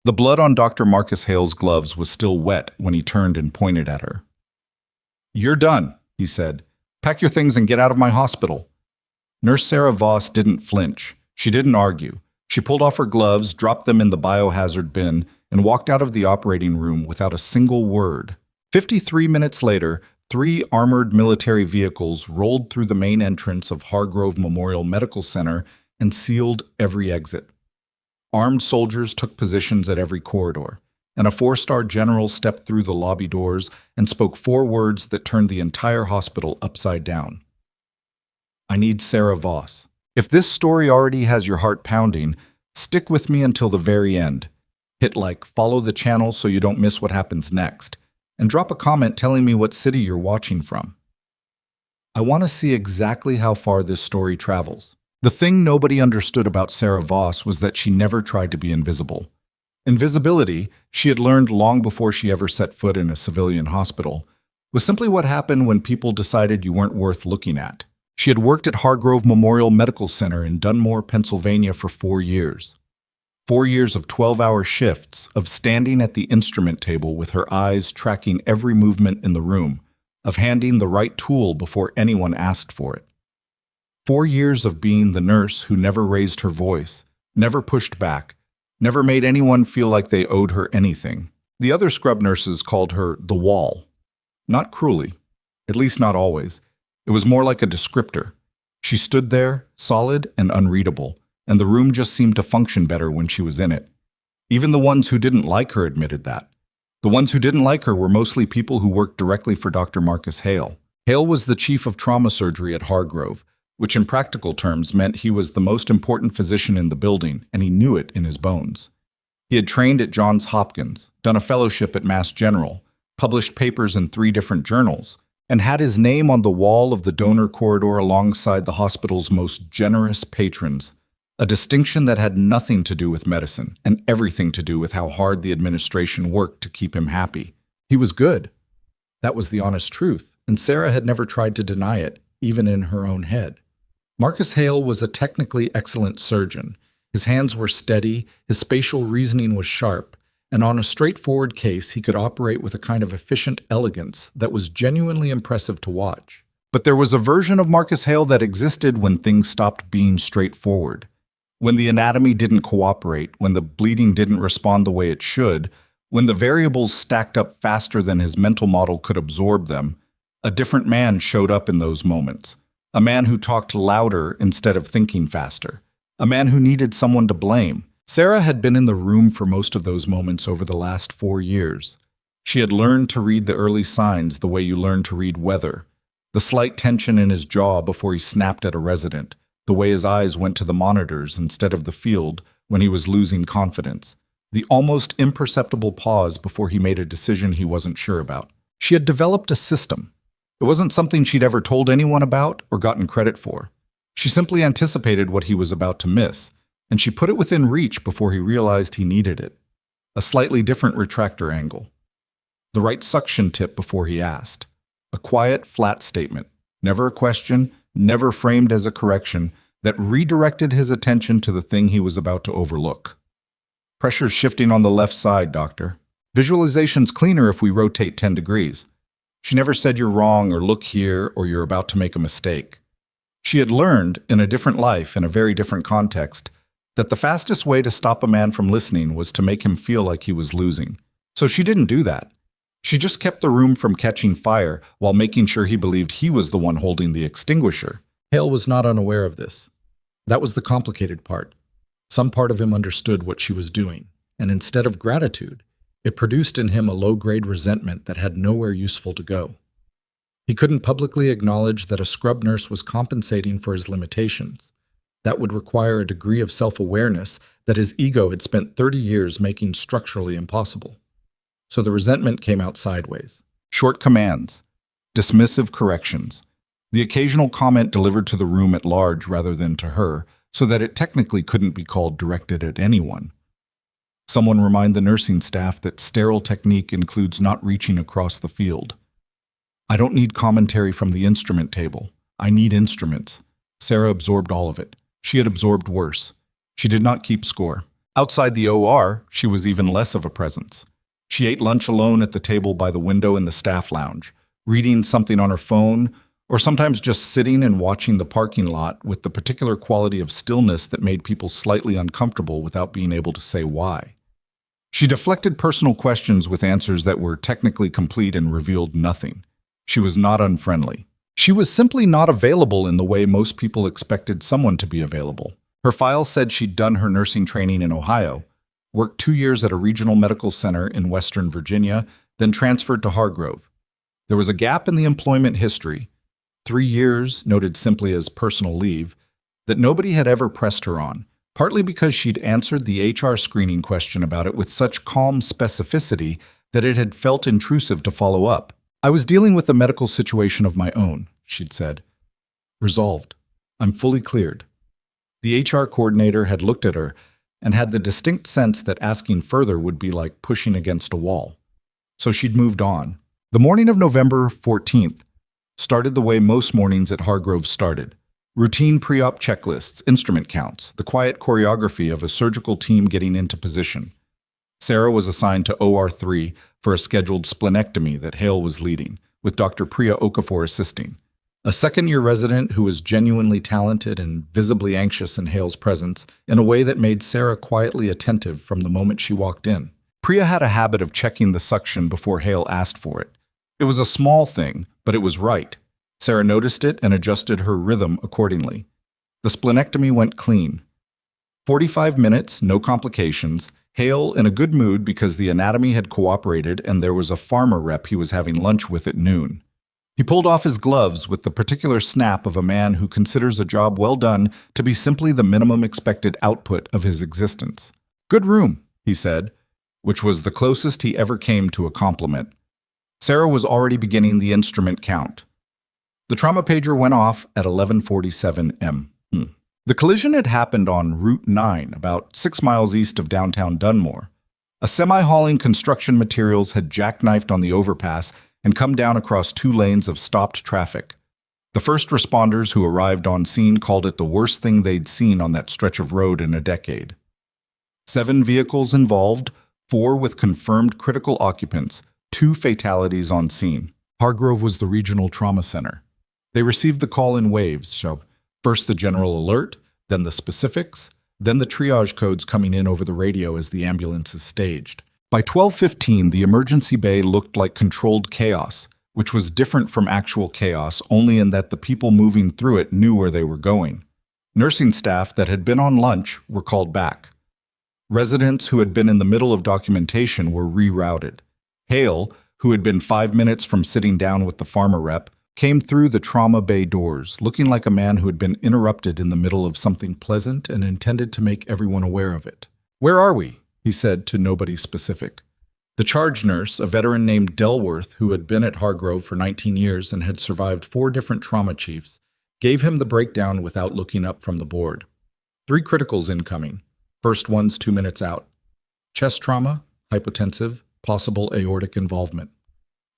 The blood on Dr. Marcus Hale's gloves was still wet when he turned and pointed at her. "You're done," he said. "Pack your things and get out of my hospital." Nurse Sara Voss didn't flinch. She didn't argue. She pulled off her gloves, dropped them in the biohazard bin, and walked out of the operating room without a single word. 53 minutes later, 3 armored military vehicles rolled through the main entrance of Hargrove Memorial Medical Center and sealed every exit. Armed soldiers took positions at every corridor, and a 4-star general stepped through the lobby doors and spoke 4 words that turned the entire hospital upside down. "I need Sara Voss." If this story already has your heart pounding, stick with me until the very end. Hit like, follow the channel so you don't miss what happens next, and drop a comment telling me what city you're watching from. I want to see exactly how far this story travels. The thing nobody understood about Sara Voss was that she never tried to be invisible. Invisibility, she had learned long before she ever set foot in a civilian hospital, was simply what happened when people decided you weren't worth looking at. She had worked at Hargrove Memorial Medical Center in Dunmore, Pennsylvania for 4 years. 4 years of 12-hour shifts, of standing at the instrument table with her eyes tracking every movement in the room, of handing the right tool before anyone asked for it. 4 years of being the nurse who never raised her voice, never pushed back, never made anyone feel like they owed her anything. The other scrub nurses called her the Wall. Not cruelly, at least not always. It was more like a descriptor. She stood there, solid and unreadable, and the room just seemed to function better when she was in it. Even the ones who didn't like her admitted that. The ones who didn't like her were mostly people who worked directly for Dr. Marcus Hale. Hale was the chief of trauma surgery at Hargrove, which in practical terms meant he was the most important physician in the building, and he knew it in his bones. He had trained at Johns Hopkins, done a fellowship at Mass General, published papers in 3 different journals, and had his name on the wall of the donor corridor alongside the hospital's most generous patrons, a distinction that had nothing to do with medicine and everything to do with how hard the administration worked to keep him happy. He was good. That was the honest truth, and Sara had never tried to deny it, even in her own head. Marcus Hale was a technically excellent surgeon. His hands were steady, his spatial reasoning was sharp, and on a straightforward case he could operate with a kind of efficient elegance that was genuinely impressive to watch. But there was a version of Marcus Hale that existed when things stopped being straightforward. When the anatomy didn't cooperate, when the bleeding didn't respond the way it should, when the variables stacked up faster than his mental model could absorb them, a different man showed up in those moments. A man who talked louder instead of thinking faster. A man who needed someone to blame. Sara had been in the room for most of those moments over the last 4 years. She had learned to read the early signs the way you learn to read weather. The slight tension in his jaw before he snapped at a resident. The way his eyes went to the monitors instead of the field when he was losing confidence. The almost imperceptible pause before he made a decision he wasn't sure about. She had developed a system. It wasn't something she'd ever told anyone about or gotten credit for. She simply anticipated what he was about to miss, and she put it within reach before he realized he needed it. A slightly different retractor angle. The right suction tip before he asked. A quiet, flat statement. Never a question, never framed as a correction, that redirected his attention to the thing he was about to overlook. "Pressure's shifting on the left side, doctor. Visualization's cleaner if we rotate 10 degrees. She never said you're wrong or look here or you're about to make a mistake. She had learned, in a different life, in a very different context, that the fastest way to stop a man from listening was to make him feel like he was losing. So she didn't do that. She just kept the room from catching fire while making sure he believed he was the one holding the extinguisher. Hale was not unaware of this. That was the complicated part. Some part of him understood what she was doing, and instead of gratitude, it produced in him a low-grade resentment that had nowhere useful to go. He couldn't publicly acknowledge that a scrub nurse was compensating for his limitations. That would require a degree of self-awareness that his ego had spent 30 years making structurally impossible. So the resentment came out sideways. Short commands, dismissive corrections, the occasional comment delivered to the room at large rather than to her, so that it technically couldn't be called directed at anyone. Someone remind the nursing staff that sterile technique includes not reaching across the field. I don't need commentary from the instrument table. I need instruments. Sara absorbed all of it. She had absorbed worse. She did not keep score. Outside the OR, she was even less of a presence. She ate lunch alone at the table by the window in the staff lounge, reading something on her phone, or sometimes just sitting and watching the parking lot with the particular quality of stillness that made people slightly uncomfortable without being able to say why. She deflected personal questions with answers that were technically complete and revealed nothing. She was not unfriendly. She was simply not available in the way most people expected someone to be available. Her file said she'd done her nursing training in Ohio, worked 2 years at a regional medical center in Western Virginia, then transferred to Hargrove. There was a gap in the employment history, 3 years, noted simply as personal leave, that nobody had ever pressed her on, partly because she'd answered the HR screening question about it with such calm specificity that it had felt intrusive to follow up. "I was dealing with a medical situation of my own," she'd said. "Resolved. I'm fully cleared." The HR coordinator had looked at her and had the distinct sense that asking further would be like pushing against a wall. So she'd moved on. The morning of November 14th started the way most mornings at Hargrove started. Routine pre-op checklists, instrument counts, the quiet choreography of a surgical team getting into position. Sara was assigned to OR3 for a scheduled splenectomy that Hale was leading, with Dr. Priya Okafor assisting. A second-year resident who was genuinely talented and visibly anxious in Hale's presence in a way that made Sara quietly attentive from the moment she walked in. Priya had a habit of checking the suction before Hale asked for it. It was a small thing, but it was right. Sara noticed it and adjusted her rhythm accordingly. The splenectomy went clean. 45 minutes, no complications. Hale in a good mood because the anatomy had cooperated and there was a pharma rep he was having lunch with at noon. He pulled off his gloves with the particular snap of a man who considers a job well done to be simply the minimum expected output of his existence. "Good room," he said, which was the closest he ever came to a compliment. Sara was already beginning the instrument count. The trauma pager went off at 11:47 m. The collision had happened on Route 9, about 6 miles east of downtown Dunmore. A semi hauling construction materials had jackknifed on the overpass and come down across 2 lanes of stopped traffic. The first responders who arrived on scene called it the worst thing they'd seen on that stretch of road in a decade. 7 vehicles involved, 4 with confirmed critical occupants, 2 fatalities on scene. Hargrove was the regional trauma center. They received the call in waves, so first the general alert, then the specifics, then the triage codes coming in over the radio as the ambulance is staged. By 12:15, the emergency bay looked like controlled chaos, which was different from actual chaos only in that the people moving through it knew where they were going. Nursing staff that had been on lunch were called back. Residents who had been in the middle of documentation were rerouted. Hale, who had been 5 minutes from sitting down with the pharma rep, came through the trauma bay doors, looking like a man who had been interrupted in the middle of something pleasant and intended to make everyone aware of it. "Where are we?" he said to nobody specific. The charge nurse, a veteran named Delworth, who had been at Hargrove for 19 years and had survived 4 different trauma chiefs, gave him the breakdown without looking up from the board. 3 criticals incoming. First one's 2 minutes out. Chest trauma, hypotensive, possible aortic involvement.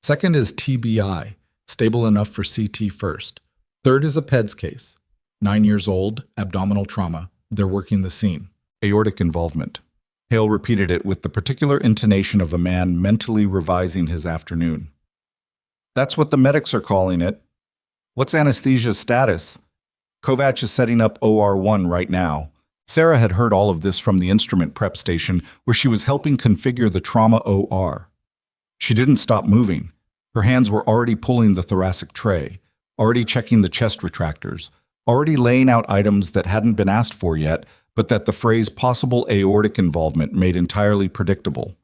Second is TBI, stable enough for CT first. Third is a PEDS case. 9 years old, abdominal trauma. They're working the scene. Aortic involvement. Hale repeated it with the particular intonation of a man mentally revising his afternoon. "That's what the medics are calling it. What's anesthesia's status? Kovac is setting up OR1 right now." Sara had heard all of this from the instrument prep station where she was helping configure the trauma OR. She didn't stop moving. Her hands were already pulling the thoracic tray, already checking the chest retractors, already laying out items that hadn't been asked for yet, but that the phrase possible aortic involvement made entirely predictable.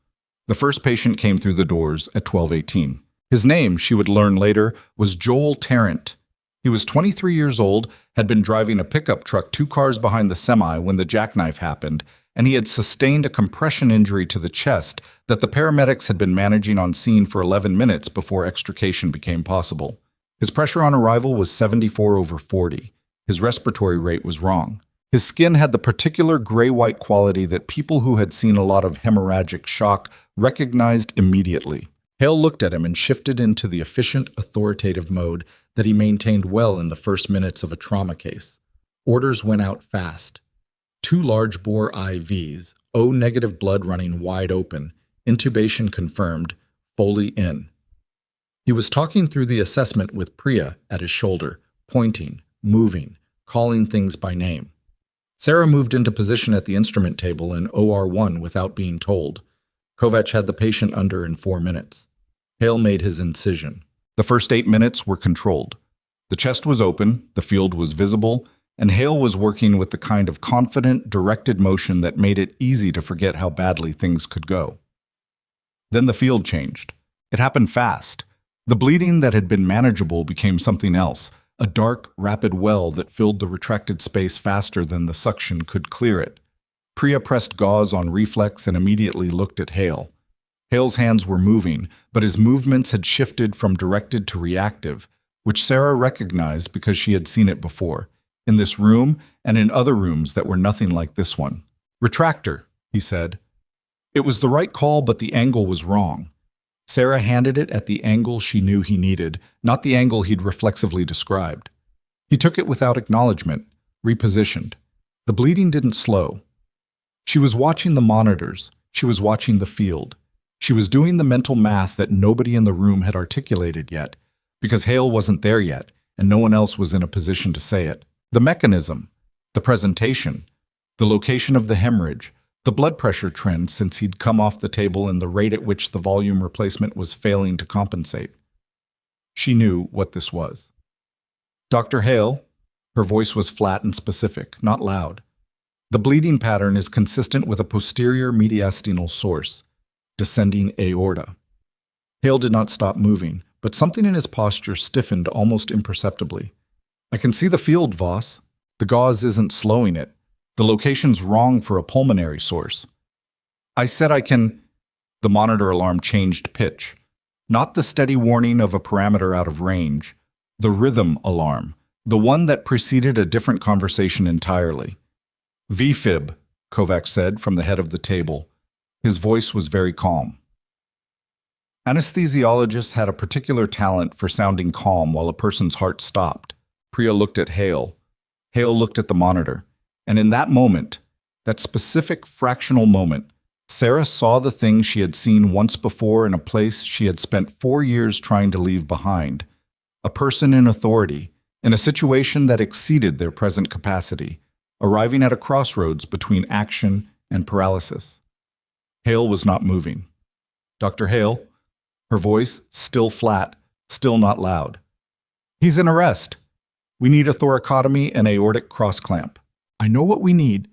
The first patient came through the doors at 12:18. His name, she would learn later, was Joel Tarrant. He was 23 years old, had been driving a pickup truck 2 cars behind the semi when the jackknife happened, and he had sustained a compression injury to the chest that the paramedics had been managing on scene for 11 minutes before extrication became possible. His pressure on arrival was 74/40. His respiratory rate was wrong. His skin had the particular gray-white quality that people who had seen a lot of hemorrhagic shock recognized immediately. Hale looked at him and shifted into the efficient, authoritative mode that he maintained well in the first minutes of a trauma case. Orders went out fast. 2 large-bore IVs, O-negative blood running wide open, intubation confirmed, Foley in. He was talking through the assessment with Priya at his shoulder, pointing, moving, calling things by name. Sara moved into position at the instrument table in OR1 without being told. Kovac had the patient under in 4 minutes. Hale made his incision. The first 8 minutes were controlled. The chest was open, the field was visible, and Hale was working with the kind of confident, directed motion that made it easy to forget how badly things could go. Then the field changed. It happened fast. The bleeding that had been manageable became something else, a dark, rapid well that filled the retracted space faster than the suction could clear it. Priya pressed gauze on reflex and immediately looked at Hale. Hale's hands were moving, but his movements had shifted from directed to reactive, which Sara recognized because she had seen it before, in this room and in other rooms that were nothing like this one. "Retractor," he said. It was the right call, but the angle was wrong. Sara handed it at the angle she knew he needed, not the angle he'd reflexively described. He took it without acknowledgement, repositioned. The bleeding didn't slow. She was watching the monitors. She was watching the field. She was doing the mental math that nobody in the room had articulated yet, because Hale wasn't there yet, and no one else was in a position to say it. The mechanism, the presentation, the location of the hemorrhage, the blood pressure trend since he'd come off the table and the rate at which the volume replacement was failing to compensate. She knew what this was. "Dr. Hale," her voice was flat and specific, not loud. "The bleeding pattern is consistent with a posterior mediastinal source, descending aorta." Hale did not stop moving, but something in his posture stiffened almost imperceptibly. "I can see the field, Voss. The gauze isn't slowing it. The location's wrong for a pulmonary source." "I said I can—" The monitor alarm changed pitch. Not the steady warning of a parameter out of range. The rhythm alarm. The one that preceded a different conversation entirely. "VFib," Kovac said from the head of the table. His voice was very calm. Anesthesiologists had a particular talent for sounding calm while a person's heart stopped. Priya looked at Hale. Hale looked at the monitor. And in that moment, that specific fractional moment, Sara saw the thing she had seen once before in a place she had spent 4 years trying to leave behind. A person in authority, in a situation that exceeded their present capacity, arriving at a crossroads between action and paralysis. Hale was not moving. "Dr. Hale," her voice still flat, still not loud. "He's in arrest. We need a thoracotomy and aortic cross-clamp. I know what we need."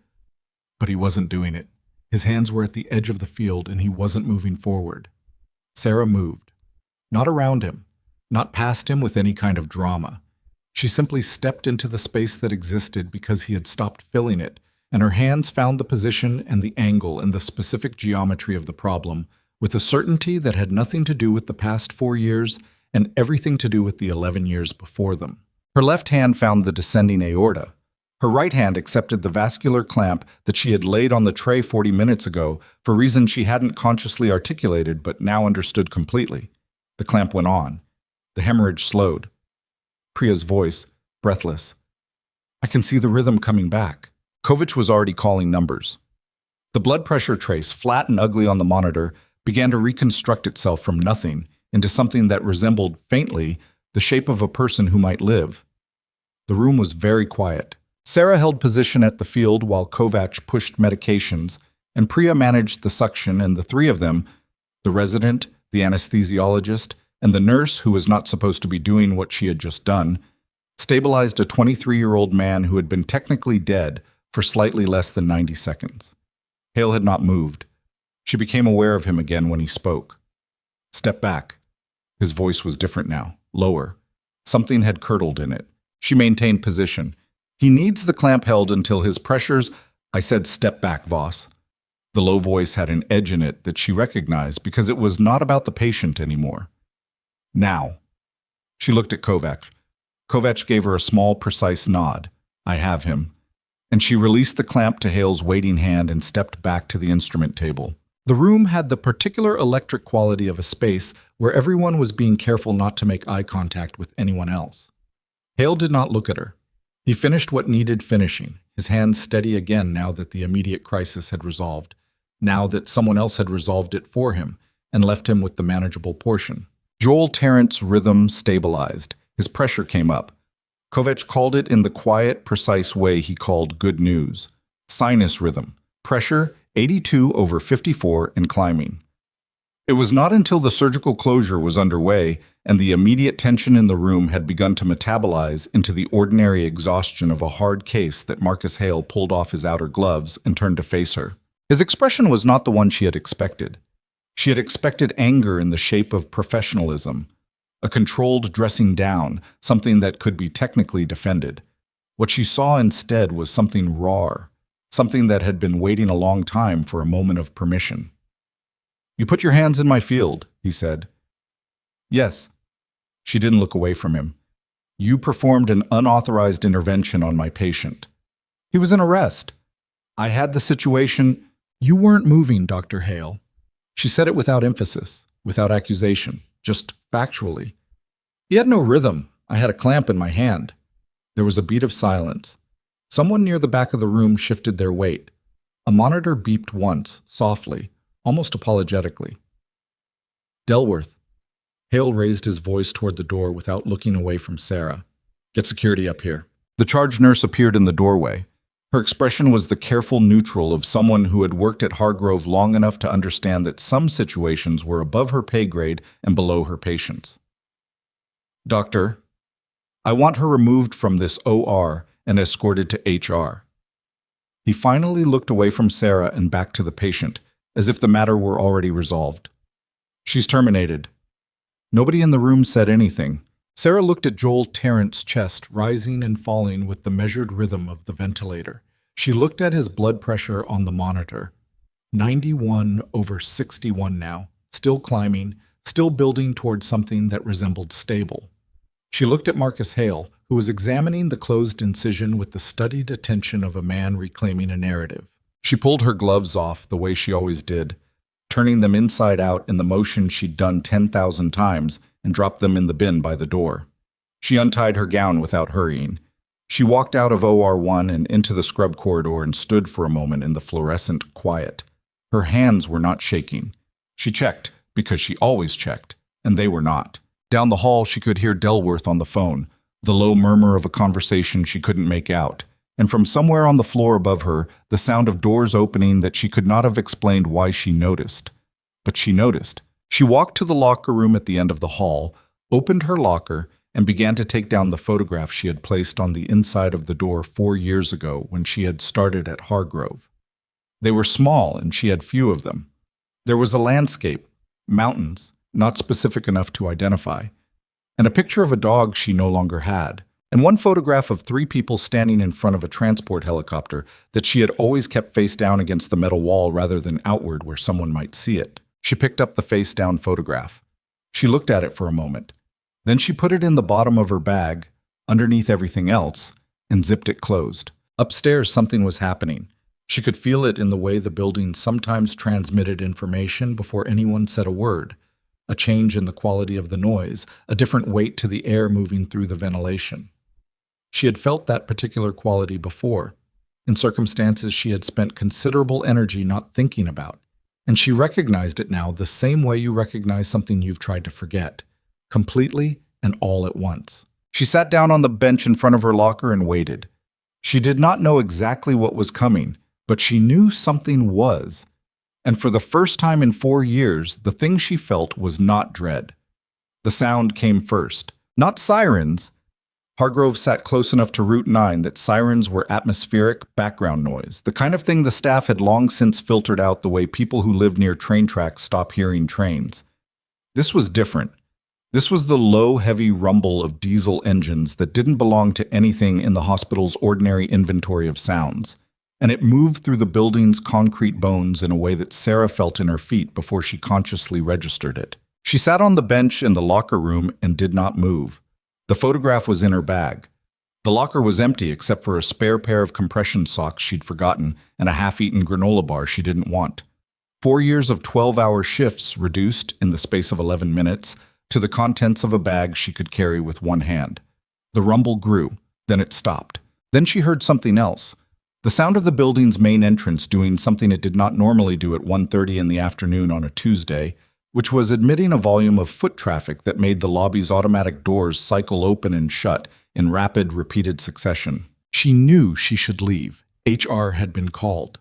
But he wasn't doing it. His hands were at the edge of the field and he wasn't moving forward. Sara moved. Not around him, not past him with any kind of drama. She simply stepped into the space that existed because he had stopped filling it, and her hands found the position and the angle and the specific geometry of the problem with a certainty that had nothing to do with the past 4 years and everything to do with the 11 years before them. Her left hand found the descending aorta. Her right hand accepted the vascular clamp that she had laid on the tray 40 minutes ago for reasons she hadn't consciously articulated but now understood completely. The clamp went on. The hemorrhage slowed. Priya's voice, breathless. "I can see the rhythm coming back." Kovac was already calling numbers. The blood pressure trace, flat and ugly on the monitor, began to reconstruct itself from nothing into something that resembled, faintly, the shape of a person who might live. The room was very quiet. Sara held position at the field while Kovac pushed medications, and Priya managed the suction, and the 3 of them, the resident, the anesthesiologist, and the nurse who was not supposed to be doing what she had just done, stabilized a 23-year-old man who had been technically dead for slightly less than 90 seconds. Hale had not moved. She became aware of him again when he spoke. "Step back." His voice was different now, lower. Something had curdled in it. She maintained position. "He needs the clamp held until his pressures—" "I said step back, Voss." The low voice had an edge in it that she recognized because it was not about the patient anymore. "Now." She looked at Kovac. Kovac gave her a small, precise nod. "I have him." And she released the clamp to Hale's waiting hand and stepped back to the instrument table. The room had the particular electric quality of a space where everyone was being careful not to make eye contact with anyone else. Hale did not look at her. He finished what needed finishing. his hands steady again now that the immediate crisis had resolved, now that someone else had resolved it for him and left him with the manageable portion. Joel Tarrant's rhythm stabilized. His pressure came up. Kovac called it in the quiet, precise way he called good news. Sinus rhythm. Pressure 82/54 and climbing. It was not until the surgical closure was underway and the immediate tension in the room had begun to metabolize into the ordinary exhaustion of a hard case that Marcus Hale pulled off his outer gloves and turned to face her. His expression was not the one she had expected. She had expected anger in the shape of professionalism, a controlled dressing down, something that could be technically defended. What she saw instead was something raw, something that had been waiting a long time for a moment of permission. "You put your hands in my field," he said. "Yes." She didn't look away from him. "You performed an unauthorized intervention on my patient. He was in arrest. I had the situation—" "You weren't moving, Dr. Hale." She said it without emphasis, without accusation, just factually. "He had no rhythm. I had a clamp in my hand." There was a beat of silence. Someone near the back of the room shifted their weight. A monitor beeped once, softly, almost apologetically. "Delworth." Hale raised his voice toward the door without looking away from Sara. "Get security up here." The charge nurse appeared in the doorway. Her expression was the careful neutral of someone who had worked at Hargrove long enough to understand that some situations were above her pay grade and below her patients. "Doctor, I want her removed from this OR and escorted to HR." He finally looked away from Sara and back to the patient, as if the matter were already resolved. "She's terminated." Nobody in the room said anything. Sara looked at Joel Tarrant's chest rising and falling with the measured rhythm of the ventilator. She looked at his blood pressure on the monitor. 91/61 now, still climbing, still building towards something that resembled stable. She looked at Marcus Hale, who was examining the closed incision with the studied attention of a man reclaiming a narrative. She pulled her gloves off the way she always did, turning them inside out in the motion she'd done 10,000 times, and dropped them in the bin by the door. She untied her gown without hurrying. She walked out of OR1 and into the scrub corridor and stood for a moment in the fluorescent quiet. Her hands were not shaking. She checked, because she always checked, and they were not. Down the hall she could hear Delworth on the phone, the low murmur of a conversation she couldn't make out, and from somewhere on the floor above her, the sound of doors opening that she could not have explained why she noticed. But she noticed. She walked to the locker room at the end of the hall, opened her locker, and began to take down the photograph she had placed on the inside of the door 4 years ago when she had started at Hargrove. They were small, and she had few of them. There was a landscape, mountains, not specific enough to identify, and a picture of a dog she no longer had, and one photograph of 3 people standing in front of a transport helicopter that she had always kept face down against the metal wall rather than outward where someone might see it. She picked up the face-down photograph. She looked at it for a moment. Then she put it in the bottom of her bag, underneath everything else, and zipped it closed. Upstairs, something was happening. She could feel it in the way the building sometimes transmitted information before anyone said a word. A change in the quality of the noise, a different weight to the air moving through the ventilation. She had felt that particular quality before, in circumstances she had spent considerable energy not thinking about. And she recognized it now the same way you recognize something you've tried to forget, completely and all at once. She sat down on the bench in front of her locker and waited. She did not know exactly what was coming, but she knew something was. And for the first time in 4 years, the thing she felt was not dread. The sound came first. Not sirens. Hargrove sat close enough to Route 9 that sirens were atmospheric background noise, the kind of thing the staff had long since filtered out the way people who live near train tracks stop hearing trains. This was different. This was the low, heavy rumble of diesel engines that didn't belong to anything in the hospital's ordinary inventory of sounds, and it moved through the building's concrete bones in a way that Sara felt in her feet before she consciously registered it. She sat on the bench in the locker room and did not move. The photograph was in her bag. The locker was empty except for a spare pair of compression socks she'd forgotten and a half-eaten granola bar she didn't want. 4 years of 12-hour shifts reduced, in the space of 11 minutes, to the contents of a bag she could carry with one hand. The rumble grew, then it stopped. Then she heard something else, The sound of the building's main entrance doing something it did not normally do at 1:30 in the afternoon on a Tuesday, which was admitting a volume of foot traffic that made the lobby's automatic doors cycle open and shut in rapid, repeated succession. She knew she should leave. HR had been called.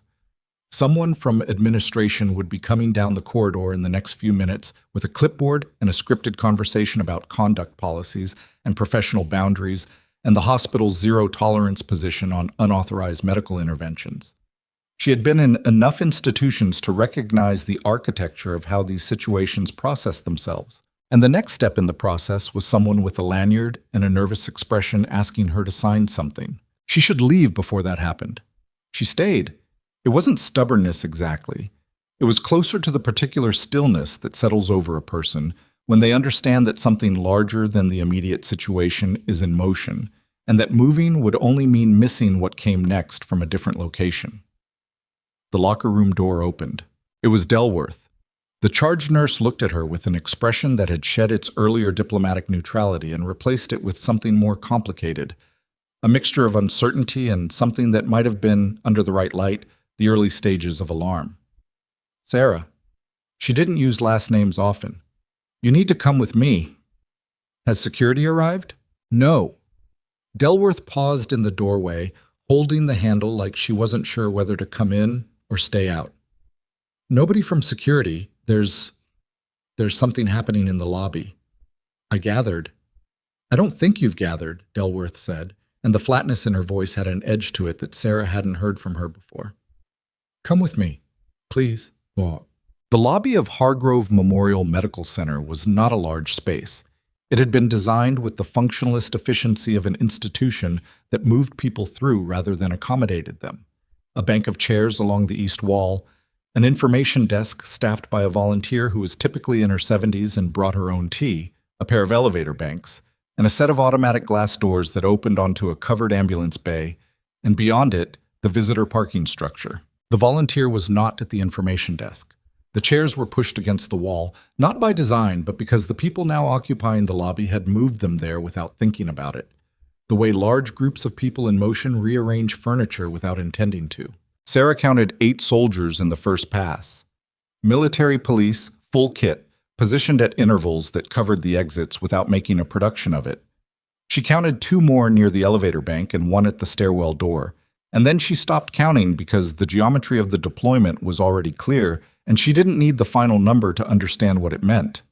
Someone from administration would be coming down the corridor in the next few minutes with a clipboard and a scripted conversation about conduct policies and professional boundaries and the hospital's zero-tolerance position on unauthorized medical interventions. She had been in enough institutions to recognize the architecture of how these situations process themselves. And the next step in the process was someone with a lanyard and a nervous expression asking her to sign something. She should leave before that happened. She stayed. It wasn't stubbornness exactly. It was closer to the particular stillness that settles over a person when they understand that something larger than the immediate situation is in motion, and that moving would only mean missing what came next from a different location. The locker room door opened. It was Delworth. The charge nurse looked at her with an expression that had shed its earlier diplomatic neutrality and replaced it with something more complicated, a mixture of uncertainty and something that might have been, under the right light, the early stages of alarm. Sara. She didn't use last names often. You need to come with me. Has security arrived? No. Delworth paused in the doorway, holding the handle like she wasn't sure whether to come in or stay out. Nobody from security. There's something happening in the lobby. I gathered. I don't think you've gathered, Delworth said, and the flatness in her voice had an edge to it that Sara hadn't heard from her before. Come with me, please. What? The lobby of Hargrove Memorial Medical Center was not a large space. It had been designed with the functionalist efficiency of an institution that moved people through rather than accommodated them. A bank of chairs along the east wall, an information desk staffed by a volunteer who was typically in her 70s and brought her own tea, a pair of elevator banks, and a set of automatic glass doors that opened onto a covered ambulance bay, and beyond it, the visitor parking structure. The volunteer was not at the information desk. The chairs were pushed against the wall, not by design, but because the people now occupying the lobby had moved them there without thinking about it, the way large groups of people in motion rearrange furniture without intending to. Sara counted 8 soldiers in the first pass. Military police, full kit, positioned at intervals that covered the exits without making a production of it. She counted 2 more near the elevator bank and 1 at the stairwell door. And then she stopped counting because the geometry of the deployment was already clear, and she didn't need the final number to understand what it meant.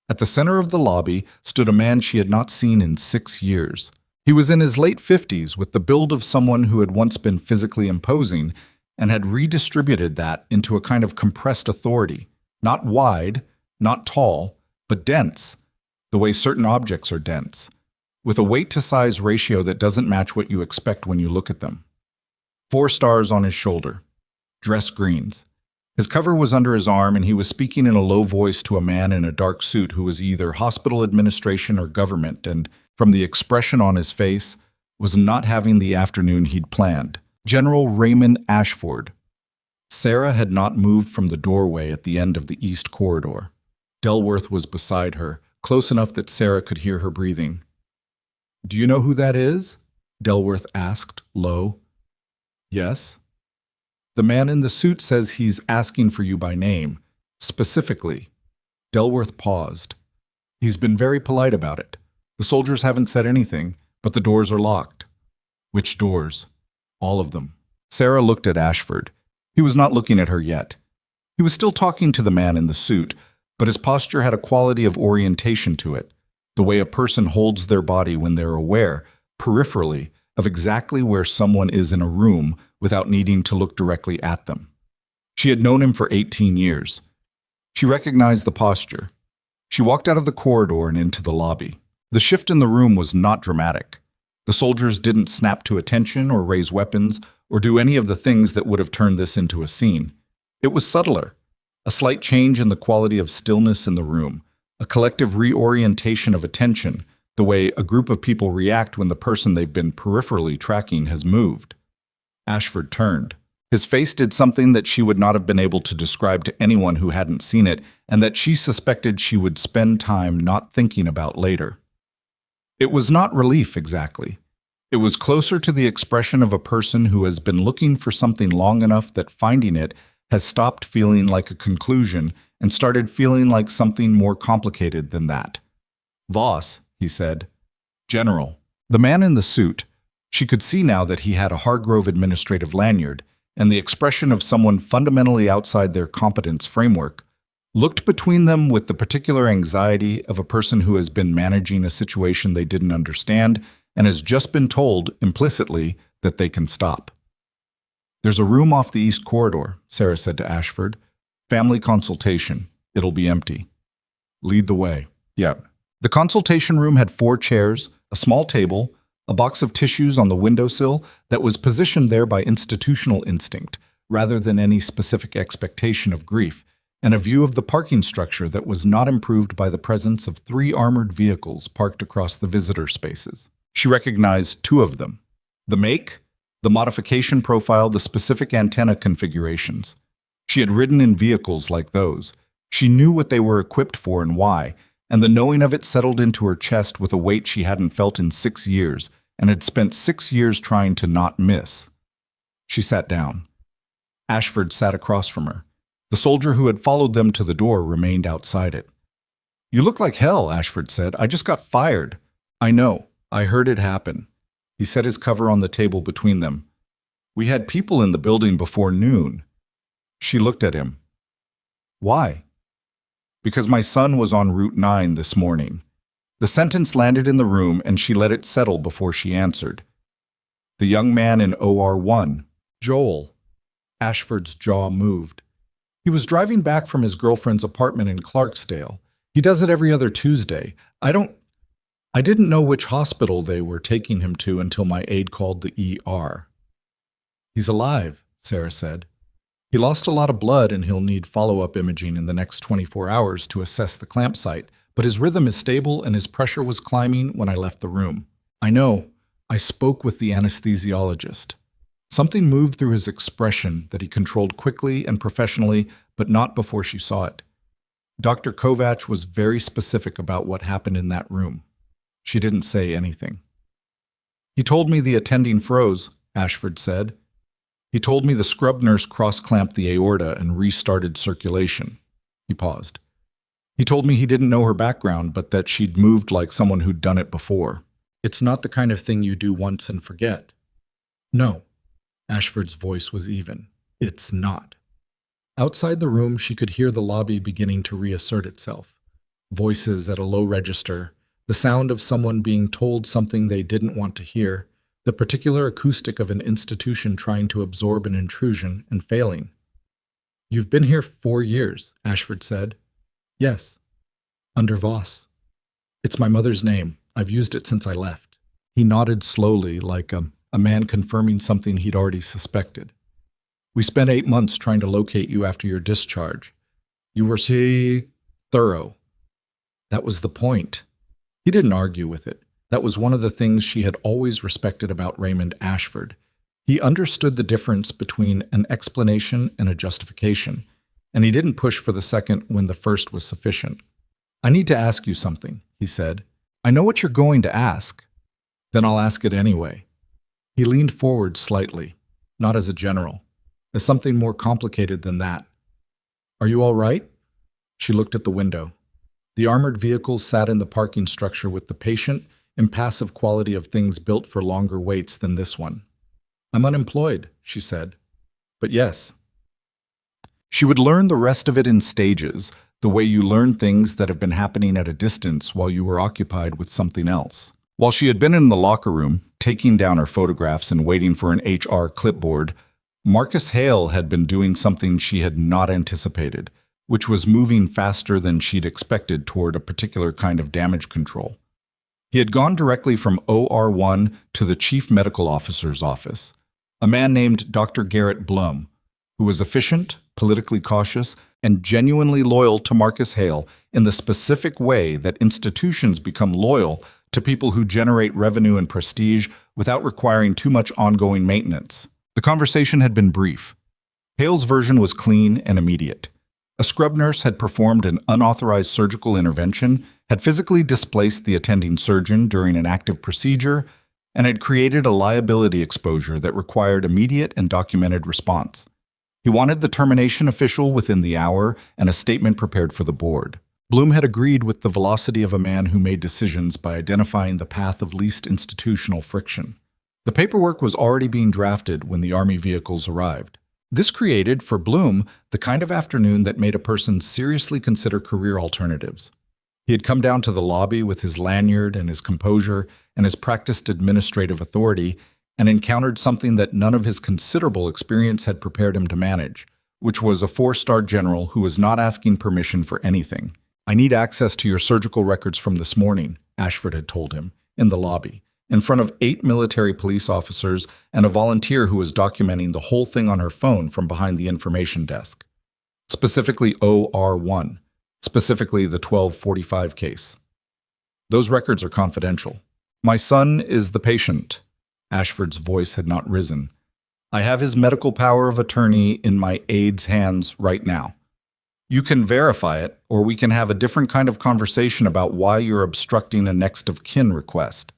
At the center of the lobby stood a man she had not seen in 6 years. He was in his late 50s, with the build of someone who had once been physically imposing and had redistributed that into a kind of compressed authority, not wide, not tall, but dense, the way certain objects are dense, with a weight-to-size ratio that doesn't match what you expect when you look at them. 4 stars on his shoulder. Dress greens. His cover was under his arm, and he was speaking in a low voice to a man in a dark suit who was either hospital administration or government, and, from the expression on his face, was not having the afternoon he'd planned. General Raymond Ashford. Sara had not moved from the doorway at the end of the east corridor. Delworth was beside her, close enough that Sara could hear her breathing. "Do you know who that is?" Delworth asked, low. "Yes." "The man in the suit says he's asking for you by name, specifically." Delworth paused. "He's been very polite about it. The soldiers haven't said anything, but the doors are locked." "Which doors?" "All of them." Sara looked at Ashford. He was not looking at her yet. He was still talking to the man in the suit, but his posture had a quality of orientation to it, the way a person holds their body when they're aware, peripherally, of exactly where someone is in a room without needing to look directly at them. She had known him for 18 years. She recognized the posture. She walked out of the corridor and into the lobby. The shift in the room was not dramatic. The soldiers didn't snap to attention or raise weapons or do any of the things that would have turned this into a scene. It was subtler, a slight change in the quality of stillness in the room, a collective reorientation of attention, the way a group of people react when the person they've been peripherally tracking has moved. Ashford turned. His face did something that she would not have been able to describe to anyone who hadn't seen it, and that she suspected she would spend time not thinking about later. It was not relief exactly. It was closer to the expression of a person who has been looking for something long enough that finding it has stopped feeling like a conclusion and started feeling like something more complicated than that. "Voss," he said. "General." The man in the suit, she could see now that he had a Hargrove administrative lanyard, and the expression of someone fundamentally outside their competence framework, looked between them with the particular anxiety of a person who has been managing a situation they didn't understand and has just been told, implicitly, that they can stop. "There's a room off the east corridor," Sara said to Ashford. "Family consultation. It'll be empty." "Lead the way." "Yeah." The consultation room had 4 chairs, a small table, a box of tissues on the windowsill that was positioned there by institutional instinct, rather than any specific expectation of grief, and a view of the parking structure that was not improved by the presence of 3 armored vehicles parked across the visitor spaces. She recognized 2 of them. The make, the modification profile, the specific antenna configurations. She had ridden in vehicles like those. She knew what they were equipped for and why, and the knowing of it settled into her chest with a weight she hadn't felt in 6 years and had spent 6 years trying to not miss. She sat down. Ashford sat across from her. The soldier who had followed them to the door remained outside it. "You look like hell," Ashford said. "I just got fired." "I know. I heard it happen." He set his cover on the table between them. "We had people in the building before noon." She looked at him. "Why?" "Because my son was on Route 9 this morning." The sentence landed in the room and she let it settle before she answered. "The young man in OR1, Joel." Ashford's jaw moved. "He was driving back from his girlfriend's apartment in Clarksdale. He does it every other Tuesday. I didn't know which hospital they were taking him to until my aide called the ER." "He's alive," Sara said. "He lost a lot of blood and he'll need follow-up imaging in the next 24 hours to assess the clamp site, but his rhythm is stable and his pressure was climbing when I left the room." "I know. I spoke with the anesthesiologist." Something moved through his expression that he controlled quickly and professionally, but not before she saw it. Dr. Kovacs was very specific about what happened in that room. She didn't say anything. "He told me the attending froze," Ashford said. "He told me the scrub nurse cross-clamped the aorta and restarted circulation." He paused. "He told me he didn't know her background, but that she'd moved like someone who'd done it before. It's not the kind of thing you do once and forget." "No." Ashford's voice was even. "It's not." Outside the room, she could hear the lobby beginning to reassert itself. Voices at a low register, the sound of someone being told something they didn't want to hear, the particular acoustic of an institution trying to absorb an intrusion and failing. "You've been here 4 years, Ashford said. "Yes." "Under Voss." "It's my mother's name. I've used it since I left." He nodded slowly, like a man confirming something he'd already suspected. "We spent 8 months trying to locate you after your discharge. You were thorough." That was the point. He didn't argue with it. That was one of the things she had always respected about Raymond Ashford. He understood the difference between an explanation and a justification, and he didn't push for the second when the first was sufficient. "I need to ask you something," he said. "I know what you're going to ask." "Then I'll ask it anyway." He leaned forward slightly, not as a general, as something more complicated than that. "Are you all right?" She looked at the window. The armored vehicles sat in the parking structure with the patient, impassive quality of things built for longer waits than this one. "I'm unemployed," she said. "But yes." She would learn the rest of it in stages, the way you learn things that have been happening at a distance while you were occupied with something else. While she had been in the locker room, taking down her photographs and waiting for an HR clipboard, Marcus Hale had been doing something she had not anticipated, which was moving faster than she'd expected toward a particular kind of damage control. He had gone directly from OR1 to the chief medical officer's office, a man named Dr. Garrett Blum, who was efficient, politically cautious, and genuinely loyal to Marcus Hale in the specific way that institutions become loyal to people who generate revenue and prestige without requiring too much ongoing maintenance. The conversation had been brief. Hale's version was clean and immediate. A scrub nurse had performed an unauthorized surgical intervention, had physically displaced the attending surgeon during an active procedure, and had created a liability exposure that required immediate and documented response. He wanted the termination official within the hour and a statement prepared for the board. Bloom had agreed with the velocity of a man who made decisions by identifying the path of least institutional friction. The paperwork was already being drafted when the Army vehicles arrived. This created, for Bloom, the kind of afternoon that made a person seriously consider career alternatives. He had come down to the lobby with his lanyard and his composure and his practiced administrative authority and encountered something that none of his considerable experience had prepared him to manage, which was a 4-star general who was not asking permission for anything. "I need access to your surgical records from this morning," Ashford had told him, in the lobby, in front of 8 military police officers and a volunteer who was documenting the whole thing on her phone from behind the information desk. Specifically OR1, specifically the 1245 case. "Those records are confidential. My son is the patient." Ashford's voice had not risen. "I have his medical power of attorney in my aide's hands right now. You can verify it, or we can have a different kind of conversation about why you're obstructing a next of kin request."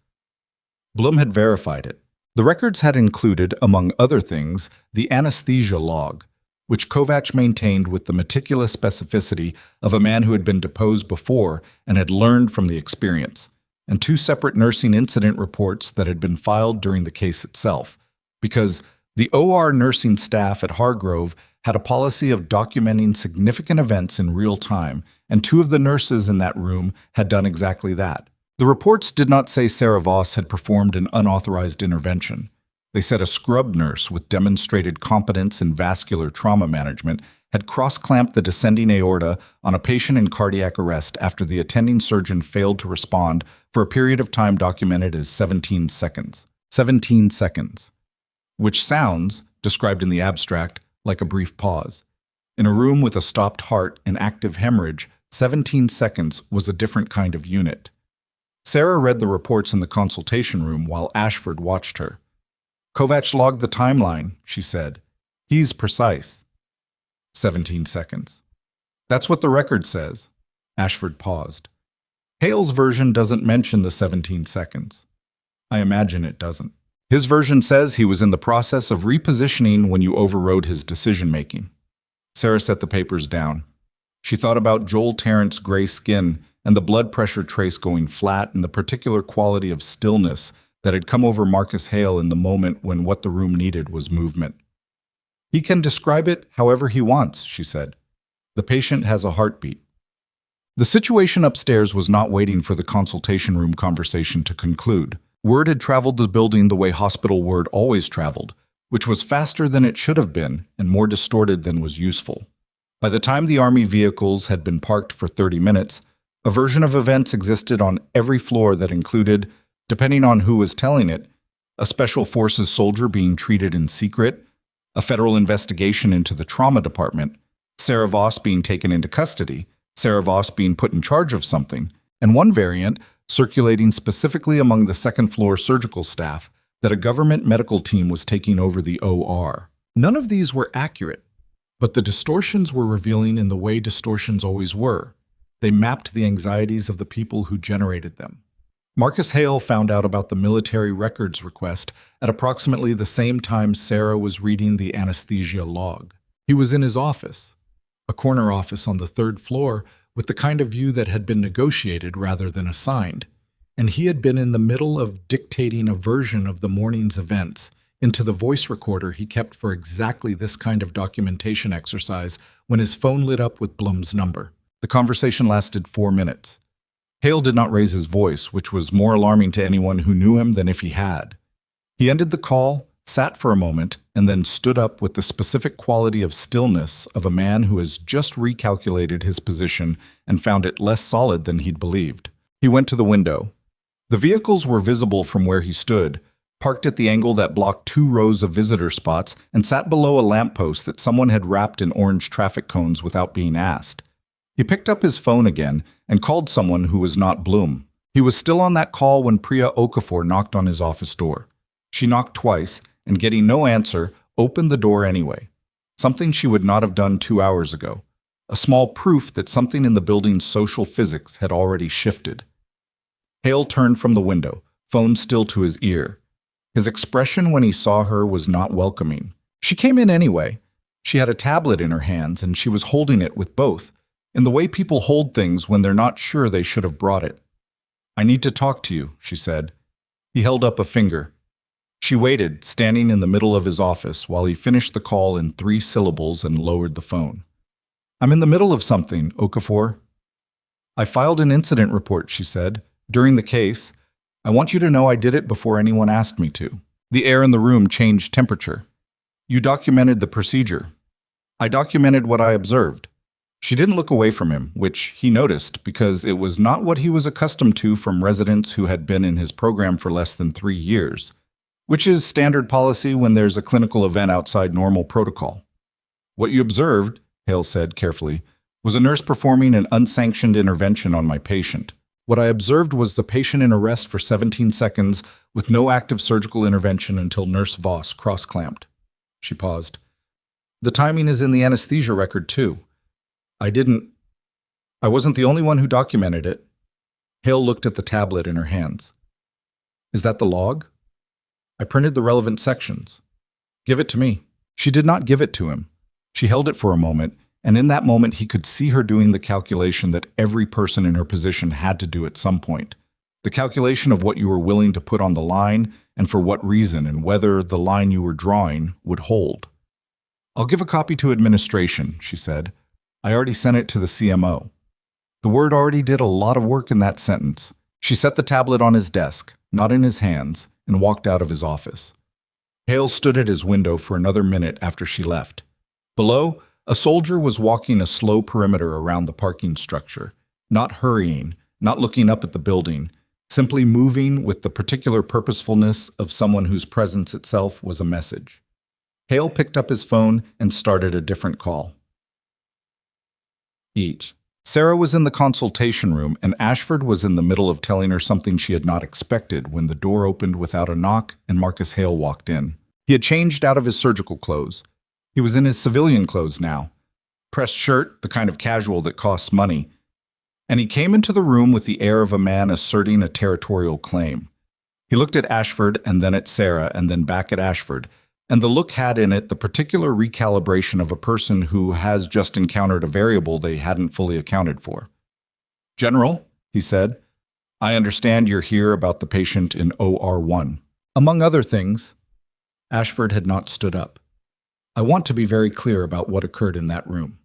Bloom had verified it. The records had included, among other things, the anesthesia log, which Kovacs maintained with the meticulous specificity of a man who had been deposed before and had learned from the experience, and 2 separate nursing incident reports that had been filed during the case itself, because the OR nursing staff at Hargrove had a policy of documenting significant events in real time, and 2 of the nurses in that room had done exactly that. The reports did not say Sara Voss had performed an unauthorized intervention. They said a scrub nurse with demonstrated competence in vascular trauma management had cross-clamped the descending aorta on a patient in cardiac arrest after the attending surgeon failed to respond for a period of time documented as 17 seconds. 17 seconds. Which sounds, described in the abstract, like a brief pause. In a room with a stopped heart and active hemorrhage, 17 seconds was a different kind of unit. Sara read the reports in the consultation room while Ashford watched her. "Kovacs logged the timeline," she said. "He's precise." 17 seconds. "That's what the record says." Ashford paused. "Hale's version doesn't mention the 17 seconds. I imagine it doesn't. His version says he was in the process of repositioning when you overrode his decision-making." Sara set the papers down. She thought about Joel Tarrant's gray skin and the blood pressure trace going flat and the particular quality of stillness that had come over Marcus Hale in the moment when what the room needed was movement. "He can describe it however he wants," she said. "The patient has a heartbeat." The situation upstairs was not waiting for the consultation room conversation to conclude. Word had traveled the building the way hospital word always traveled, which was faster than it should have been and more distorted than was useful. By the time the Army vehicles had been parked for 30 minutes, a version of events existed on every floor that included, depending on who was telling it, a Special Forces soldier being treated in secret, a federal investigation into the trauma department, Sara Voss being taken into custody, Sara Voss being put in charge of something, and one variant circulating specifically among the second-floor surgical staff that a government medical team was taking over the OR. None of these were accurate, but the distortions were revealing in the way distortions always were. They mapped the anxieties of the people who generated them. Marcus Hale found out about the military records request at approximately the same time Sara was reading the anesthesia log. He was in his office, a corner office on the 3rd floor with the kind of view that had been negotiated rather than assigned, and he had been in the middle of dictating a version of the morning's events into the voice recorder he kept for exactly this kind of documentation exercise when his phone lit up with Bloom's number. The conversation lasted 4 minutes. Hale did not raise his voice, which was more alarming to anyone who knew him than if he had. He ended the call, sat for a moment, and then stood up with the specific quality of stillness of a man who has just recalculated his position and found it less solid than he'd believed. He went to the window. The vehicles were visible from where he stood, parked at the angle that blocked 2 rows of visitor spots, and sat below a lamppost that someone had wrapped in orange traffic cones without being asked. He picked up his phone again and called someone who was not Bloom. He was still on that call when Priya Okafor knocked on his office door. She knocked twice, and getting no answer, opened the door anyway. Something she would not have done 2 hours ago. A small proof that something in the building's social physics had already shifted. Hale turned from the window, phone still to his ear. His expression when he saw her was not welcoming. She came in anyway. She had a tablet in her hands, and she was holding it with both, in the way people hold things when they're not sure they should have brought it. "I need to talk to you," she said. He held up a finger. She waited, standing in the middle of his office, while he finished the call in 3 syllables and lowered the phone. "I'm in the middle of something, Okafor." "I filed an incident report," she said, "during the case. I want you to know I did it before anyone asked me to." The air in the room changed temperature. "You documented the procedure." "I documented what I observed." She didn't look away from him, which he noticed because it was not what he was accustomed to from residents who had been in his program for less than 3 years, which is standard policy when there's a clinical event outside normal protocol. "What you observed," Hale said carefully, "was a nurse performing an unsanctioned intervention on my patient. What I observed was the patient in arrest for 17 seconds with no active surgical intervention until Nurse Voss cross-clamped." She paused. "The timing is in the anesthesia record, too. I wasn't the only one who documented it." Hale looked at the tablet in her hands. "Is that the log?" "I printed the relevant sections." "Give it to me." She did not give it to him. She held it for a moment, and in that moment he could see her doing the calculation that every person in her position had to do at some point. The calculation of what you were willing to put on the line, and for what reason, and whether the line you were drawing would hold. "I'll give a copy to administration," she said. "I already sent it to the CMO." The word already did a lot of work in that sentence. She set the tablet on his desk, not in his hands, and walked out of his office. Hale stood at his window for another minute after she left. Below, a soldier was walking a slow perimeter around the parking structure, not hurrying, not looking up at the building, simply moving with the particular purposefulness of someone whose presence itself was a message. Hale picked up his phone and started a different call. Eat. Sara was in the consultation room, and Ashford was in the middle of telling her something she had not expected when the door opened without a knock and Marcus Hale walked in. He had changed out of his surgical clothes. He was in his civilian clothes now. Pressed shirt, the kind of casual that costs money. And he came into the room with the air of a man asserting a territorial claim. He looked at Ashford and then at Sara and then back at Ashford, and the look had in it the particular recalibration of a person who has just encountered a variable they hadn't fully accounted for. "General," he said, "I understand you're here about the patient in OR1. Among other things." Ashford had not stood up. "I want to be very clear about what occurred in that room."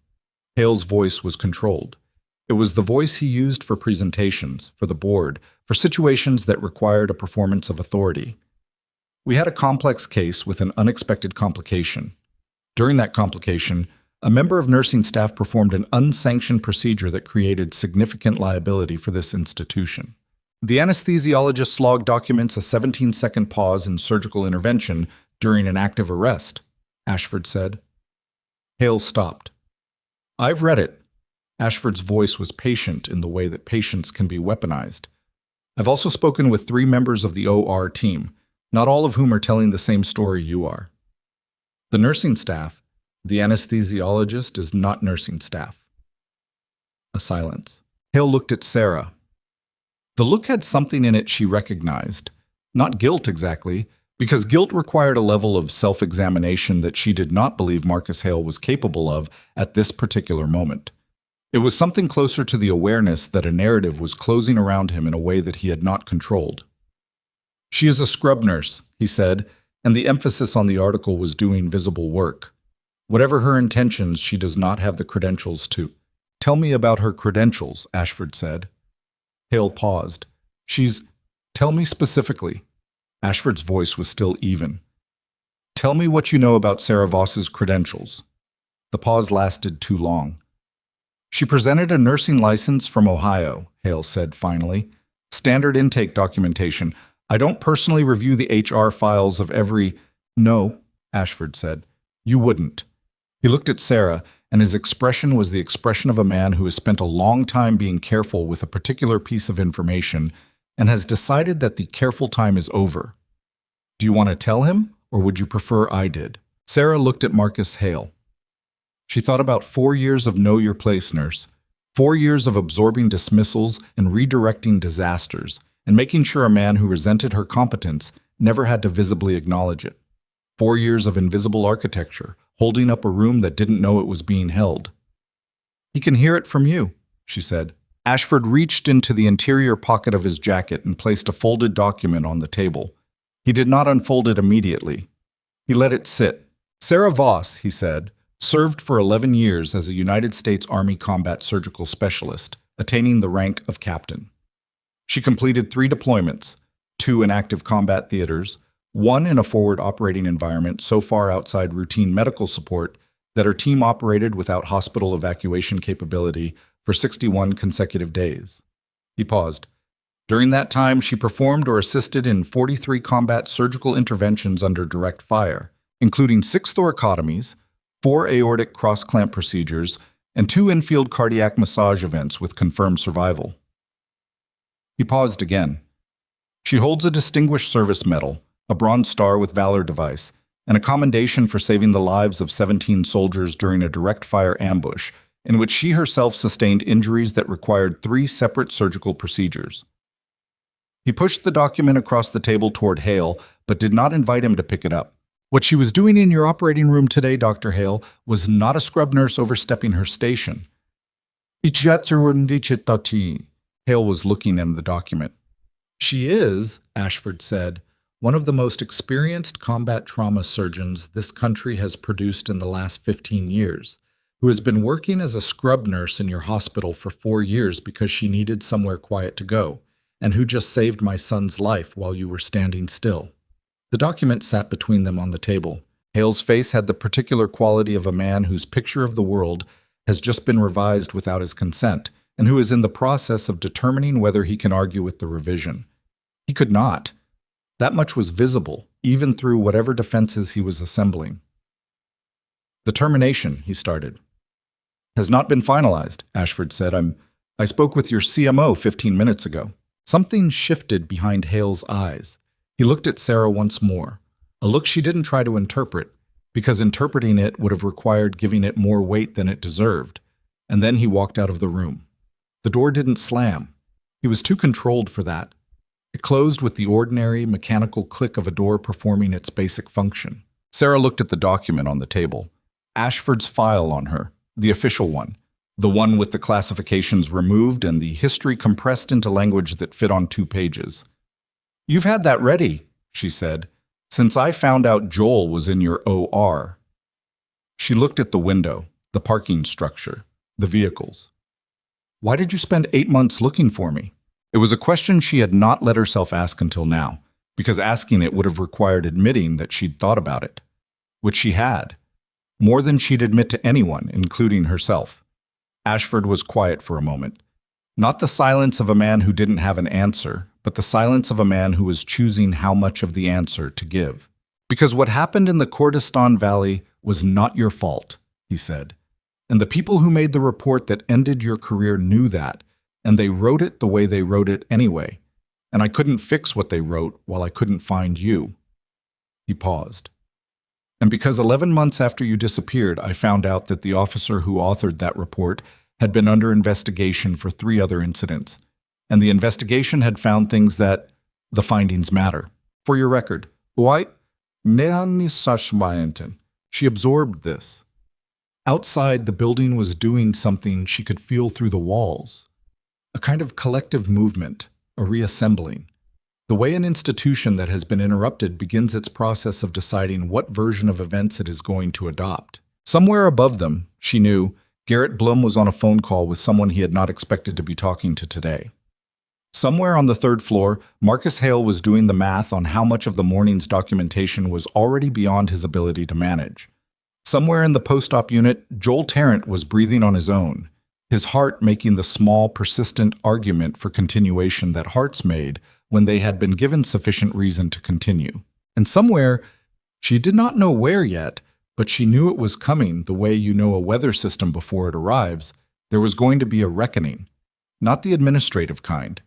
Hale's voice was controlled. It was the voice he used for presentations, for the board, for situations that required a performance of authority. "We had a complex case with an unexpected complication. During that complication, a member of nursing staff performed an unsanctioned procedure that created significant liability for this institution. The anesthesiologist's log documents a 17-second pause in surgical intervention during an active arrest," Ashford said. Hale stopped. "I've read it." Ashford's voice was patient in the way that patience can be weaponized. "I've also spoken with 3 members of the OR team, not all of whom are telling the same story you are." "The nursing staff, the anesthesiologist is not nursing staff." A silence. Hale looked at Sara. The look had something in it she recognized. Not guilt exactly, because guilt required a level of self-examination that she did not believe Marcus Hale was capable of at this particular moment. It was something closer to the awareness that a narrative was closing around him in a way that he had not controlled. "She is a scrub nurse," he said, and the emphasis on the article was doing visible work. "Whatever her intentions, she does not have the credentials to." "Tell me about her credentials," Ashford said. Hale paused. Tell me specifically." Ashford's voice was still even. "Tell me what you know about Sara Voss's credentials." The pause lasted too long. "She presented a nursing license from Ohio," Hale said finally. "Standard intake documentation. I don't personally review the HR files of every—" "No," Ashford said. "You wouldn't." He looked at Sara, and his expression was the expression of a man who has spent a long time being careful with a particular piece of information and has decided that the careful time is over. "Do you want to tell him, or would you prefer I did?" Sara looked at Marcus Hale. She thought about 4 years of Know Your Place, nurse. 4 years of absorbing dismissals and redirecting disasters, and making sure a man who resented her competence never had to visibly acknowledge it. 4 years of invisible architecture, holding up a room that didn't know it was being held. "He can hear it from you," she said. Ashford reached into the interior pocket of his jacket and placed a folded document on the table. He did not unfold it immediately. He let it sit. "Sara Voss," he said, "served for 11 years as a United States Army combat surgical specialist, attaining the rank of captain. She completed 3 deployments, 2 in active combat theaters, 1 in a forward operating environment so far outside routine medical support that her team operated without hospital evacuation capability for 61 consecutive days." He paused. "During that time, she performed or assisted in 43 combat surgical interventions under direct fire, including 6 thoracotomies, 4 aortic cross-clamp procedures, and 2 infield cardiac massage events with confirmed survival." He paused again. "She holds a Distinguished Service Medal, a Bronze Star with Valor device, and a commendation for saving the lives of 17 soldiers during a direct-fire ambush in which she herself sustained injuries that required 3 separate surgical procedures." He pushed the document across the table toward Hale, but did not invite him to pick it up. "What she was doing in your operating room today, Dr. Hale, was not a scrub nurse overstepping her station." Hale was looking at the document. "She is," Ashford said, "one of the most experienced combat trauma surgeons this country has produced in the last 15 years, who has been working as a scrub nurse in your hospital for 4 years because she needed somewhere quiet to go, and who just saved my son's life while you were standing still." The document sat between them on the table. Hale's face had the particular quality of a man whose picture of the world has just been revised without his consent, and who is in the process of determining whether he can argue with the revision. He could not. That much was visible, even through whatever defenses he was assembling. "The termination," he started, "has not been finalized," Ashford said. I spoke with your CMO 15 minutes ago." Something shifted behind Hale's eyes. He looked at Sara once more, a look she didn't try to interpret, because interpreting it would have required giving it more weight than it deserved, and then he walked out of the room. The door didn't slam. He was too controlled for that. It closed with the ordinary, mechanical click of a door performing its basic function. Sara looked at the document on the table. Ashford's file on her, the official one, the one with the classifications removed and the history compressed into language that fit on 2 pages. "You've had that ready," she said, "since I found out Joel was in your OR." She looked at the window, the parking structure, the vehicles. "Why did you spend 8 months looking for me?" It was a question she had not let herself ask until now, because asking it would have required admitting that she'd thought about it, which she had, more than she'd admit to anyone, including herself. Ashford was quiet for a moment. Not the silence of a man who didn't have an answer, but the silence of a man who was choosing how much of the answer to give. "Because what happened in the Kurdistan Valley was not your fault," he said. "And the people who made the report that ended your career knew that, and they wrote it the way they wrote it anyway. And I couldn't fix what they wrote while I couldn't find you." He paused. "And because 11 months after you disappeared, I found out that the officer who authored that report had been under investigation for 3 other incidents. And the investigation had found things that the findings matter. For your record, she absorbed this. Outside, the building was doing something she could feel through the walls. A kind of collective movement, a reassembling. The way an institution that has been interrupted begins its process of deciding what version of events it is going to adopt. Somewhere above them, she knew, Garrett Blum was on a phone call with someone he had not expected to be talking to today. Somewhere on the 3rd floor, Marcus Hale was doing the math on how much of the morning's documentation was already beyond his ability to manage. Somewhere in the post-op unit, Joel Tarrant was breathing on his own, his heart making the small, persistent argument for continuation that hearts made when they had been given sufficient reason to continue. And somewhere, she did not know where yet, but she knew it was coming the way you know a weather system before it arrives, there was going to be a reckoning. Not the administrative kind.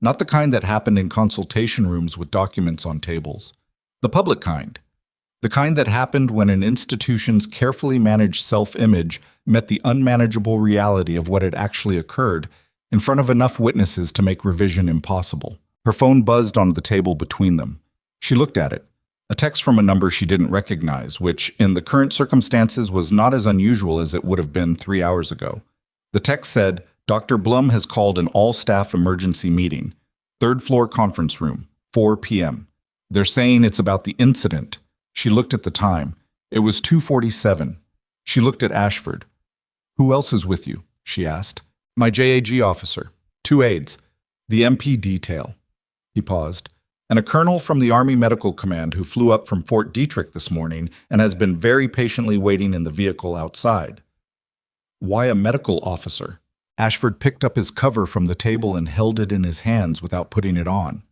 Not the kind that happened in consultation rooms with documents on tables. The public kind. The kind that happened when an institution's carefully managed self-image met the unmanageable reality of what had actually occurred in front of enough witnesses to make revision impossible. Her phone buzzed on the table between them. She looked at it. A text from a number she didn't recognize, which, in the current circumstances, was not as unusual as it would have been 3 hours ago. The text said, Dr. Blum has called an all-staff emergency meeting. 3rd floor conference room, 4 p.m. They're saying it's about the incident. She looked at the time. It was 2:47. She looked at Ashford. Who else is with you? She asked. My JAG officer. 2 aides. The MP detail. He paused. And a colonel from the Army Medical Command who flew up from Fort Detrick this morning and has been very patiently waiting in the vehicle outside. Why a medical officer? Ashford picked up his cover from the table and held it in his hands without putting it on.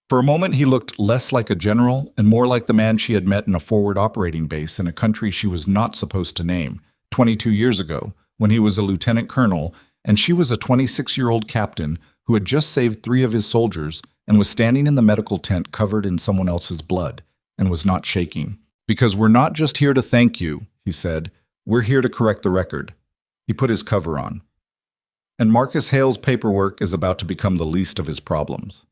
For a moment he looked less like a general and more like the man she had met in a forward operating base in a country she was not supposed to name, 22 years ago, when he was a lieutenant colonel and she was a 26-year-old captain who had just saved 3 of his soldiers and was standing in the medical tent covered in someone else's blood, and was not shaking. Because we're not just here to thank you, he said. We're here to correct the record. He put his cover on. And Marcus Hale's paperwork is about to become the least of his problems.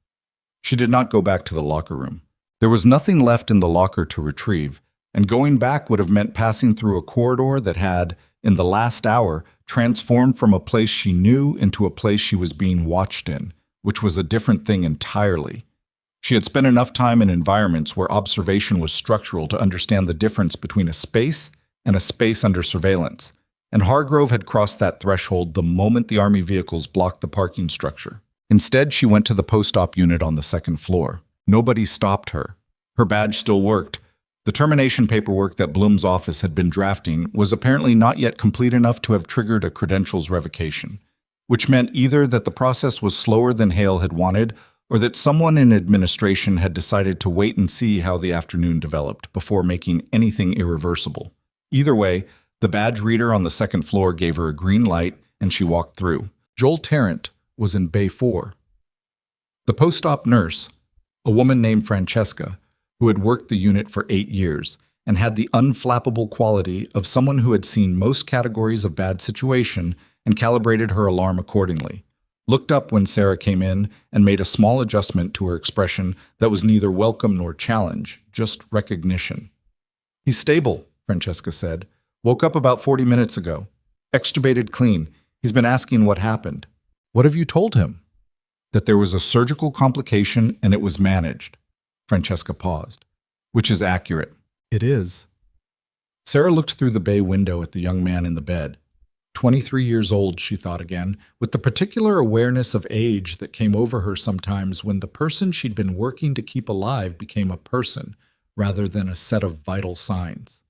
She did not go back to the locker room. There was nothing left in the locker to retrieve, and going back would have meant passing through a corridor that had, in the last hour, transformed from a place she knew into a place she was being watched in, which was a different thing entirely. She had spent enough time in environments where observation was structural to understand the difference between a space and a space under surveillance, and Hargrove had crossed that threshold the moment the Army vehicles blocked the parking structure. Instead, she went to the post-op unit on the 2nd floor. Nobody stopped her. Her badge still worked. The termination paperwork that Blum's office had been drafting was apparently not yet complete enough to have triggered a credentials revocation, which meant either that the process was slower than Hale had wanted or that someone in administration had decided to wait and see how the afternoon developed before making anything irreversible. Either way, the badge reader on the 2nd floor gave her a green light and she walked through. Joel Tarrant was in Bay 4. The post-op nurse, a woman named Francesca, who had worked the unit for 8 years and had the unflappable quality of someone who had seen most categories of bad situation and calibrated her alarm accordingly, looked up when Sara came in and made a small adjustment to her expression that was neither welcome nor challenge, just recognition. He's stable, Francesca said. Woke up about 40 minutes ago. Extubated clean. He's been asking what happened. What have you told him? That there was a surgical complication and it was managed. Francesca paused. Which is accurate. It is. Sara looked through the bay window at the young man in the bed. 23 years old, she thought again, with the particular awareness of age that came over her sometimes when the person she'd been working to keep alive became a person rather than a set of vital signs.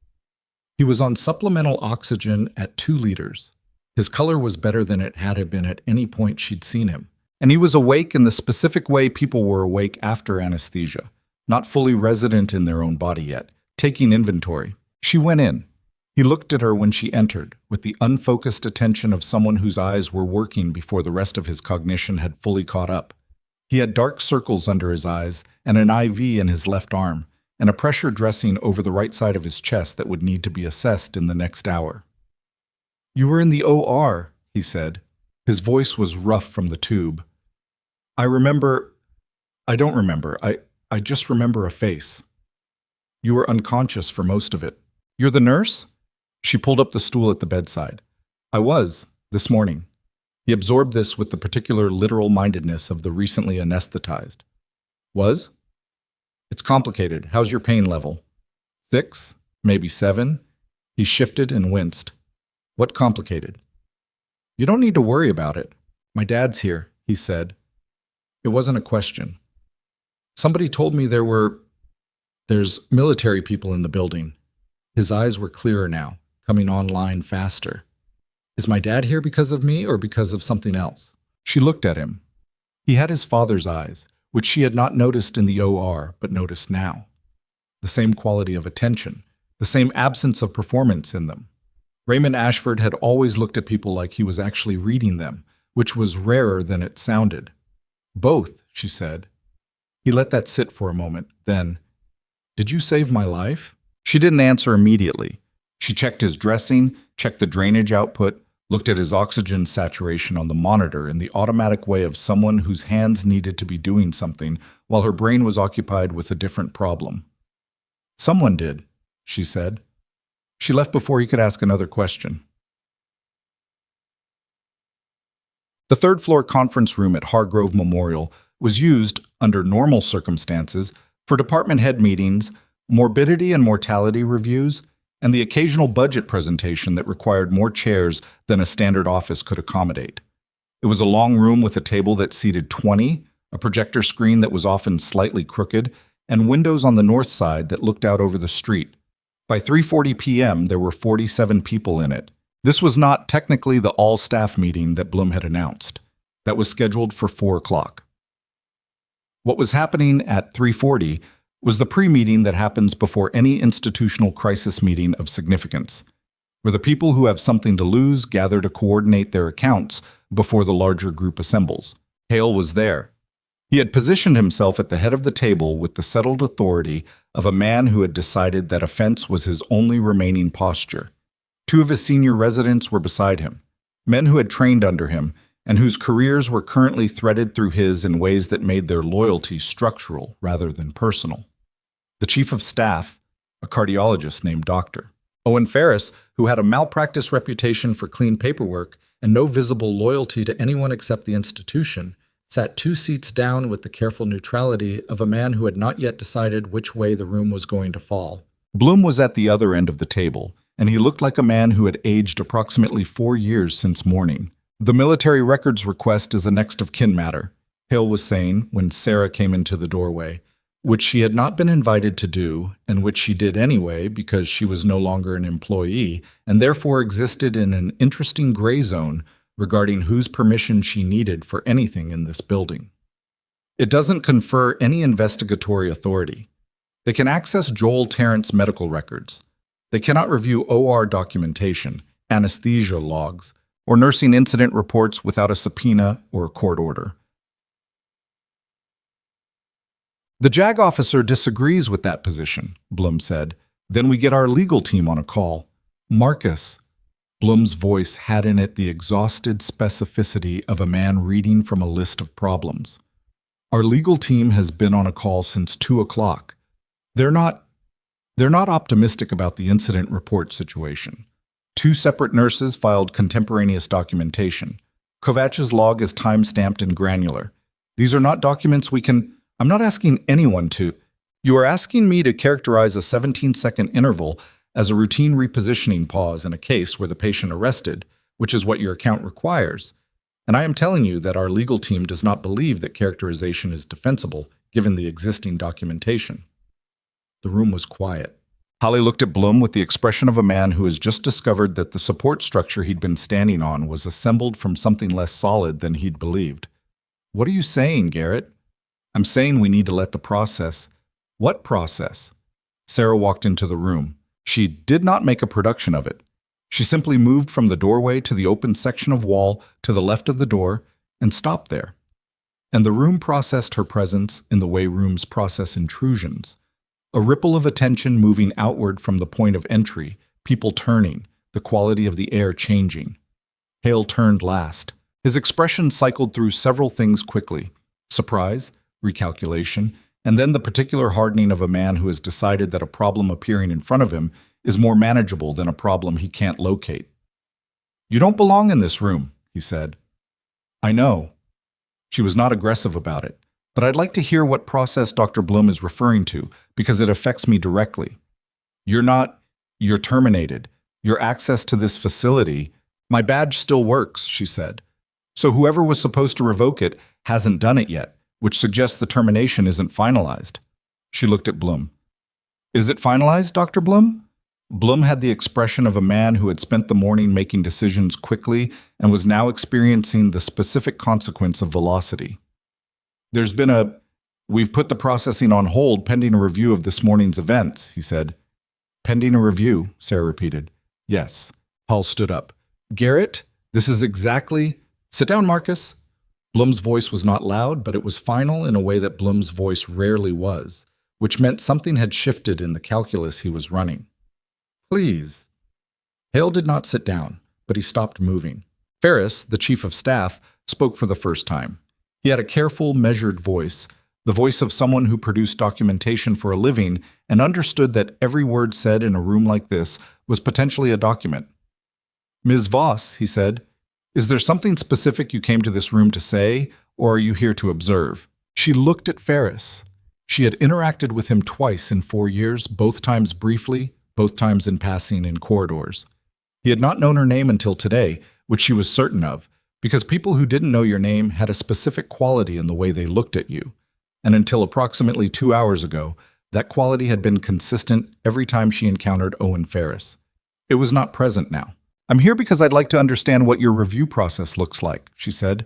He was on supplemental oxygen at 2 liters. His color was better than it had been at any point she'd seen him, and he was awake in the specific way people were awake after anesthesia, not fully resident in their own body yet, taking inventory. She went in. He looked at her when she entered, with the unfocused attention of someone whose eyes were working before the rest of his cognition had fully caught up. He had dark circles under his eyes and an IV in his left arm, and a pressure dressing over the right side of his chest that would need to be assessed in the next hour. You were in the OR, he said. His voice was rough from the tube. I don't remember. I just remember a face. You were unconscious for most of it. You're the nurse? She pulled up the stool at the bedside. I was, this morning. He absorbed this with the particular literal-mindedness of the recently anesthetized. Was? It's complicated. How's your pain level? 6? Maybe 7? He shifted and winced. What complicated? You don't need to worry about it. My dad's here, he said. It wasn't a question. Somebody told me there's military people in the building. His eyes were clearer now, coming online faster. Is my dad here because of me or because of something else? She looked at him. He had his father's eyes, which she had not noticed in the OR, but noticed now. The same quality of attention, the same absence of performance in them. Raymond Ashford had always looked at people like he was actually reading them, which was rarer than it sounded. Both, she said. He let that sit for a moment, then, Did you save my life? She didn't answer immediately. She checked his dressing, checked the drainage output, looked at his oxygen saturation on the monitor in the automatic way of someone whose hands needed to be doing something while her brain was occupied with a different problem. "Someone did," she said. She left before he could ask another question. The third-floor conference room at Hargrove Memorial was used, under normal circumstances, for department head meetings, morbidity and mortality reviews, and the occasional budget presentation that required more chairs than a standard office could accommodate. It was a long room with a table that seated 20, a projector screen that was often slightly crooked, and windows on the north side that looked out over the street. By 3:40 p.m., there were 47 people in it. This was not technically the all-staff meeting that Bloom had announced. That was scheduled for 4 o'clock. What was happening at 3:40 was the pre-meeting that happens before any institutional crisis meeting of significance, where the people who have something to lose gather to coordinate their accounts before the larger group assembles. Hale was there. He had positioned himself at the head of the table with the settled authority of a man who had decided that offense was his only remaining posture. 2 of his senior residents were beside him, men who had trained under him and whose careers were currently threaded through his in ways that made their loyalty structural rather than personal. The chief of staff, a cardiologist named Dr. Owen Ferris, who had a malpractice reputation for clean paperwork and no visible loyalty to anyone except the institution, sat 2 seats down with the careful neutrality of a man who had not yet decided which way the room was going to fall. Bloom was at the other end of the table, and he looked like a man who had aged approximately 4 years since morning. "The military records request is a next of kin matter," Hale was saying when Sara came into the doorway, which she had not been invited to do, and which she did anyway because she was no longer an employee, and therefore existed in an interesting gray zone regarding whose permission she needed for anything in this building. "It doesn't confer any investigatory authority. They can access Joel Tarrant's medical records. They cannot review OR documentation, anesthesia logs, or nursing incident reports without a subpoena or a court order." "The JAG officer disagrees with that position," Bloom said. "Then we get our legal team on a call." "Marcus." Bloom's voice had in it the exhausted specificity of a man reading from a list of problems. "Our legal team has been on a call since 2 o'clock. They're not optimistic about the incident report situation. 2 separate nurses filed contemporaneous documentation. Kovach's log is time-stamped and granular. These are not documents we can... I'm not asking anyone to... You are asking me to characterize a 17-second interval as a routine repositioning pause in a case where the patient arrested, which is what your account requires. And I am telling you that our legal team does not believe that characterization is defensible, given the existing documentation." The room was quiet. Holly looked at Bloom with the expression of a man who has just discovered that the support structure he'd been standing on was assembled from something less solid than he'd believed. "What are you saying, Garrett?" "I'm saying we need to let the process..." "What process?" Sara walked into the room. She did not make a production of it. She simply moved from the doorway to the open section of wall to the left of the door and stopped there. And the room processed her presence in the way rooms process intrusions. A ripple of attention moving outward from the point of entry, people turning, the quality of the air changing. Hale turned last. His expression cycled through several things quickly: surprise, recalculation, and then the particular hardening of a man who has decided that a problem appearing in front of him is more manageable than a problem he can't locate. "You don't belong in this room," he said. "I know." She was not aggressive about it, but I'd like to hear what process Dr. Bloom is referring to, because it affects me directly. You're terminated. Your access to this facility..." "My badge still works," she said. "So whoever was supposed to revoke it hasn't done it yet, which suggests the termination isn't finalized." She looked at Bloom. "Is it finalized, Dr. Bloom?" Bloom had the expression of a man who had spent the morning making decisions quickly and was now experiencing the specific consequence of velocity. "We've put the processing on hold pending a review of this morning's events," he said. "Pending a review," Sara repeated. "Yes." Paul stood up. "Garrett, this is exactly..." "Sit down, Marcus." Bloom's voice was not loud, but it was final in a way that Bloom's voice rarely was, which meant something had shifted in the calculus he was running. "Please." Hale did not sit down, but he stopped moving. Ferris, the chief of staff, spoke for the first time. He had a careful, measured voice, the voice of someone who produced documentation for a living and understood that every word said in a room like this was potentially a document. "Ms. Voss," he said, "is there something specific you came to this room to say, or are you here to observe?" She looked at Ferris. She had interacted with him twice in 4 years, both times briefly, both times in passing in corridors. He had not known her name until today, which she was certain of, because people who didn't know your name had a specific quality in the way they looked at you. And until approximately 2 hours ago, that quality had been consistent every time she encountered Owen Ferris. It was not present now. "I'm here because I'd like to understand what your review process looks like," she said,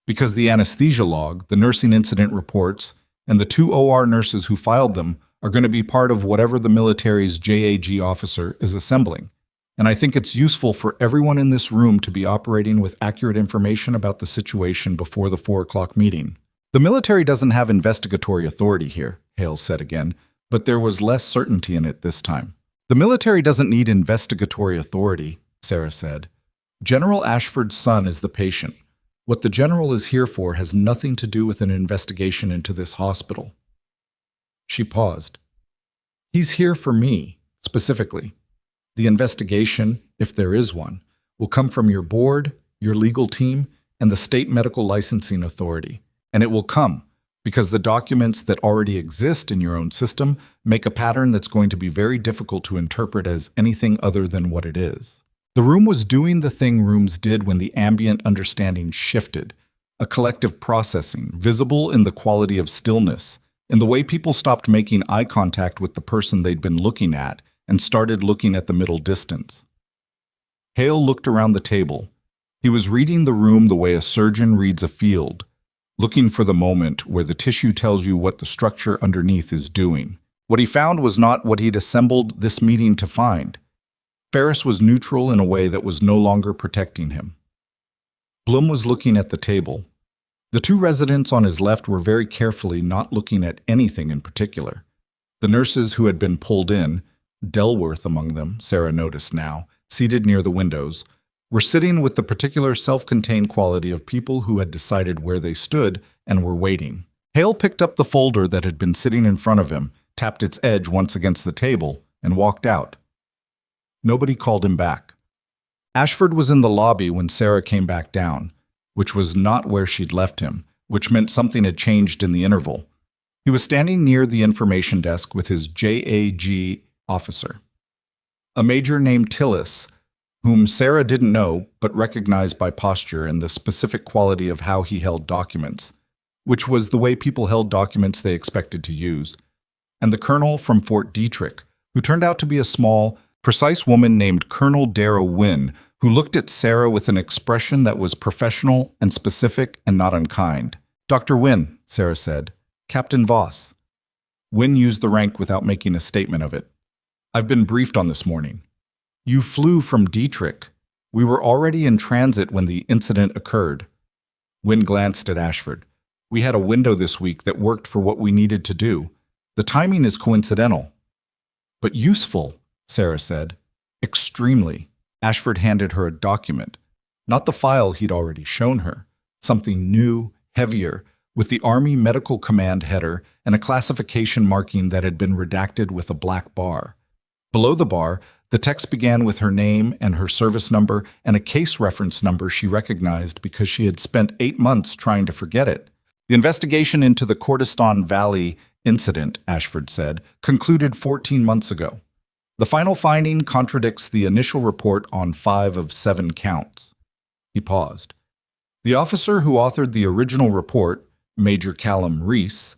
"because the anesthesia log, the nursing incident reports, and the 2 OR nurses who filed them are going to be part of whatever the military's JAG officer is assembling. And I think it's useful for everyone in this room to be operating with accurate information about the situation before the 4 o'clock meeting." "The military doesn't have investigatory authority here," Hales said again, but there was less certainty in it this time. "The military doesn't need investigatory authority," Sara said. "General Ashford's son is the patient. What the general is here for has nothing to do with an investigation into this hospital." She paused. "He's here for me, specifically. The investigation, if there is one, will come from your board, your legal team, and the state medical licensing authority. And it will come because the documents that already exist in your own system make a pattern that's going to be very difficult to interpret as anything other than what it is." The room was doing the thing rooms did when the ambient understanding shifted, a collective processing, visible in the quality of stillness, in the way people stopped making eye contact with the person they'd been looking at and started looking at the middle distance. Hale looked around the table. He was reading the room the way a surgeon reads a field, looking for the moment where the tissue tells you what the structure underneath is doing. What he found was not what he'd assembled this meeting to find. Ferris was neutral in a way that was no longer protecting him. Bloom was looking at the table. The 2 residents on his left were very carefully not looking at anything in particular. The nurses who had been pulled in, Delworth among them, Sara noticed now, seated near the windows, were sitting with the particular self-contained quality of people who had decided where they stood and were waiting. Hale picked up the folder that had been sitting in front of him, tapped its edge once against the table, and walked out. Nobody called him back. Ashford was in the lobby when Sara came back down, which was not where she'd left him, which meant something had changed in the interval. He was standing near the information desk with his JAG officer, a major named Tillis, whom Sara didn't know but recognized by posture and the specific quality of how he held documents, which was the way people held documents they expected to use, and the colonel from Fort Detrick, who turned out to be a small, precise woman named Colonel Dara Wynne, who looked at Sara with an expression that was professional and specific and not unkind. "Dr. Wynne," Sara said. "Captain Voss." Wynne used the rank without making a statement of it. "I've been briefed on this morning. You flew from Detrick. We were already in transit when the incident occurred." Wynne glanced at Ashford. "We had a window this week that worked for what we needed to do. The timing is coincidental." "But useful," Sara said. "Extremely." Ashford handed her a document, not the file he'd already shown her, something new, heavier, with the Army Medical Command header and a classification marking that had been redacted with a black bar. Below the bar, the text began with her name and her service number and a case reference number she recognized because she had spent 8 months trying to forget it. "The investigation into the Kurdistan Valley incident," Ashford said, "concluded 14 months ago. The final finding contradicts the initial report on 5 of 7 counts." He paused. "The officer who authored the original report, Major Callum Reese,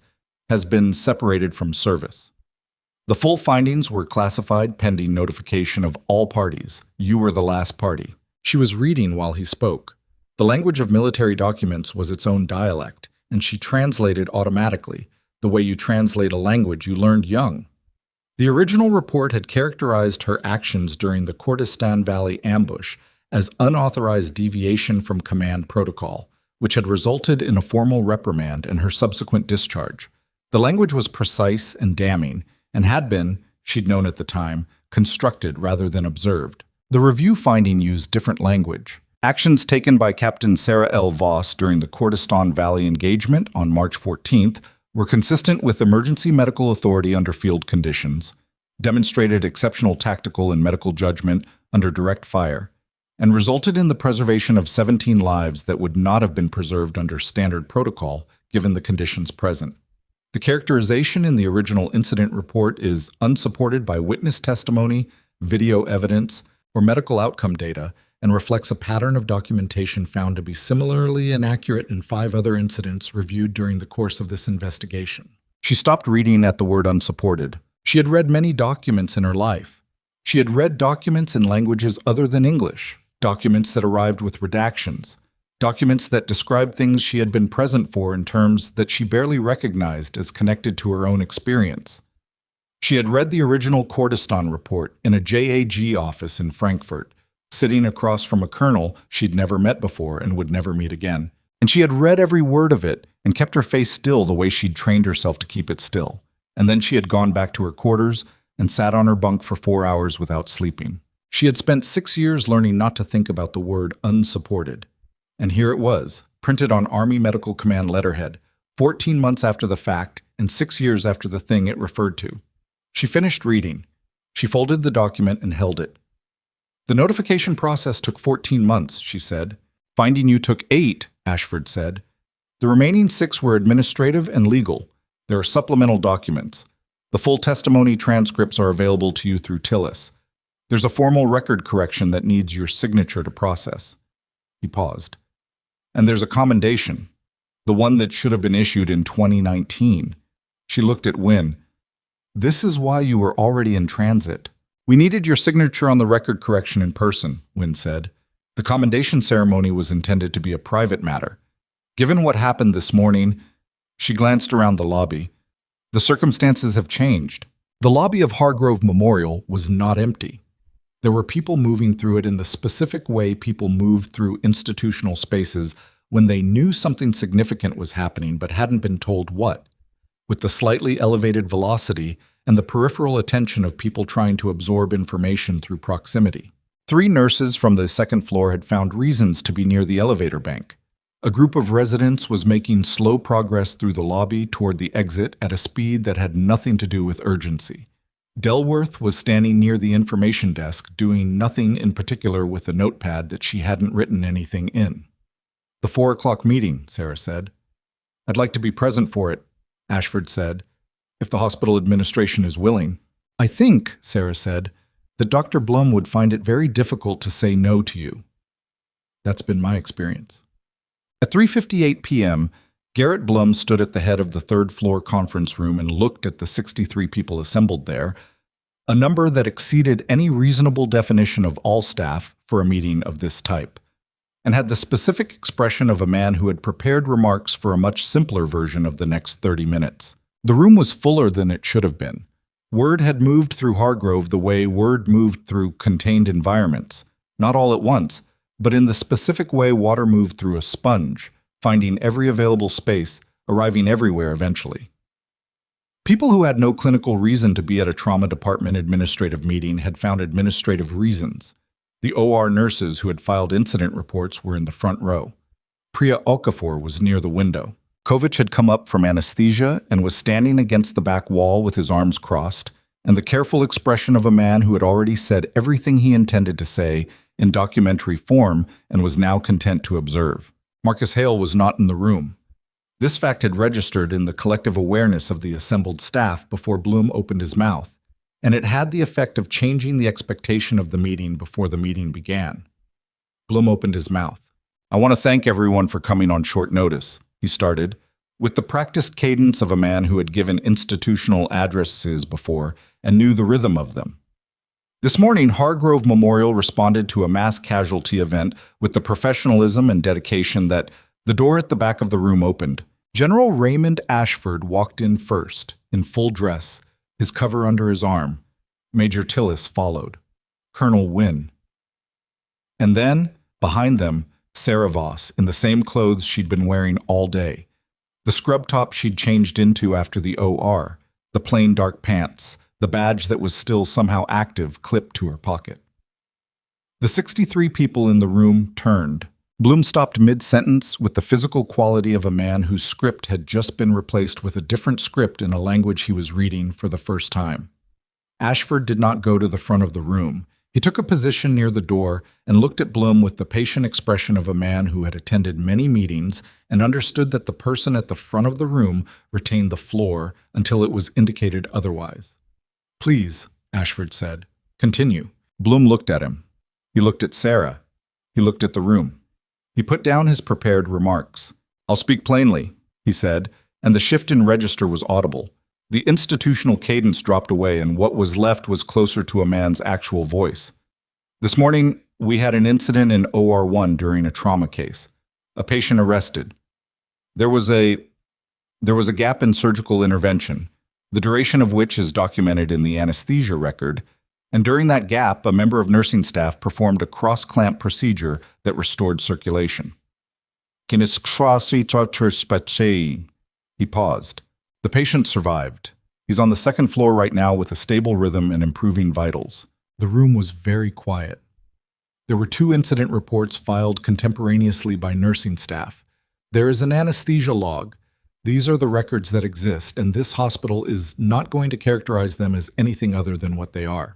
has been separated from service. The full findings were classified pending notification of all parties. You were the last party." She was reading while he spoke. The language of military documents was its own dialect, and she translated automatically, the way you translate a language you learned young. The original report had characterized her actions during the Kurdistan Valley ambush as unauthorized deviation from command protocol, which had resulted in a formal reprimand and her subsequent discharge. The language was precise and damning, and had been, she'd known at the time, constructed rather than observed. The review finding used different language. Actions taken by Captain Sara L. Voss during the Kurdistan Valley engagement on March 14th were consistent with emergency medical authority under field conditions, demonstrated exceptional tactical and medical judgment under direct fire, and resulted in the preservation of 17 lives that would not have been preserved under standard protocol given the conditions present. The characterization in the original incident report is unsupported by witness testimony, video evidence, or medical outcome data, and reflects a pattern of documentation found to be similarly inaccurate in 5 other incidents reviewed during the course of this investigation. She stopped reading at the word unsupported. She had read many documents in her life. She had read documents in languages other than English, documents that arrived with redactions, documents that described things she had been present for in terms that she barely recognized as connected to her own experience. She had read the original Kurdistan report in a JAG office in Frankfurt, sitting across from a colonel she'd never met before and would never meet again. And she had read every word of it and kept her face still the way she'd trained herself to keep it still. And then she had gone back to her quarters and sat on her bunk for 4 hours without sleeping. She had spent 6 years learning not to think about the word unsupported. And here it was, printed on Army Medical Command letterhead, 14 months after the fact and 6 years after the thing it referred to. She finished reading. She folded the document and held it. The notification process took 14 months, she said. Finding you took 8, Ashford said. The remaining 6 were administrative and legal. There are supplemental documents. The full testimony transcripts are available to you through Tillis. There's a formal record correction that needs your signature to process. He paused. And there's a commendation, the one that should have been issued in 2019. She looked at Wynne. This is why you were already in transit. We needed your signature on the record correction in person, Wynne said. The commendation ceremony was intended to be a private matter. Given what happened this morning, she glanced around the lobby. The circumstances have changed. The lobby of Hargrove Memorial was not empty. There were people moving through it in the specific way people move through institutional spaces when they knew something significant was happening but hadn't been told what, with the slightly elevated velocity and the peripheral attention of people trying to absorb information through proximity. 3 nurses from the second floor had found reasons to be near the elevator bank. A group of residents was making slow progress through the lobby toward the exit at a speed that had nothing to do with urgency. Delworth was standing near the information desk, doing nothing in particular with a notepad that she hadn't written anything in. The 4 o'clock meeting, Sara said. I'd like to be present for it, Ashford said, if the hospital administration is willing. I think, Sara said, that Dr. Blum would find it very difficult to say no to you. That's been my experience. At 3:58 p.m., Garrett Blum stood at the head of the 3rd floor conference room and looked at the 63 people assembled there, a number that exceeded any reasonable definition of all staff for a meeting of this type, and had the specific expression of a man who had prepared remarks for a much simpler version of the next 30 minutes. The room was fuller than it should have been. Word had moved through Hargrove the way word moved through contained environments, not all at once, but in the specific way water moved through a sponge, finding every available space, arriving everywhere eventually. People who had no clinical reason to be at a trauma department administrative meeting had found administrative reasons. The OR nurses who had filed incident reports were in the front row. Priya Okafor was near the window. Kovic had come up from anesthesia and was standing against the back wall with his arms crossed, and the careful expression of a man who had already said everything he intended to say in documentary form and was now content to observe. Marcus Hale was not in the room. This fact had registered in the collective awareness of the assembled staff before Bloom opened his mouth, and it had the effect of changing the expectation of the meeting before the meeting began. Bloom opened his mouth. I want to thank everyone for coming on short notice, he started, with the practiced cadence of a man who had given institutional addresses before and knew the rhythm of them. This morning, Hargrove Memorial responded to a mass casualty event with the professionalism and dedication that the door at the back of the room opened. General Raymond Ashford walked in first, in full dress, his cover under his arm. Major Tillis followed. Colonel Wynne. And then, behind them, Sara Voss, in the same clothes she'd been wearing all day. The scrub top she'd changed into after the OR, the plain dark pants, the badge that was still somehow active clipped to her pocket. The 63 people in the room turned. Bloom stopped mid-sentence with the physical quality of a man whose script had just been replaced with a different script in a language he was reading for the first time. Ashford did not go to the front of the room. He took a position near the door and looked at Bloom with the patient expression of a man who had attended many meetings and understood that the person at the front of the room retained the floor until it was indicated otherwise. "Please," Ashford said. "Continue." Bloom looked at him. He looked at Sara. He looked at the room. He put down his prepared remarks. "I'll speak plainly," he said, and the shift in register was audible. The institutional cadence dropped away, and what was left was closer to a man's actual voice. "This morning, we had an incident in OR1 during a trauma case. A patient arrested. There was a gap in surgical intervention, the duration of which is documented in the anesthesia record, and during that gap, a member of nursing staff performed a cross-clamp procedure that restored circulation." He paused. "The patient survived. He's on the second floor right now with a stable rhythm and improving vitals." The room was very quiet. There were 2 incident reports filed contemporaneously by nursing staff. There is an anesthesia log. These are the records that exist, and this hospital is not going to characterize them as anything other than what they are.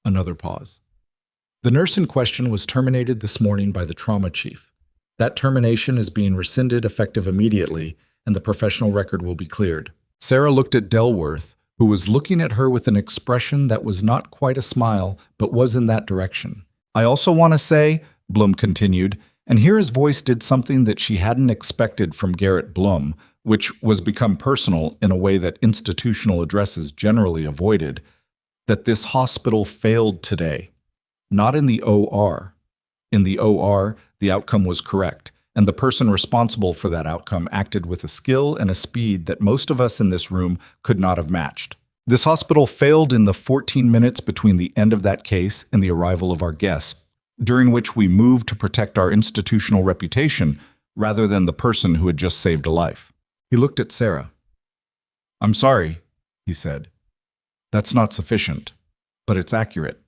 Another pause. "The nurse in question was terminated this morning by the trauma chief. That termination is being rescinded effective immediately, and the professional record will be cleared." Sara looked at Delworth, who was looking at her with an expression that was not quite a smile, but was in that direction. "I also want to say," Bloom continued, and here his voice did something that she hadn't expected from Garrett Bloom, which was become personal in a way that institutional addresses generally avoided, that this hospital failed today. Not in the OR. In the OR, the outcome was correct, and the person responsible for that outcome acted with a skill and a speed that most of us in this room could not have matched. This hospital failed in the 14 minutes between the end of that case and the arrival of our guests, during which we moved to protect our institutional reputation rather than the person who had just saved a life. He looked at Sara. "I'm sorry," he said. "That's not sufficient, but it's accurate."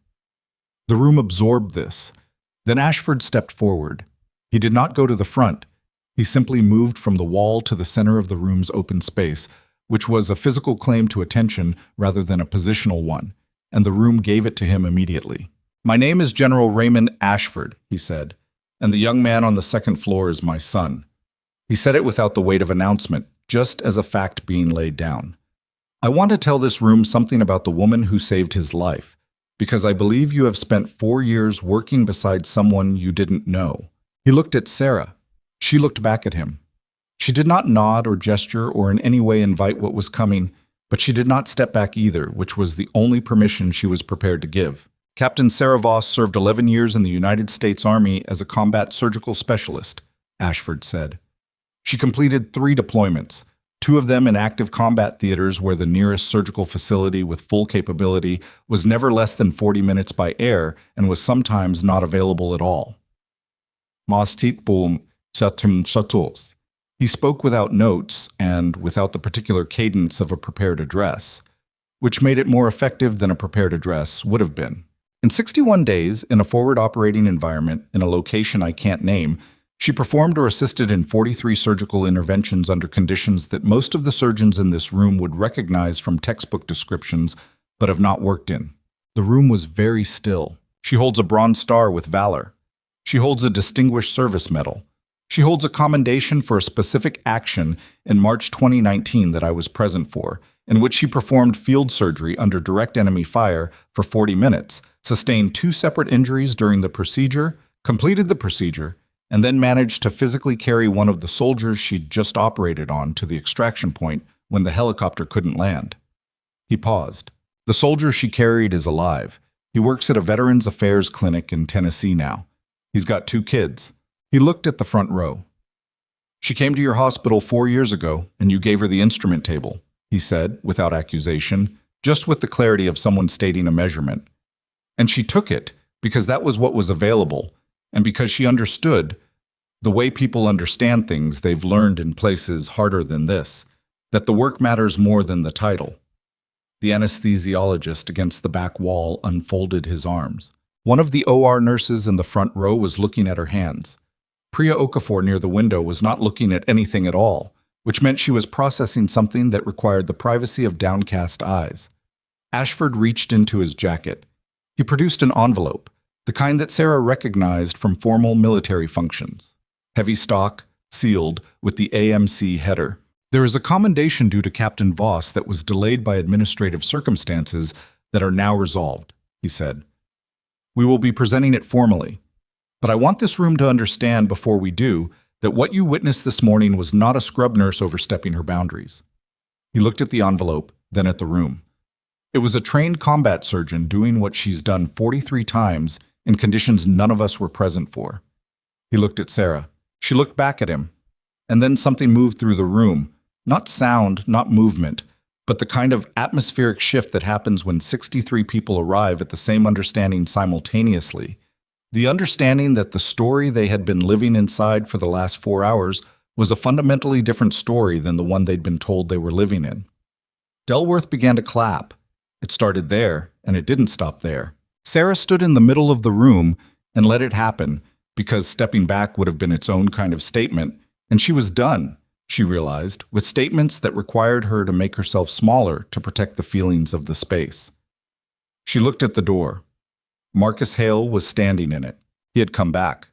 The room absorbed this. Then Ashford stepped forward. He did not go to the front. He simply moved from the wall to the center of the room's open space, which was a physical claim to attention rather than a positional one, and the room gave it to him immediately. "My name is General Raymond Ashford," he said, "and the young man on the second floor is my son." He said it without the weight of announcement, just as a fact being laid down. "I want to tell this room something about the woman who saved his life, because I believe you have spent 4 years working beside someone you didn't know." He looked at Sara. She looked back at him. She did not nod or gesture or in any way invite what was coming, but she did not step back either, which was the only permission she was prepared to give. "Captain Sara Voss served 11 years in the United States Army as a combat surgical specialist," Ashford said. "She completed 3 deployments, 2 of them in active combat theaters where the nearest surgical facility with full capability was never less than 40 minutes by air and was sometimes not available at all." He spoke without notes and without the particular cadence of a prepared address, which made it more effective than a prepared address would have been. "In 61 days, in a forward operating environment, in a location I can't name, she performed or assisted in 43 surgical interventions under conditions that most of the surgeons in this room would recognize from textbook descriptions, but have not worked in." The room was very still. "She holds a Bronze Star with Valor. She holds a Distinguished Service Medal. She holds a commendation for a specific action in March 2019 that I was present for, in which she performed field surgery under direct enemy fire for 40 minutes, sustained 2 separate injuries during the procedure, completed the procedure, and then managed to physically carry one of the soldiers she'd just operated on to the extraction point when the helicopter couldn't land." He paused. "The soldier she carried is alive. He works at a Veterans Affairs clinic in Tennessee now. He's got 2 kids." He looked at the front row. "She came to your hospital 4 years ago, and you gave her the instrument table," he said, without accusation, just with the clarity of someone stating a measurement. "And she took it because that was what was available, and because she understood, the way people understand things they've learned in places harder than this, that the work matters more than the title." The anesthesiologist against the back wall unfolded his arms. One of the OR nurses in the front row was looking at her hands. Priya Okafor near the window was not looking at anything at all, which meant she was processing something that required the privacy of downcast eyes. Ashford reached into his jacket. He produced an envelope, the kind that Sara recognized from formal military functions. Heavy stock, sealed, with the AMC header. There is a commendation due to Captain Voss that was delayed by administrative circumstances that are now resolved, he said. We will be presenting it formally. But I want this room to understand before we do that what you witnessed this morning was not a scrub nurse overstepping her boundaries. He looked at the envelope, then at the room. It was a trained combat surgeon doing what she's done 43 times in conditions none of us were present for. He looked at Sara. She looked back at him. And then something moved through the room. Not sound, not movement, but the kind of atmospheric shift that happens when 63 people arrive at the same understanding simultaneously. The understanding that the story they had been living inside for the last 4 hours was a fundamentally different story than the one they'd been told they were living in. Delworth began to clap. It started there, and it didn't stop there. Sara stood in the middle of the room and let it happen, because stepping back would have been its own kind of statement, and she was done, she realized, with statements that required her to make herself smaller to protect the feelings of the space. She looked at the door. Marcus Hale was standing in it. He had come back.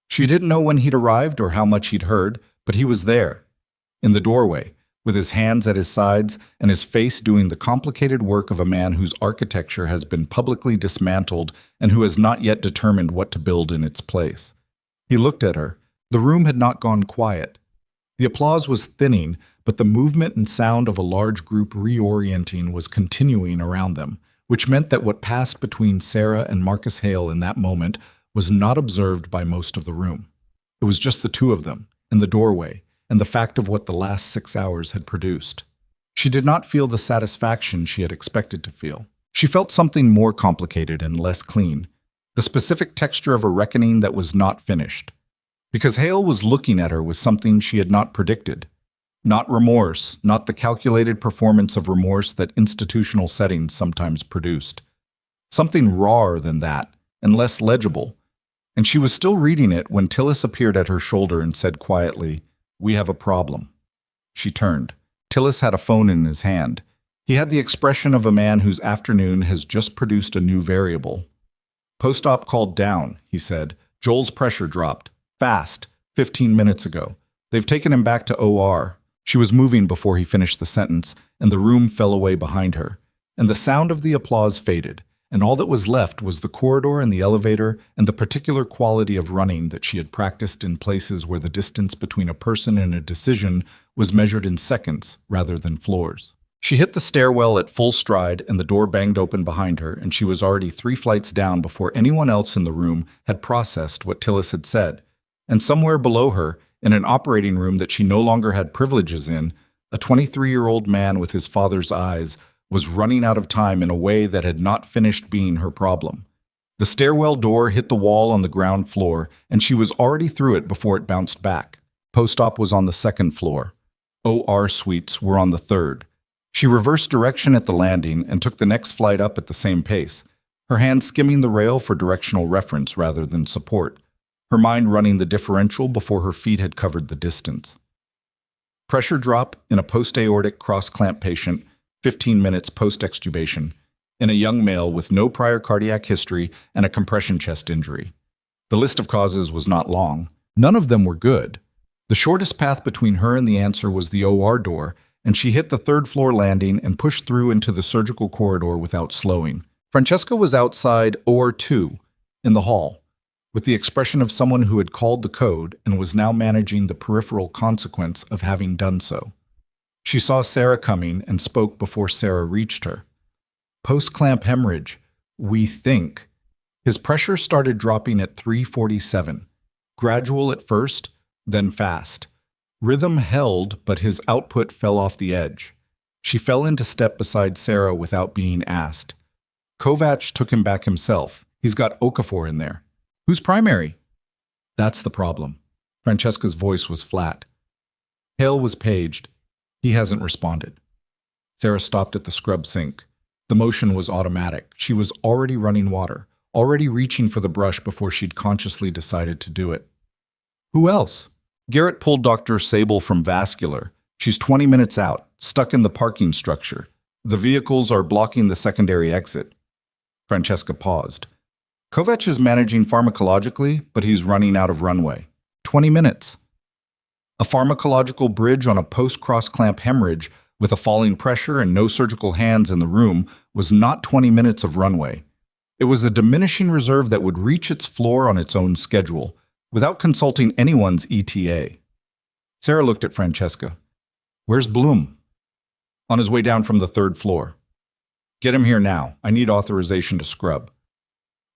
She didn't know when he'd arrived or how much he'd heard, but he was there, in the doorway, with his hands at his sides and his face doing the complicated work of a man whose architecture has been publicly dismantled and who has not yet determined what to build in its place. He looked at her. The room had not gone quiet. The applause was thinning, but the movement and sound of a large group reorienting was continuing around them, which meant that what passed between Sara and Marcus Hale in that moment was not observed by most of the room. It was just the two of them, in the doorway, and the fact of what the last 6 hours had produced. She did not feel the satisfaction she had expected to feel. She felt something more complicated and less clean, the specific texture of a reckoning that was not finished. Because Hale was looking at her with something she had not predicted. Not remorse, not the calculated performance of remorse that institutional settings sometimes produced. Something rawer than that, and less legible. And she was still reading it when Tillis appeared at her shoulder and said quietly, "We have a problem." She turned. Tillis had a phone in his hand. He had the expression of a man whose afternoon has just produced a new variable. "Post-op called down," he said. "Joel's pressure dropped. Fast. 15 minutes ago. They've taken him back to OR." She was moving before he finished the sentence, and the room fell away behind her. And the sound of the applause faded, and all that was left was the corridor and the elevator and the particular quality of running that she had practiced in places where the distance between a person and a decision was measured in seconds rather than floors. She hit the stairwell at full stride, and the door banged open behind her, and she was already 3 flights down before anyone else in the room had processed what Tillis had said. And somewhere below her, in an operating room that she no longer had privileges in, a 23-year-old man with his father's eyes was running out of time in a way that had not finished being her problem. The stairwell door hit the wall on the ground floor, and she was already through it before it bounced back. Post-op was on the 2nd floor. OR suites were on the 3rd. She reversed direction at the landing and took the next flight up at the same pace, her hand skimming the rail for directional reference rather than support, her mind running the differential before her feet had covered the distance. Pressure drop in a post-aortic cross-clamp patient, 15 minutes post-extubation, in a young male with no prior cardiac history and a compression chest injury. The list of causes was not long. None of them were good. The shortest path between her and the answer was the OR door, and she hit the 3rd-floor landing and pushed through into the surgical corridor without slowing. Francesca was outside OR 2, in the hall, with the expression of someone who had called the code and was now managing the peripheral consequence of having done so. She saw Sara coming and spoke before Sara reached her. "Post-clamp hemorrhage, we think." His pressure started dropping at 347, gradual at first, then fast. Rhythm held, but his output fell off the edge. She fell into step beside Sara without being asked. Kovac took him back himself. He's got Okafor in there. Who's primary? That's the problem. Francesca's voice was flat. Hale was paged. He hasn't responded. Sara stopped at the scrub sink. The motion was automatic. She was already running water. already reaching for the brush before she'd consciously decided to do it. Who else? Garrett pulled Dr. Sable from vascular. She's 20 minutes out, stuck in the parking structure. The vehicles are blocking the secondary exit. Francesca paused. Kovac is managing pharmacologically, but he's running out of runway. 20 minutes. A pharmacological bridge on a post-cross-clamp hemorrhage with a falling pressure and no surgical hands in the room was not 20 minutes of runway. It was a diminishing reserve that would reach its floor on its own schedule, without consulting anyone's ETA. Sara looked at Francesca. Where's Bloom? On his way down from the 3rd floor. Get him here now. I need authorization to scrub.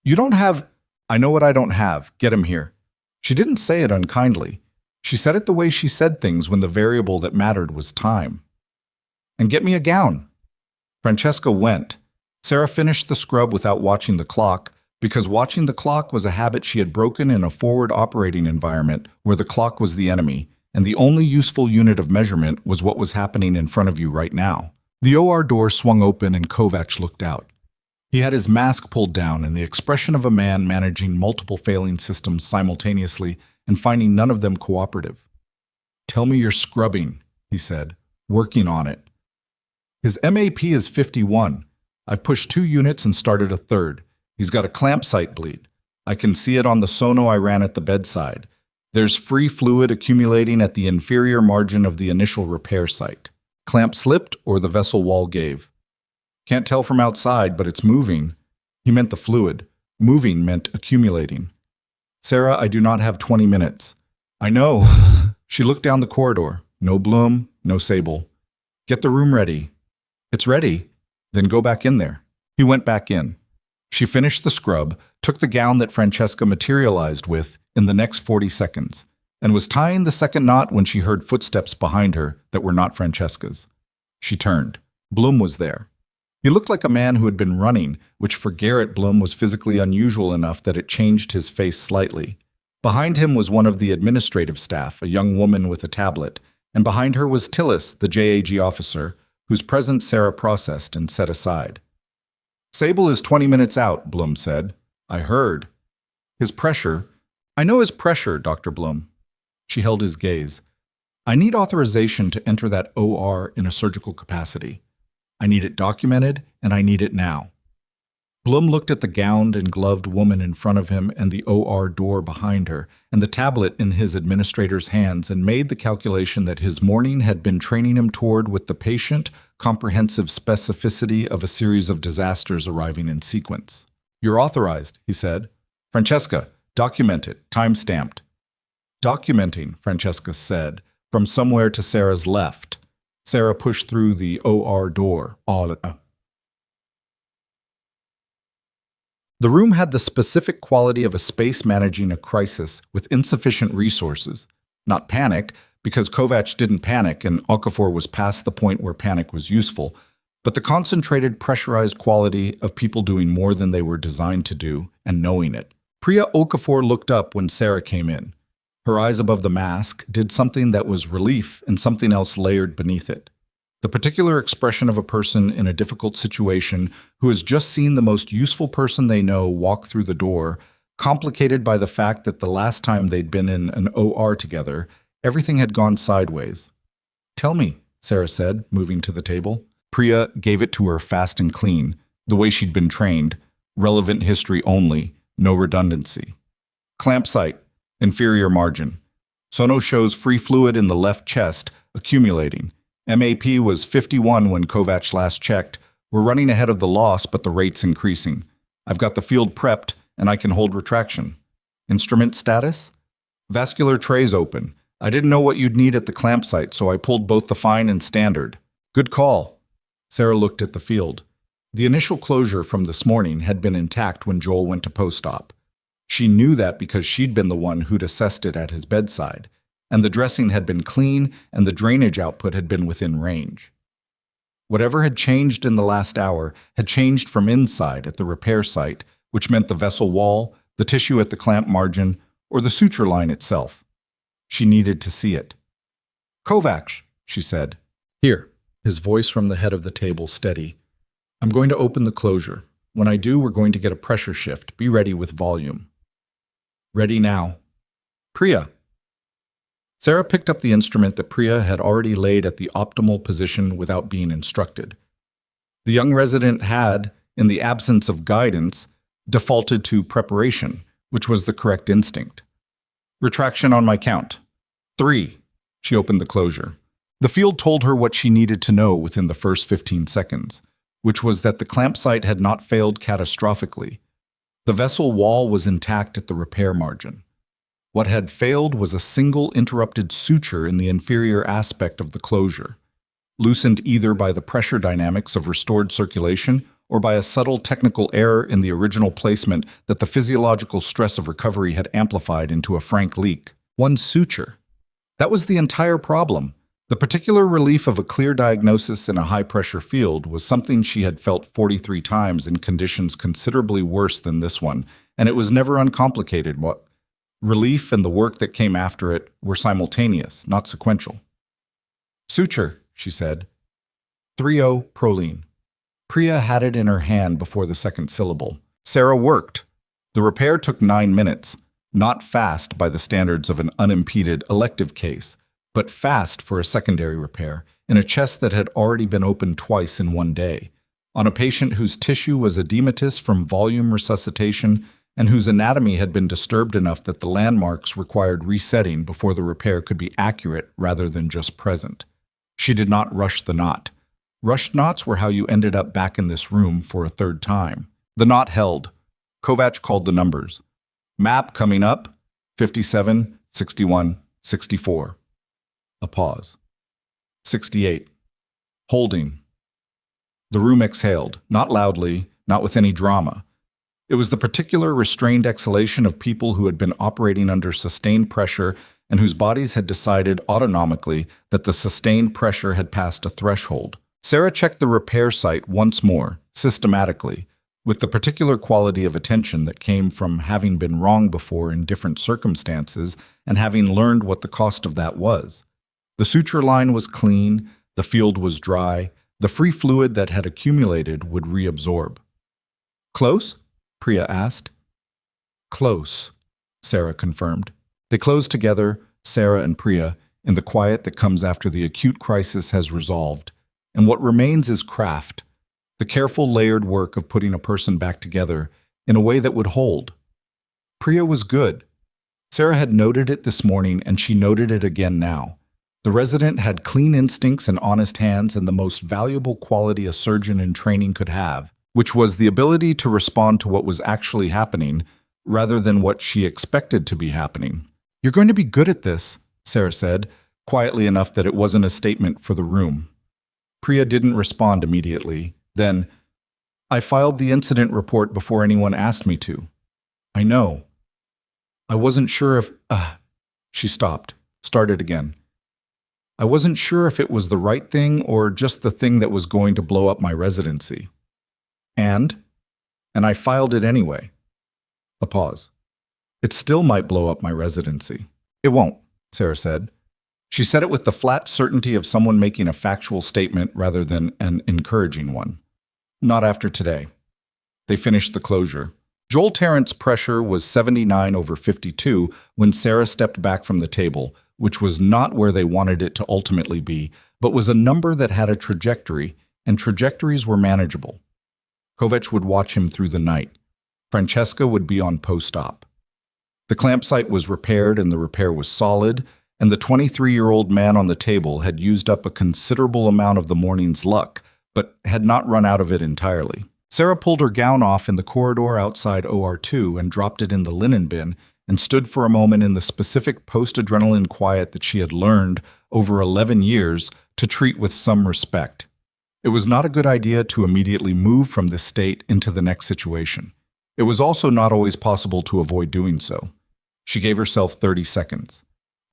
You don't have... I know what I don't have. Get him here. She didn't say it unkindly. She said it the way she said things when the variable that mattered was time. And get me a gown. Francesca went. Sara finished the scrub without watching the clock, because watching the clock was a habit she had broken in a forward operating environment where the clock was the enemy, and the only useful unit of measurement was what was happening in front of you right now. The OR door swung open and Kovac looked out. He had his mask pulled down and the expression of a man managing multiple failing systems simultaneously and finding none of them cooperative. Tell me you're scrubbing, he said, working on it. His MAP is 51. I've pushed 2 units and started a 3rd. He's got a clamp site bleed. I can see it on the sono I ran at the bedside. There's free fluid accumulating at the inferior margin of the initial repair site. Clamp slipped or the vessel wall gave. Can't tell from outside, but it's moving. He meant the fluid. Moving meant accumulating. Sara, I do not have 20 minutes. I know. She looked down the corridor. No Bloom, no Sable. Get the room ready. It's ready. Then go back in there. He went back in. She finished the scrub, took the gown that Francesca materialized with in the next 40 seconds, and was tying the 2nd knot when she heard footsteps behind her that were not Francesca's. She turned. Bloom was there. He looked like a man who had been running, which for Garrett Bloom was physically unusual enough that it changed his face slightly. Behind him was one of the administrative staff, a young woman with a tablet, and behind her was Tillis, the JAG officer, whose presence Sara processed and set aside. Sable is 20 minutes out, Bloom said. I heard. His pressure. I know his pressure, Dr. Bloom. She held his gaze. I need authorization to enter that OR in a surgical capacity. I need it documented, and I need it now. Bloom looked at the gowned and gloved woman in front of him and the OR door behind her, and the tablet in his administrator's hands, and made the calculation that his morning had been training him toward with the patient, comprehensive specificity of a series of disasters arriving in sequence. You're authorized, he said. Francesca, document it, time-stamped. Documenting, Francesca said, from somewhere to Sara's left. Sara pushed through the OR door. The room had the specific quality of a space managing a crisis with insufficient resources. Not panic, because Kovac didn't panic and Okafor was past the point where panic was useful, but the concentrated, pressurized quality of people doing more than they were designed to do and knowing it. Priya Okafor looked up when Sara came in. Her eyes above the mask did something that was relief and something else layered beneath it. The particular expression of a person in a difficult situation who has just seen the most useful person they know walk through the door, complicated by the fact that the last time they'd been in an OR together, everything had gone sideways. Tell me, Sara said, moving to the table. Priya gave it to her fast and clean, the way she'd been trained, relevant history only, no redundancy. Clamp site. Inferior margin. Sono shows free fluid in the left chest, accumulating. MAP was 51 when Kovac last checked. We're running ahead of the loss, but the rate's increasing. I've got the field prepped, and I can hold retraction. Instrument status? Vascular trays open. I didn't know what you'd need at the clamp site, so I pulled both the fine and standard. Good call. Sara looked at the field. The initial closure from this morning had been intact when Joel went to post-op. She knew that because she'd been the one who'd assessed it at his bedside, and the dressing had been clean and the drainage output had been within range. Whatever had changed in the last hour had changed from inside at the repair site, which meant the vessel wall, the tissue at the clamp margin, or the suture line itself. She needed to see it. Kovac, she said. Here, his voice from the head of the table steady. I'm going to open the closure. When I do, we're going to get a pressure shift. Be ready with volume. Ready now. Priya. Sara picked up the instrument that Priya had already laid at the optimal position without being instructed. The young resident had, in the absence of guidance, defaulted to preparation, which was the correct instinct. Retraction on my count. 3. She opened the closure. The field told her what she needed to know within the first 15 seconds, which was that the clamp site had not failed catastrophically. The vessel wall was intact at the repair margin. What had failed was a single interrupted suture in the inferior aspect of the closure, loosened either by the pressure dynamics of restored circulation or by a subtle technical error in the original placement that the physiological stress of recovery had amplified into a frank leak. One suture. That was the entire problem. The particular relief of a clear diagnosis in a high-pressure field was something she had felt 43 times in conditions considerably worse than this one, and it was never uncomplicated. What relief and the work that came after it were simultaneous, not sequential. Suture, she said. 3-0 proline. Priya had it in her hand before the second syllable. Sara worked. The repair took 9 minutes, not fast by the standards of an unimpeded elective case, but fast for a secondary repair, in a chest that had already been opened twice in one day, on a patient whose tissue was edematous from volume resuscitation and whose anatomy had been disturbed enough that the landmarks required resetting before the repair could be accurate rather than just present. She did not rush the knot. Rushed knots were how you ended up back in this room for a third time. The knot held. Kovac called the numbers. Map coming up, 57, 61, 64. A pause. 68. Holding. The room exhaled, not loudly, not with any drama. It was the particular restrained exhalation of people who had been operating under sustained pressure and whose bodies had decided autonomically that the sustained pressure had passed a threshold. Sara checked the repair site once more, systematically, with the particular quality of attention that came from having been wrong before in different circumstances and having learned what the cost of that was. The suture line was clean, the field was dry, the free fluid that had accumulated would reabsorb. Close? Priya asked. Close, Sara confirmed. They closed together, Sara and Priya, in the quiet that comes after the acute crisis has resolved. And what remains is craft, the careful layered work of putting a person back together in a way that would hold. Priya was good. Sara had noted it this morning, and she noted it again now. The resident had clean instincts and honest hands and the most valuable quality a surgeon in training could have, which was the ability to respond to what was actually happening rather than what she expected to be happening. You're going to be good at this, Sara said, quietly enough that it wasn't a statement for the room. Priya didn't respond immediately. Then, I filed the incident report before anyone asked me to. I know. I wasn't sure if... She stopped, started again. I wasn't sure if it was the right thing or just the thing that was going to blow up my residency. And I filed it anyway. A pause. It still might blow up my residency. It won't, Sara said. She said it with the flat certainty of someone making a factual statement rather than an encouraging one. Not after today. They finished the closure. Joel Tarrant's pressure was 79/52 when Sara stepped back from the table, which was not where they wanted it to ultimately be, but was a number that had a trajectory, and trajectories were manageable. Kovac would watch him through the night. Francesca would be on post-op. The clamp site was repaired and the repair was solid, and the 23-year-old man on the table had used up a considerable amount of the morning's luck, but had not run out of it entirely. Sara pulled her gown off in the corridor outside OR2 and dropped it in the linen bin and stood for a moment in the specific post-adrenaline quiet that she had learned over 11 years to treat with some respect. It was not a good idea to immediately move from this state into the next situation. It was also not always possible to avoid doing so. She gave herself 30 seconds.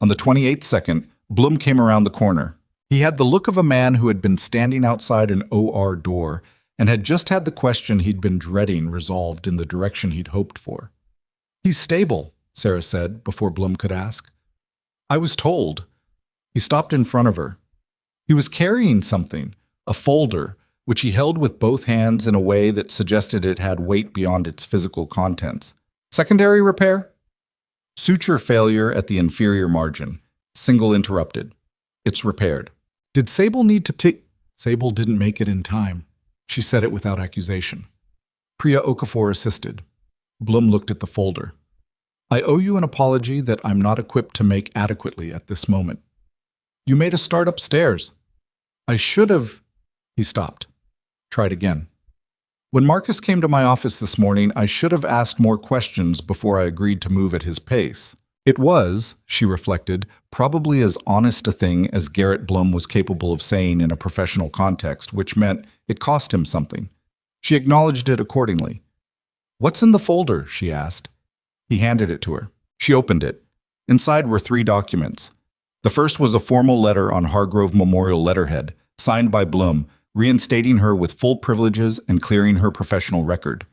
On the 28th second, Blum came around the corner. He had the look of a man who had been standing outside an OR door and had just had the question he'd been dreading resolved in the direction he'd hoped for. He's stable, Sara said, before Blum could ask. I was told. He stopped in front of her. He was carrying something, a folder, which he held with both hands in a way that suggested it had weight beyond its physical contents. Secondary repair? Suture failure at the inferior margin. Single interrupted. It's repaired. Did Sable need to take... Sable didn't make it in time. She said it without accusation. Priya Okafor assisted. Blum looked at the folder. I owe you an apology that I'm not equipped to make adequately at this moment. You made a start upstairs. I should have... He stopped. Tried again. When Marcus came to my office this morning, I should have asked more questions before I agreed to move at his pace. It was, she reflected, probably as honest a thing as Garrett Blum was capable of saying in a professional context, which meant it cost him something. She acknowledged it accordingly. What's in the folder? She asked. He handed it to her. She opened it. Inside were 3 documents. The first was a formal letter on Hargrove Memorial letterhead, signed by Blum, reinstating her with full privileges and clearing her professional record.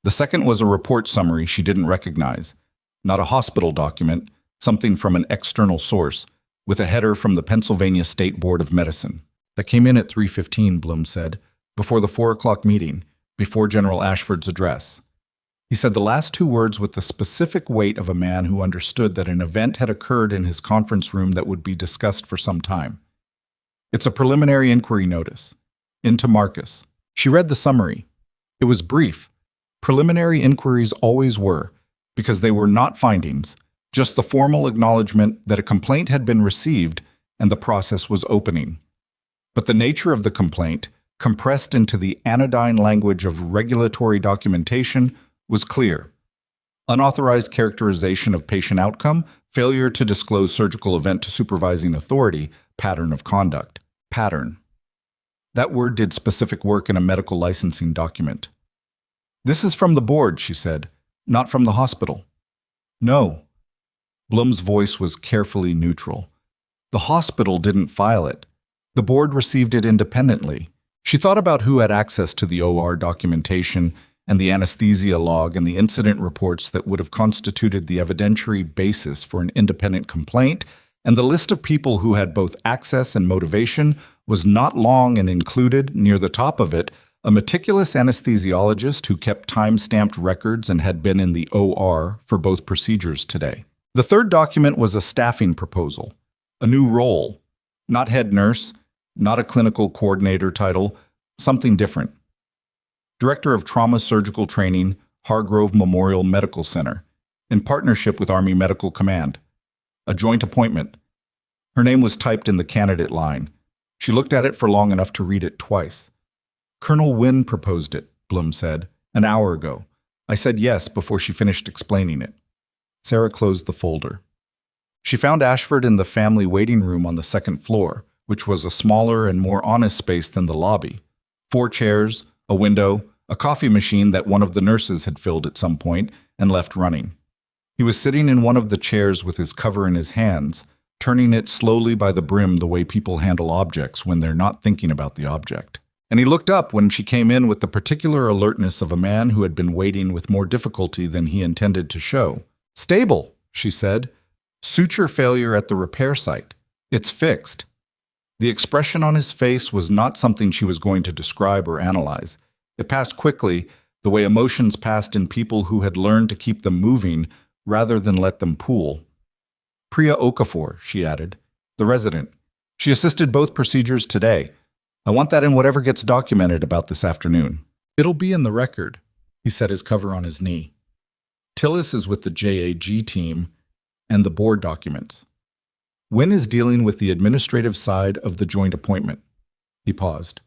The second was a report summary she didn't recognize. Not a hospital document, something from an external source, with a header from the Pennsylvania State Board of Medicine. That came in at 3:15, Blum said, before the 4 o'clock meeting, before General Ashford's address. He said the last 2 words with the specific weight of a man who understood that an event had occurred in his conference room that would be discussed for some time. It's a preliminary inquiry notice. Into Marcus. She read the summary. It was brief. Preliminary inquiries always were, because they were not findings, just the formal acknowledgement that a complaint had been received and the process was opening. But the nature of the complaint, compressed into the anodyne language of regulatory documentation, was clear. Unauthorized characterization of patient outcome, failure to disclose surgical event to supervising authority, pattern of conduct. Pattern. That word did specific work in a medical licensing document. This is from the board, she said, not from the hospital. No. Blum's voice was carefully neutral. The hospital didn't file it. The board received it independently. She thought about who had access to the OR documentation and the anesthesia log and the incident reports that would have constituted the evidentiary basis for an independent complaint, and the list of people who had both access and motivation was not long and included, near the top of it, a meticulous anesthesiologist who kept time-stamped records and had been in the OR for both procedures today. The third document was a staffing proposal, a new role, not head nurse, not a clinical coordinator title, something different. Director of Trauma Surgical Training, Hargrove Memorial Medical Center, in partnership with Army Medical Command. A joint appointment. Her name was typed in the candidate line. She looked at it for long enough to read it twice. Colonel Wynne proposed it, Blum said, an hour ago. I said yes before she finished explaining it. Sara closed the folder. She found Ashford in the family waiting room on the 2nd floor, which was a smaller and more honest space than the lobby. 4 chairs, a window, a coffee machine that one of the nurses had filled at some point and left running. He was sitting in one of the chairs with his cover in his hands, turning it slowly by the brim the way people handle objects when they're not thinking about the object. And he looked up when she came in with the particular alertness of a man who had been waiting with more difficulty than he intended to show. Stable, she said. Suture failure at the repair site. It's fixed. The expression on his face was not something she was going to describe or analyze. It passed quickly, the way emotions passed in people who had learned to keep them moving rather than let them pool. Priya Okafor, she added, the resident. She assisted both procedures today. I want that in whatever gets documented about this afternoon. It'll be in the record. He set his cover on his knee. Tillis is with the JAG team and the board documents. Wynne is dealing with the administrative side of the joint appointment. He paused.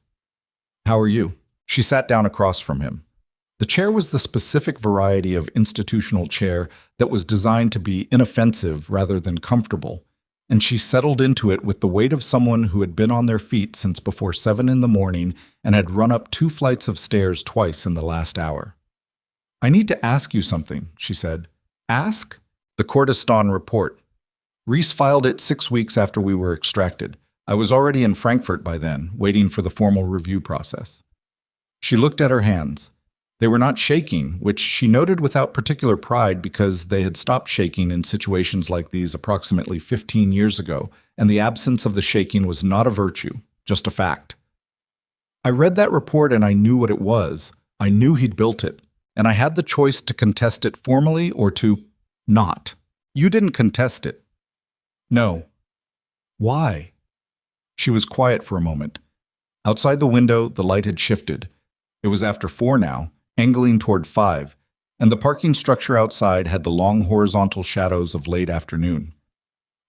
How are you? She sat down across from him. The chair was the specific variety of institutional chair that was designed to be inoffensive rather than comfortable, and she settled into it with the weight of someone who had been on their feet since before 7 in the morning and had run up 2 flights of stairs twice in the last hour. I need to ask you something, she said. Ask? The Kurdistan report. Reese filed it 6 weeks after we were extracted. I was already in Frankfurt by then, waiting for the formal review process. She looked at her hands. They were not shaking, which she noted without particular pride because they had stopped shaking in situations like these approximately 15 years ago, and the absence of the shaking was not a virtue, just a fact. I read that report and I knew what it was. I knew he'd built it. And I had the choice to contest it formally or to not. You didn't contest it. No. Why? She was quiet for a moment. Outside the window, the light had shifted. It was after 4 now, angling toward 5, and the parking structure outside had the long horizontal shadows of late afternoon.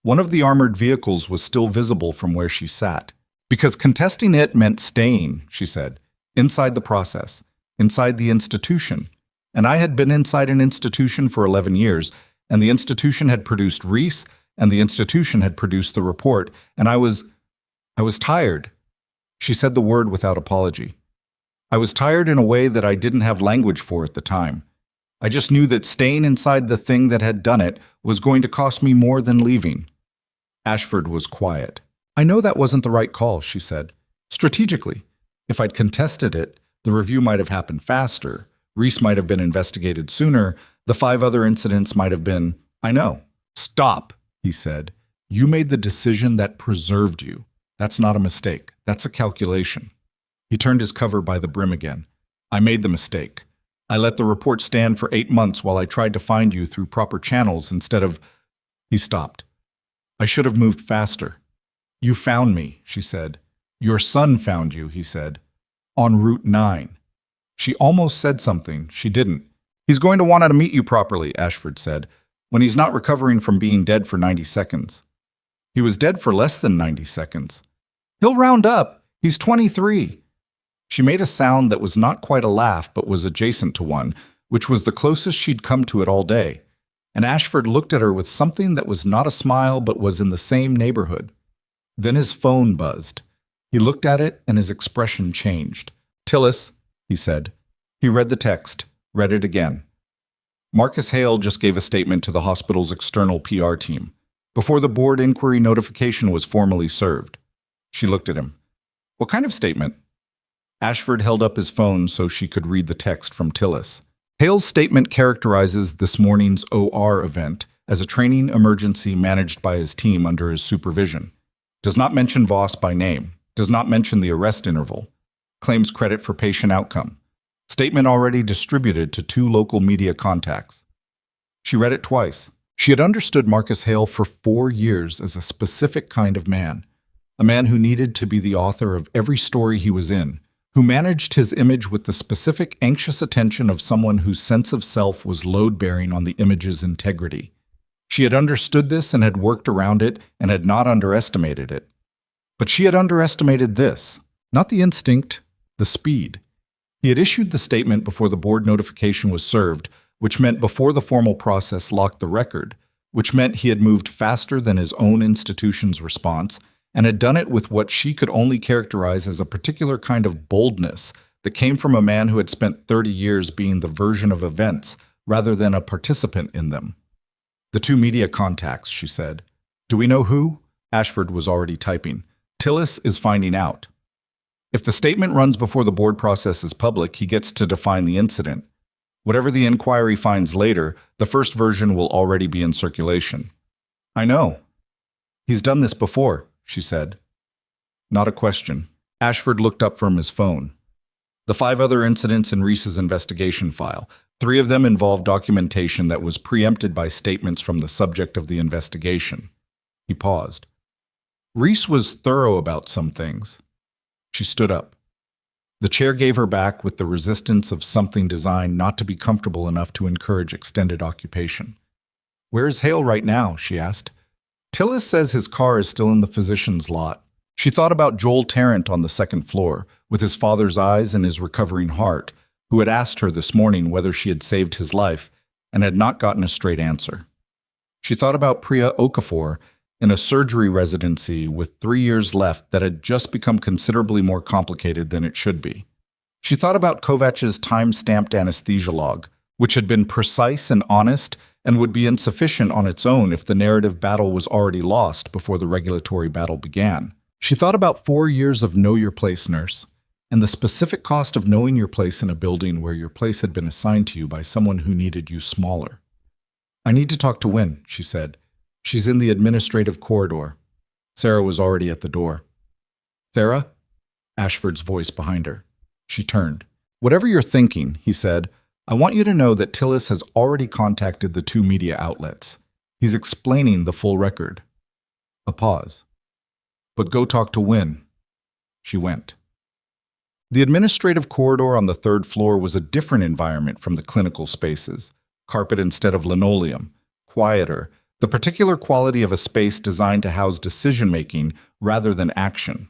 One of the armored vehicles was still visible from where she sat. Because contesting it meant staying, she said, inside the process, inside the institution. And I had been inside an institution for 11 years, and the institution had produced Reese, and the institution had produced the report, and I was tired. She said the word without apology. I was tired in a way that I didn't have language for at the time. I just knew that staying inside the thing that had done it was going to cost me more than leaving. Ashford was quiet. I know that wasn't the right call, she said. Strategically, if I'd contested it, the review might have happened faster. Reese might have been investigated sooner. The 5 other incidents might have been, I know. Stop, he said. You made the decision that preserved you. That's not a mistake. That's a calculation. He turned his cover by the brim again. I made the mistake. I let the report stand for 8 months while I tried to find you through proper channels instead of... He stopped. I should have moved faster. You found me, she said. Your son found you, he said. On Route 9. She almost said something. She didn't. He's going to want to meet you properly, Ashford said, when he's not recovering from being dead for 90 seconds. He was dead for less than 90 seconds. He'll round up. He's 23. She made a sound that was not quite a laugh but was adjacent to one, which was the closest she'd come to it all day. And Ashford looked at her with something that was not a smile but was in the same neighborhood. Then his phone buzzed. He looked at it and his expression changed. Tillis, he said. He read the text, read it again. Marcus Hale just gave a statement to the hospital's external PR team, before the board inquiry notification was formally served. She looked at him. What kind of statement? Ashford held up his phone so she could read the text from Tillis. Hale's statement characterizes this morning's OR event as a training emergency managed by his team under his supervision. Does not mention Voss by name. Does not mention the arrest interval. Claims credit for patient outcome. Statement already distributed to 2 local media contacts. She read it twice. She had understood Marcus Hale for 4 years as a specific kind of man. A man who needed to be the author of every story he was in, who managed his image with the specific anxious attention of someone whose sense of self was load-bearing on the image's integrity. She had understood this and had worked around it and had not underestimated it. But she had underestimated this, not the instinct, the speed. He had issued the statement before the board notification was served, which meant before the formal process locked the record, which meant he had moved faster than his own institution's response, and had done it with what she could only characterize as a particular kind of boldness that came from a man who had spent 30 years being the version of events rather than a participant in them. The 2 media contacts, she said. Do we know who? Ashford was already typing. Tillis is finding out. If the statement runs before the board process is public, he gets to define the incident. Whatever the inquiry finds later, the first version will already be in circulation. I know. He's done this before, she said. Not a question. Ashford looked up from his phone. The 5 other incidents in Reese's investigation file. 3 of them involved documentation that was preempted by statements from the subject of the investigation. He paused. Reese was thorough about some things. She stood up. The chair gave her back with the resistance of something designed not to be comfortable enough to encourage extended occupation. Where is Hale right now? She asked. Tillis says his car is still in the physician's lot. She thought about Joel Tarrant on the 2nd floor, with his father's eyes and his recovering heart, who had asked her this morning whether she had saved his life and had not gotten a straight answer. She thought about Priya Okafor in a surgery residency with 3 years left that had just become considerably more complicated than it should be. She thought about Kovach's time-stamped anesthesia log, which had been precise and honest and would be insufficient on its own if the narrative battle was already lost before the regulatory battle began. She thought about 4 years of Know Your Place nurse, and the specific cost of knowing your place in a building where your place had been assigned to you by someone who needed you smaller. I need to talk to Wynne, she said. She's in the administrative corridor. Sara was already at the door. Sara? Ashford's voice behind her. She turned. Whatever you're thinking, he said, I want you to know that Tillis has already contacted the two media outlets. He's explaining the full record. A pause. But go talk to Wynne. She went. The administrative corridor on the third floor was a different environment from the clinical spaces. Carpet instead of linoleum. Quieter. The particular quality of a space designed to house decision-making rather than action.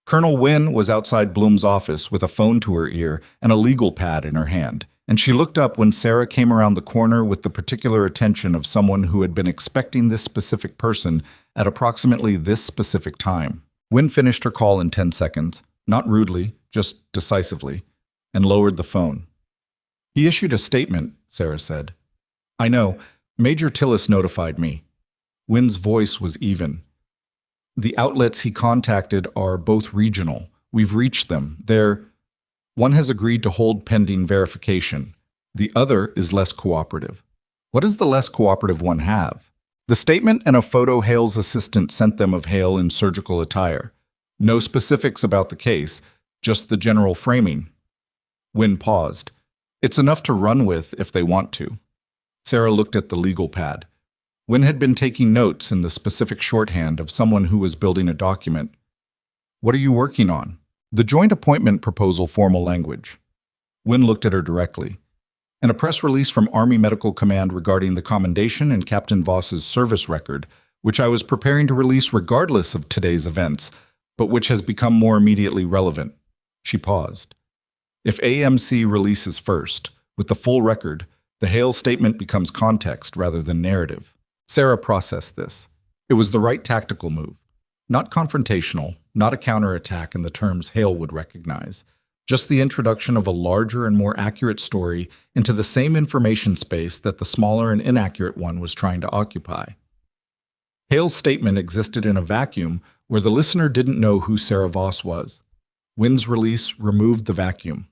Colonel Wynne was outside Bloom's office with a phone to her ear and a legal pad in her hand, and she looked up when Sara came around the corner with the particular attention of someone who had been expecting this specific person at approximately this specific time. Wynne finished her call in 10 seconds, not rudely, just decisively, and lowered the phone. He issued a statement, Sara said. I know. Major Tillis notified me. Wynne's voice was even. The outlets he contacted are both regional. We've reached them. One has agreed to hold pending verification. The other is less cooperative. What does the less cooperative one have? The statement and a photo Hale's assistant sent them of Hale in surgical attire. No specifics about the case, just the general framing. Wynne paused. It's enough to run with if they want to. Sara looked at the legal pad. Wynne had been taking notes in the specific shorthand of someone who was building a document. What are you working on? The joint appointment proposal formal language. Wynne looked at her directly. And a press release from Army Medical Command regarding the commendation and Captain Voss's service record, which I was preparing to release regardless of today's events, but which has become more immediately relevant. She paused. If AMC releases first, with the full record, the Hale statement becomes context rather than narrative. Sara processed this. It was the right tactical move. Not confrontational, not a counterattack in the terms Hale would recognize, just the introduction of a larger and more accurate story into the same information space that the smaller and inaccurate one was trying to occupy. Hale's statement existed in a vacuum where the listener didn't know who Sara Voss was. Wynne's release removed the vacuum.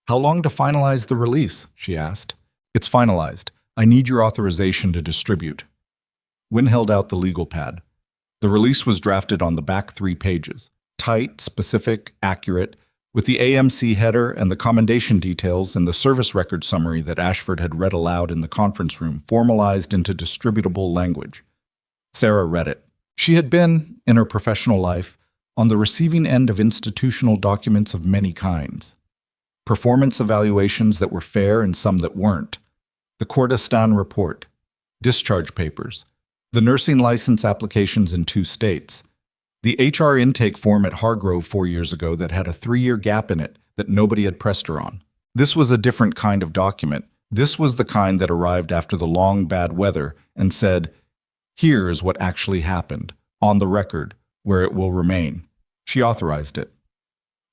How long to finalize the release? She asked. It's finalized. I need your authorization to distribute. Wynne held out the legal pad. The release was drafted on the back 3 pages. Tight, specific, accurate, with the AMC header and the commendation details and the service record summary that Ashford had read aloud in the conference room formalized into distributable language. Sara read it. She had been, in her professional life, on the receiving end of institutional documents of many kinds. Performance evaluations that were fair and some that weren't. The Kurdistan report. Discharge papers. The nursing license applications in 2 states. The HR intake form at Hargrove 4 years ago that had a 3-year gap in it that nobody had pressed her on. This was a different kind of document. This was the kind that arrived after the long bad weather and said, here is what actually happened, on the record, where it will remain. She authorized it.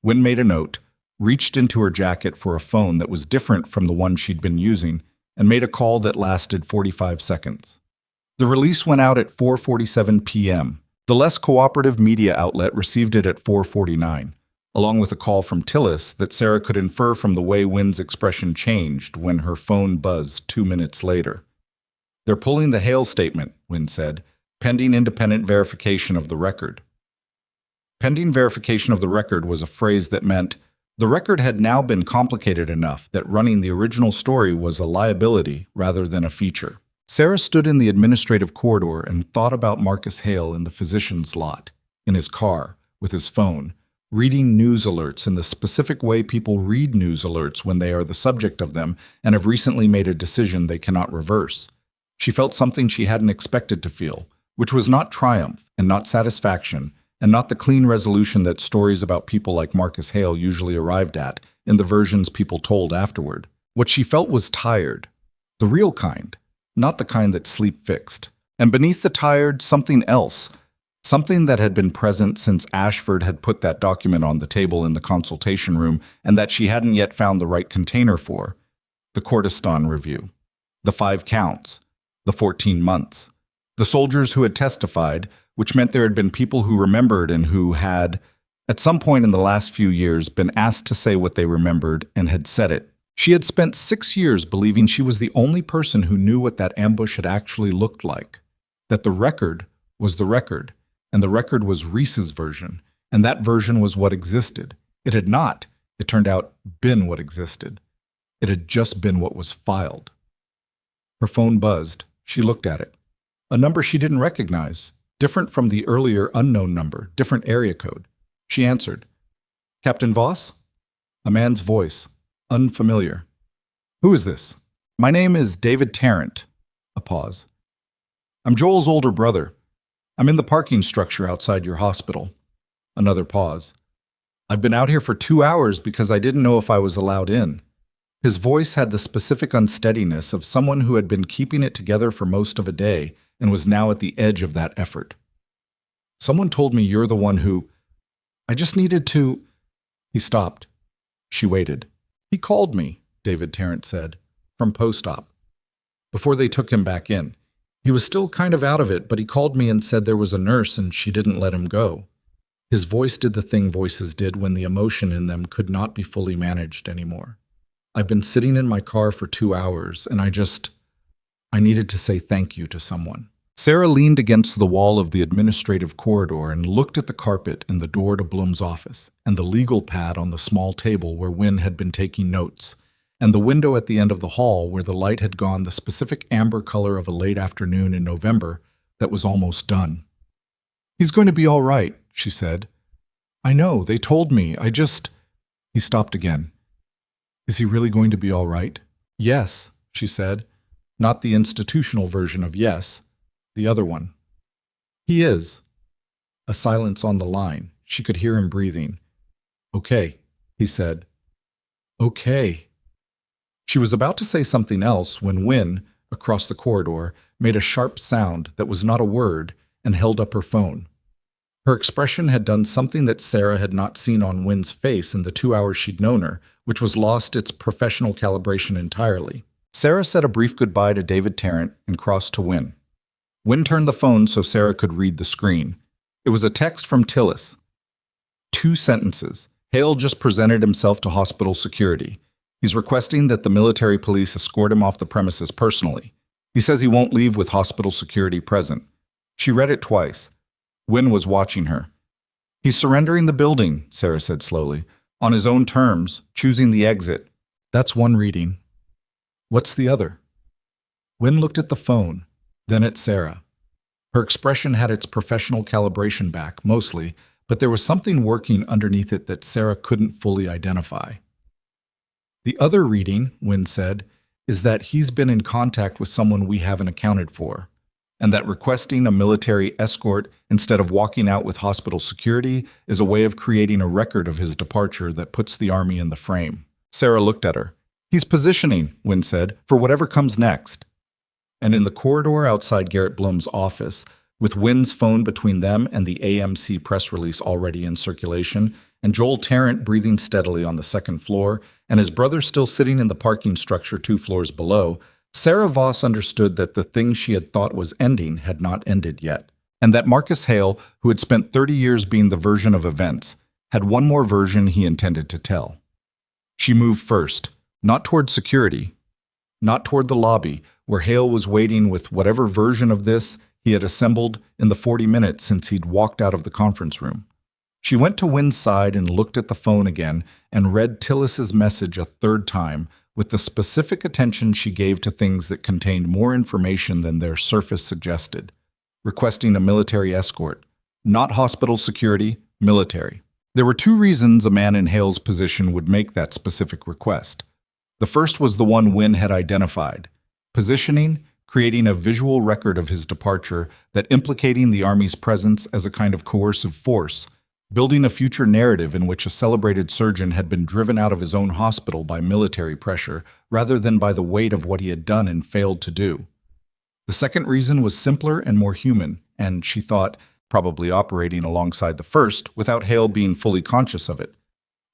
Wynne made a note, reached into her jacket for a phone that was different from the one she'd been using, and made a call that lasted 45 seconds. The release went out at 4:47 p.m. The less cooperative media outlet received it at 4:49, along with a call from Tillis that Sara could infer from the way Wynne's expression changed when her phone buzzed 2 minutes later. They're pulling the Hale statement, Wynne said, pending independent verification of the record. Pending verification of the record was a phrase that meant the record had now been complicated enough that running the original story was a liability rather than a feature. Sara stood in the administrative corridor and thought about Marcus Hale in the physician's lot, in his car, with his phone, reading news alerts in the specific way people read news alerts when they are the subject of them and have recently made a decision they cannot reverse. She felt something she hadn't expected to feel, which was not triumph and not satisfaction, and not the clean resolution that stories about people like Marcus Hale usually arrived at in the versions people told afterward. What she felt was tired, the real kind, not the kind that sleep fixed. And beneath the tired, something else, something that had been present since Ashford had put that document on the table in the consultation room and that she hadn't yet found the right container for. The Kurdistan review. The 5 counts. The 14 months. The soldiers who had testified, which meant there had been people who remembered and who had, at some point in the last few years, been asked to say what they remembered and had said it. She had spent 6 years believing she was the only person who knew what that ambush had actually looked like, that the record was the record, and the record was Reese's version, And that version was what existed. It had not, it turned out, been what existed. It had just been what was filed. Her phone buzzed. She looked at it. A number she didn't recognize, different from the earlier unknown number, different area code. She answered. Captain Voss? A man's voice, unfamiliar. Who is this? My name is David Tarrant. A pause. I'm Joel's older brother. I'm in the parking structure outside your hospital. Another pause. I've been out here for 2 hours because I didn't know if I was allowed in. His voice had the specific unsteadiness of someone who had been keeping it together for most of a day and was now at the edge of that effort. Someone told me you're the one who... I just needed to... He stopped. She waited. He called me, David Tarrant said, from post-op, before they took him back in. He was still kind of out of it, but he called me and said there was a nurse and she didn't let him go. His voice did the thing voices did when the emotion in them could not be fully managed anymore. I've been sitting in my car for 2 hours, and I needed to say thank you to someone. Sara leaned against the wall of the administrative corridor and looked at the carpet and the door to Bloom's office, and the legal pad on the small table where Wynne had been taking notes, and the window at the end of the hall where the light had gone the specific amber color of a late afternoon in November that was almost done. He's going to be all right, she said. I know, they told me, He stopped again. Is he really going to be all right? Yes, she said. Not the institutional version of yes, the other one. He is. A silence on the line. She could hear him breathing. Okay, he said. Okay. She was about to say something else when Wynne, across the corridor, made a sharp sound that was not a word and held up her phone. Her expression had done something that Sara had not seen on Wynne's face in the 2 hours she'd known her, which was lost its professional calibration entirely. Sara said a brief goodbye to David Tarrant and crossed to Wynne. Wynne turned the phone so Sara could read the screen. It was a text from Tillis. 2 sentences. Hale just presented himself to hospital security. He's requesting that the military police escort him off the premises personally. He says he won't leave with hospital security present. She read it twice. Wynne was watching her. He's surrendering the building, Sara said slowly, on his own terms, choosing the exit. That's one reading. What's the other? Wynne looked at the phone, then at Sara. Her expression had its professional calibration back, mostly, but there was something working underneath it that Sara couldn't fully identify. The other reading, Wynne said, is that he's been in contact with someone we haven't accounted for, and that requesting a military escort instead of walking out with hospital security is a way of creating a record of his departure that puts the Army in the frame. Sara looked at her. He's positioning, Wynne said, for whatever comes next. And in the corridor outside Garrett Blum's office, with Wynne's phone between them and the AMC press release already in circulation, and Joel Tarrant breathing steadily on the second floor, and his brother still sitting in the parking structure 2 floors below, Sara Voss understood that the thing she had thought was ending had not ended yet, and that Marcus Hale, who had spent 30 years being the version of events, had one more version he intended to tell. She moved first, not toward security, not toward the lobby, where Hale was waiting with whatever version of this he had assembled in the 40 minutes since he'd walked out of the conference room. She went to Wynne's side and looked at the phone again and read Tillis's message a 3rd time with the specific attention she gave to things that contained more information than their surface suggested. Requesting a military escort. Not hospital security, military. There were 2 reasons a man in Hale's position would make that specific request. The first was the one Wynne had identified. Positioning, creating a visual record of his departure that implicating the Army's presence as a kind of coercive force, building a future narrative in which a celebrated surgeon had been driven out of his own hospital by military pressure rather than by the weight of what he had done and failed to do. The second reason was simpler and more human, and, she thought, probably operating alongside the first without Hale being fully conscious of it.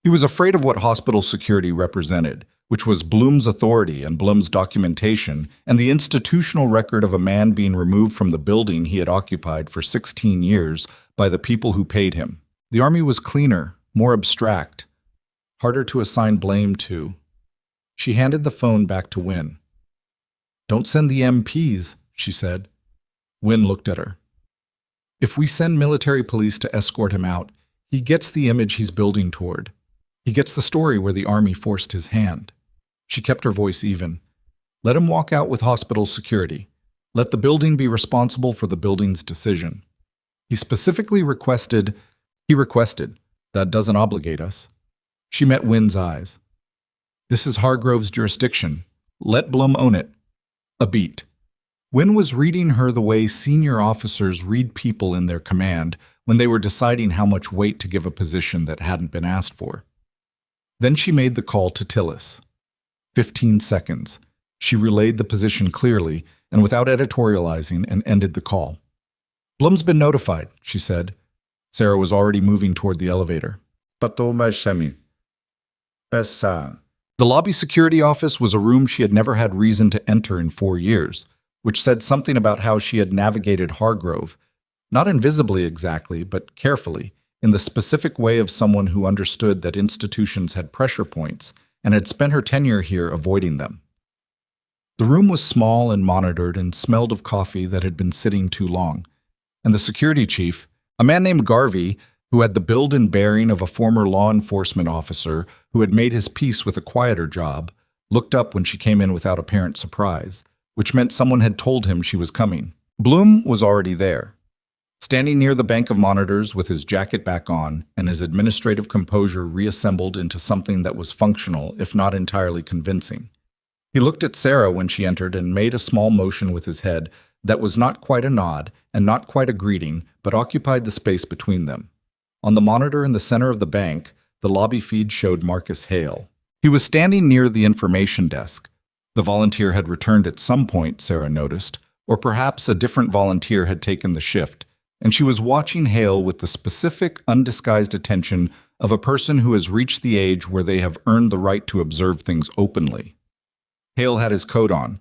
He was afraid of what hospital security represented, which was Blum's authority and Blum's documentation and the institutional record of a man being removed from the building he had occupied for 16 years by the people who paid him. The Army was cleaner, more abstract, harder to assign blame to. She handed the phone back to Wynne. "Don't send the MPs," she said. Wynne looked at her. "If we send military police to escort him out, He gets the image he's building toward. He gets the story where the army forced his hand. She kept her voice even. Let him walk out with hospital security. Let the building be responsible for the building's decision. He specifically requested, that doesn't obligate us. She met Wynn's eyes. This is Hargrove's jurisdiction. Let Blum own it. A beat. Wynn was reading her the way senior officers read people in their command when they were deciding how much weight to give a position that hadn't been asked for. Then she made the call to Tillis. 15 seconds. She relayed the position clearly and without editorializing and ended the call. Blum's been notified, she said. Sara was already moving toward the elevator. The lobby security office was a room she had never had reason to enter in 4 years, which said something about how she had navigated Hargrove, not invisibly exactly, but carefully, in the specific way of someone who understood that institutions had pressure points and had spent her tenure here avoiding them. The room was small and monitored and smelled of coffee that had been sitting too long, and the security chief, a man named Garvey, who had the build and bearing of a former law enforcement officer who had made his peace with a quieter job, looked up when she came in without apparent surprise, which meant someone had told him she was coming. Blum was already there, standing near the bank of monitors with his jacket back on and his administrative composure reassembled into something that was functional, if not entirely convincing. He looked at Sara when she entered and made a small motion with his head that was not quite a nod and not quite a greeting, but occupied the space between them. On the monitor in the center of the bank, the lobby feed showed Marcus Hale. He was standing near the information desk. The volunteer had returned at some point, Sara noticed, or perhaps a different volunteer had taken the shift, and she was watching Hale with the specific, undisguised attention of a person who has reached the age where they have earned the right to observe things openly. Hale had his coat on.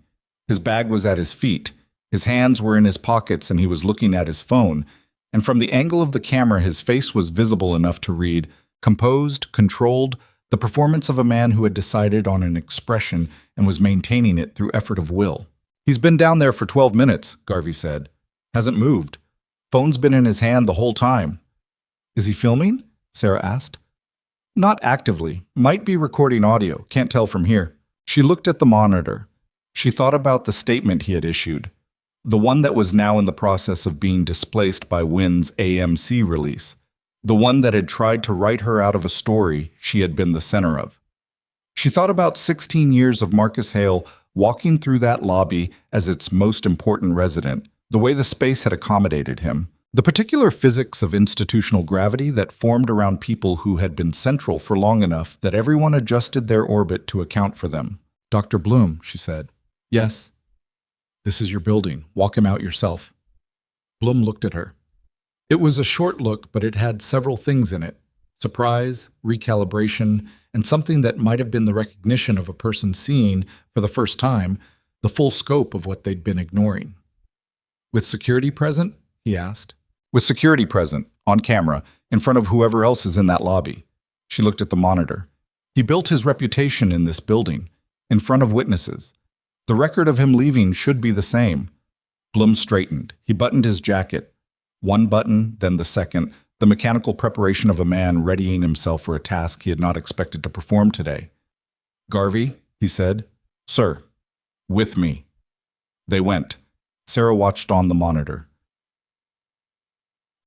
His bag was at his feet. His hands were in his pockets and he was looking at his phone, and from the angle of the camera his face was visible enough to read, composed, controlled, the performance of a man who had decided on an expression and was maintaining it through effort of will. He's been down there for 12 minutes, Garvey said. Hasn't moved. Phone's been in his hand the whole time. Is he filming? Sara asked. Not actively. Might be recording audio. Can't tell from here. She looked at the monitor. She thought about the statement he had issued, the one that was now in the process of being displaced by Wynn's AMC release, the one that had tried to write her out of a story she had been the center of. She thought about 16 years of Marcus Hale walking through that lobby as its most important resident, the way the space had accommodated him, the particular physics of institutional gravity that formed around people who had been central for long enough that everyone adjusted their orbit to account for them. Dr. Blum, she said. Yes. This is your building. Walk him out yourself. Blum looked at her. It was a short look, but it had several things in it. Surprise, recalibration, and something that might have been the recognition of a person seeing, for the first time, the full scope of what they'd been ignoring. With security present? He asked. With security present, on camera, in front of whoever else is in that lobby. She looked at the monitor. He built his reputation in this building, in front of witnesses. The record of him leaving should be the same. Blum straightened. He buttoned his jacket. One button, then the second, the mechanical preparation of a man readying himself for a task he had not expected to perform today. Garvey, he said. Sir. With me. They went. Sara watched on the monitor.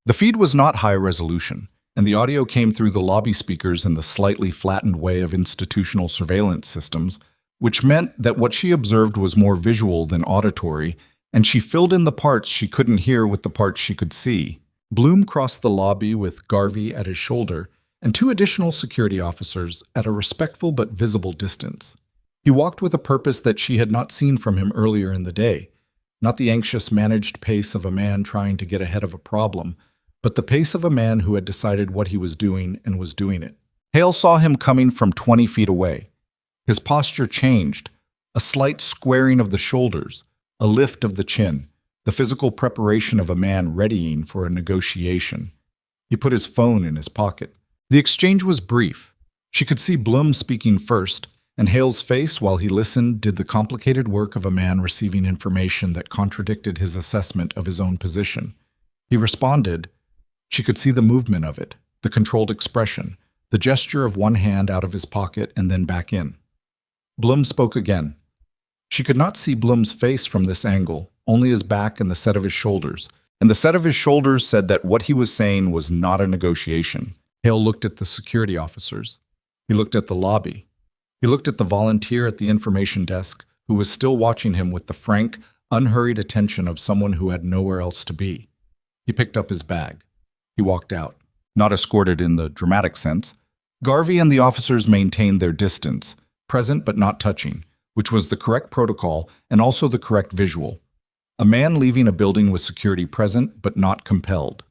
The feed was not high resolution, and the audio came through the lobby speakers in the slightly flattened way of institutional surveillance systems, which meant that what she observed was more visual than auditory, and she filled in the parts she couldn't hear with the parts she could see. Blum crossed the lobby with Garvey at his shoulder and 2 additional security officers at a respectful but visible distance. He walked with a purpose that she had not seen from him earlier in the day, not the anxious, managed pace of a man trying to get ahead of a problem, but the pace of a man who had decided what he was doing and was doing it. Hale saw him coming from 20 feet away. His posture changed, a slight squaring of the shoulders, a lift of the chin, the physical preparation of a man readying for a negotiation. He put his phone in his pocket. The exchange was brief. She could see Blum speaking first, and Hale's face, while he listened, did the complicated work of a man receiving information that contradicted his assessment of his own position. He responded. She could see the movement of it, the controlled expression, the gesture of one hand out of his pocket and then back in. Blum spoke again. She could not see Blum's face from this angle, only his back and the set of his shoulders. And the set of his shoulders said that what he was saying was not a negotiation. Hale looked at the security officers. He looked at the lobby. He looked at the volunteer at the information desk, who was still watching him with the frank, unhurried attention of someone who had nowhere else to be. He picked up his bag. He walked out, not escorted in the dramatic sense. Garvey and the officers maintained their distance, present but not touching, which was the correct protocol and also the correct visual. A man leaving a building with security present but not compelled.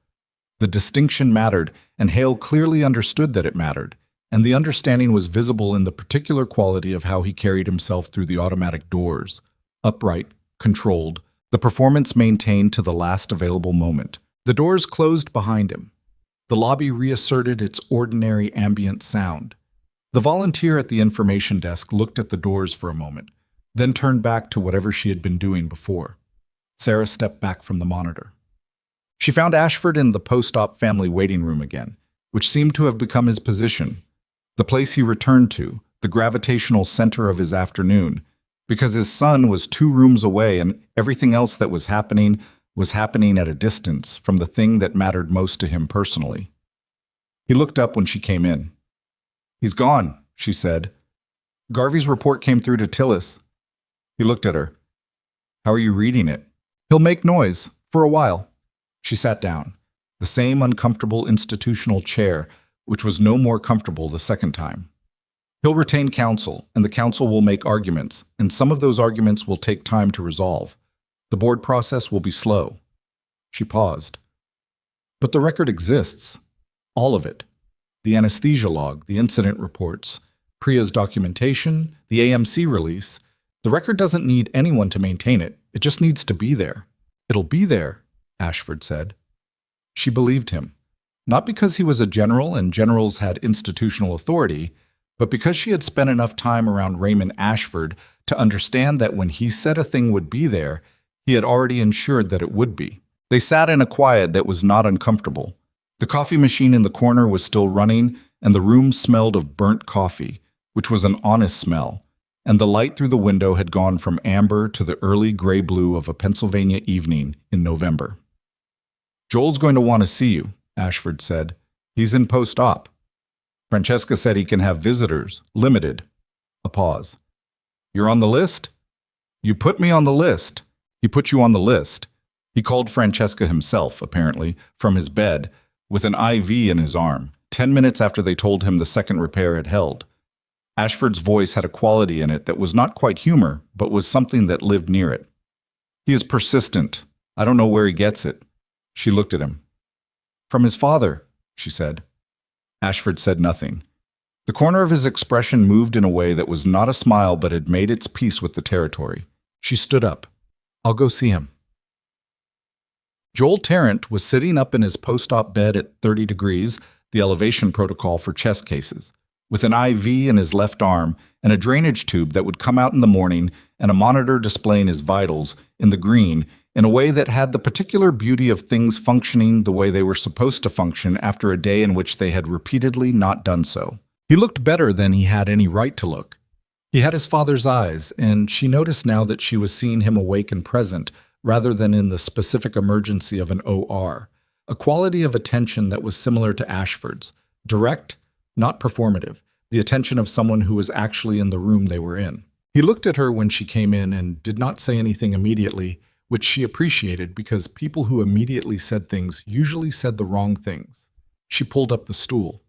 The distinction mattered, and Hale clearly understood that it mattered, and the understanding was visible in the particular quality of how he carried himself through the automatic doors. Upright, controlled, the performance maintained to the last available moment. The doors closed behind him. The lobby reasserted its ordinary ambient sound. The volunteer at the information desk looked at the doors for a moment, then turned back to whatever she had been doing before. Sara stepped back from the monitor. She found Ashford in the post-op family waiting room again, which seemed to have become his position, the place he returned to, the gravitational center of his afternoon, because his son was 2 rooms away and everything else that was happening at a distance from the thing that mattered most to him personally. He looked up when she came in. "He's gone," she said. "Garvey's report came through to Tillis." He looked at her. "How are you reading it?" "He'll make noise, for a while." She sat down, the same uncomfortable institutional chair, which was no more comfortable the second time. "He'll retain counsel, and the counsel will make arguments, and some of those arguments will take time to resolve. The board process will be slow." She paused. "But the record exists. All of it. The anesthesia log, the incident reports, Priya's documentation, the AMC release. The record doesn't need anyone to maintain it. It just needs to be there." "It'll be there," Ashford said. She believed him, not because he was a general and generals had institutional authority, but because she had spent enough time around Raymond Ashford to understand that when he said a thing would be there, he had already ensured that it would be. They sat in a quiet that was not uncomfortable. The coffee machine in the corner was still running, and the room smelled of burnt coffee, which was an honest smell, and the light through the window had gone from amber to the early gray-blue of a Pennsylvania evening in November. "Joel's going to want to see you," Ashford said. "He's in post-op. Francesca said he can have visitors, limited." A pause. "You're on the list?" "You put me on the list." "He put you on the list." He called Francesca himself, apparently, from his bed, with an IV in his arm, 10 minutes after they told him the second repair had held. Ashford's voice had a quality in it that was not quite humor, but was something that lived near it. "He is persistent. I don't know where he gets it." She looked at him. "From his father," she said. Ashford said nothing. The corner of his expression moved in a way that was not a smile but had made its peace with the territory. She stood up. "I'll go see him." Joel Tarrant was sitting up in his post-op bed at 30 degrees, the elevation protocol for chest cases, with an IV in his left arm and a drainage tube that would come out in the morning and a monitor displaying his vitals in the green in a way that had the particular beauty of things functioning the way they were supposed to function after a day in which they had repeatedly not done so. He looked better than he had any right to look. He had his father's eyes, and she noticed now that she was seeing him awake and present, rather than in the specific emergency of an OR, a quality of attention that was similar to Ashford's, direct, not performative, the attention of someone who was actually in the room they were in. He looked at her when she came in and did not say anything immediately, which she appreciated because people who immediately said things usually said the wrong things. She pulled up the stool.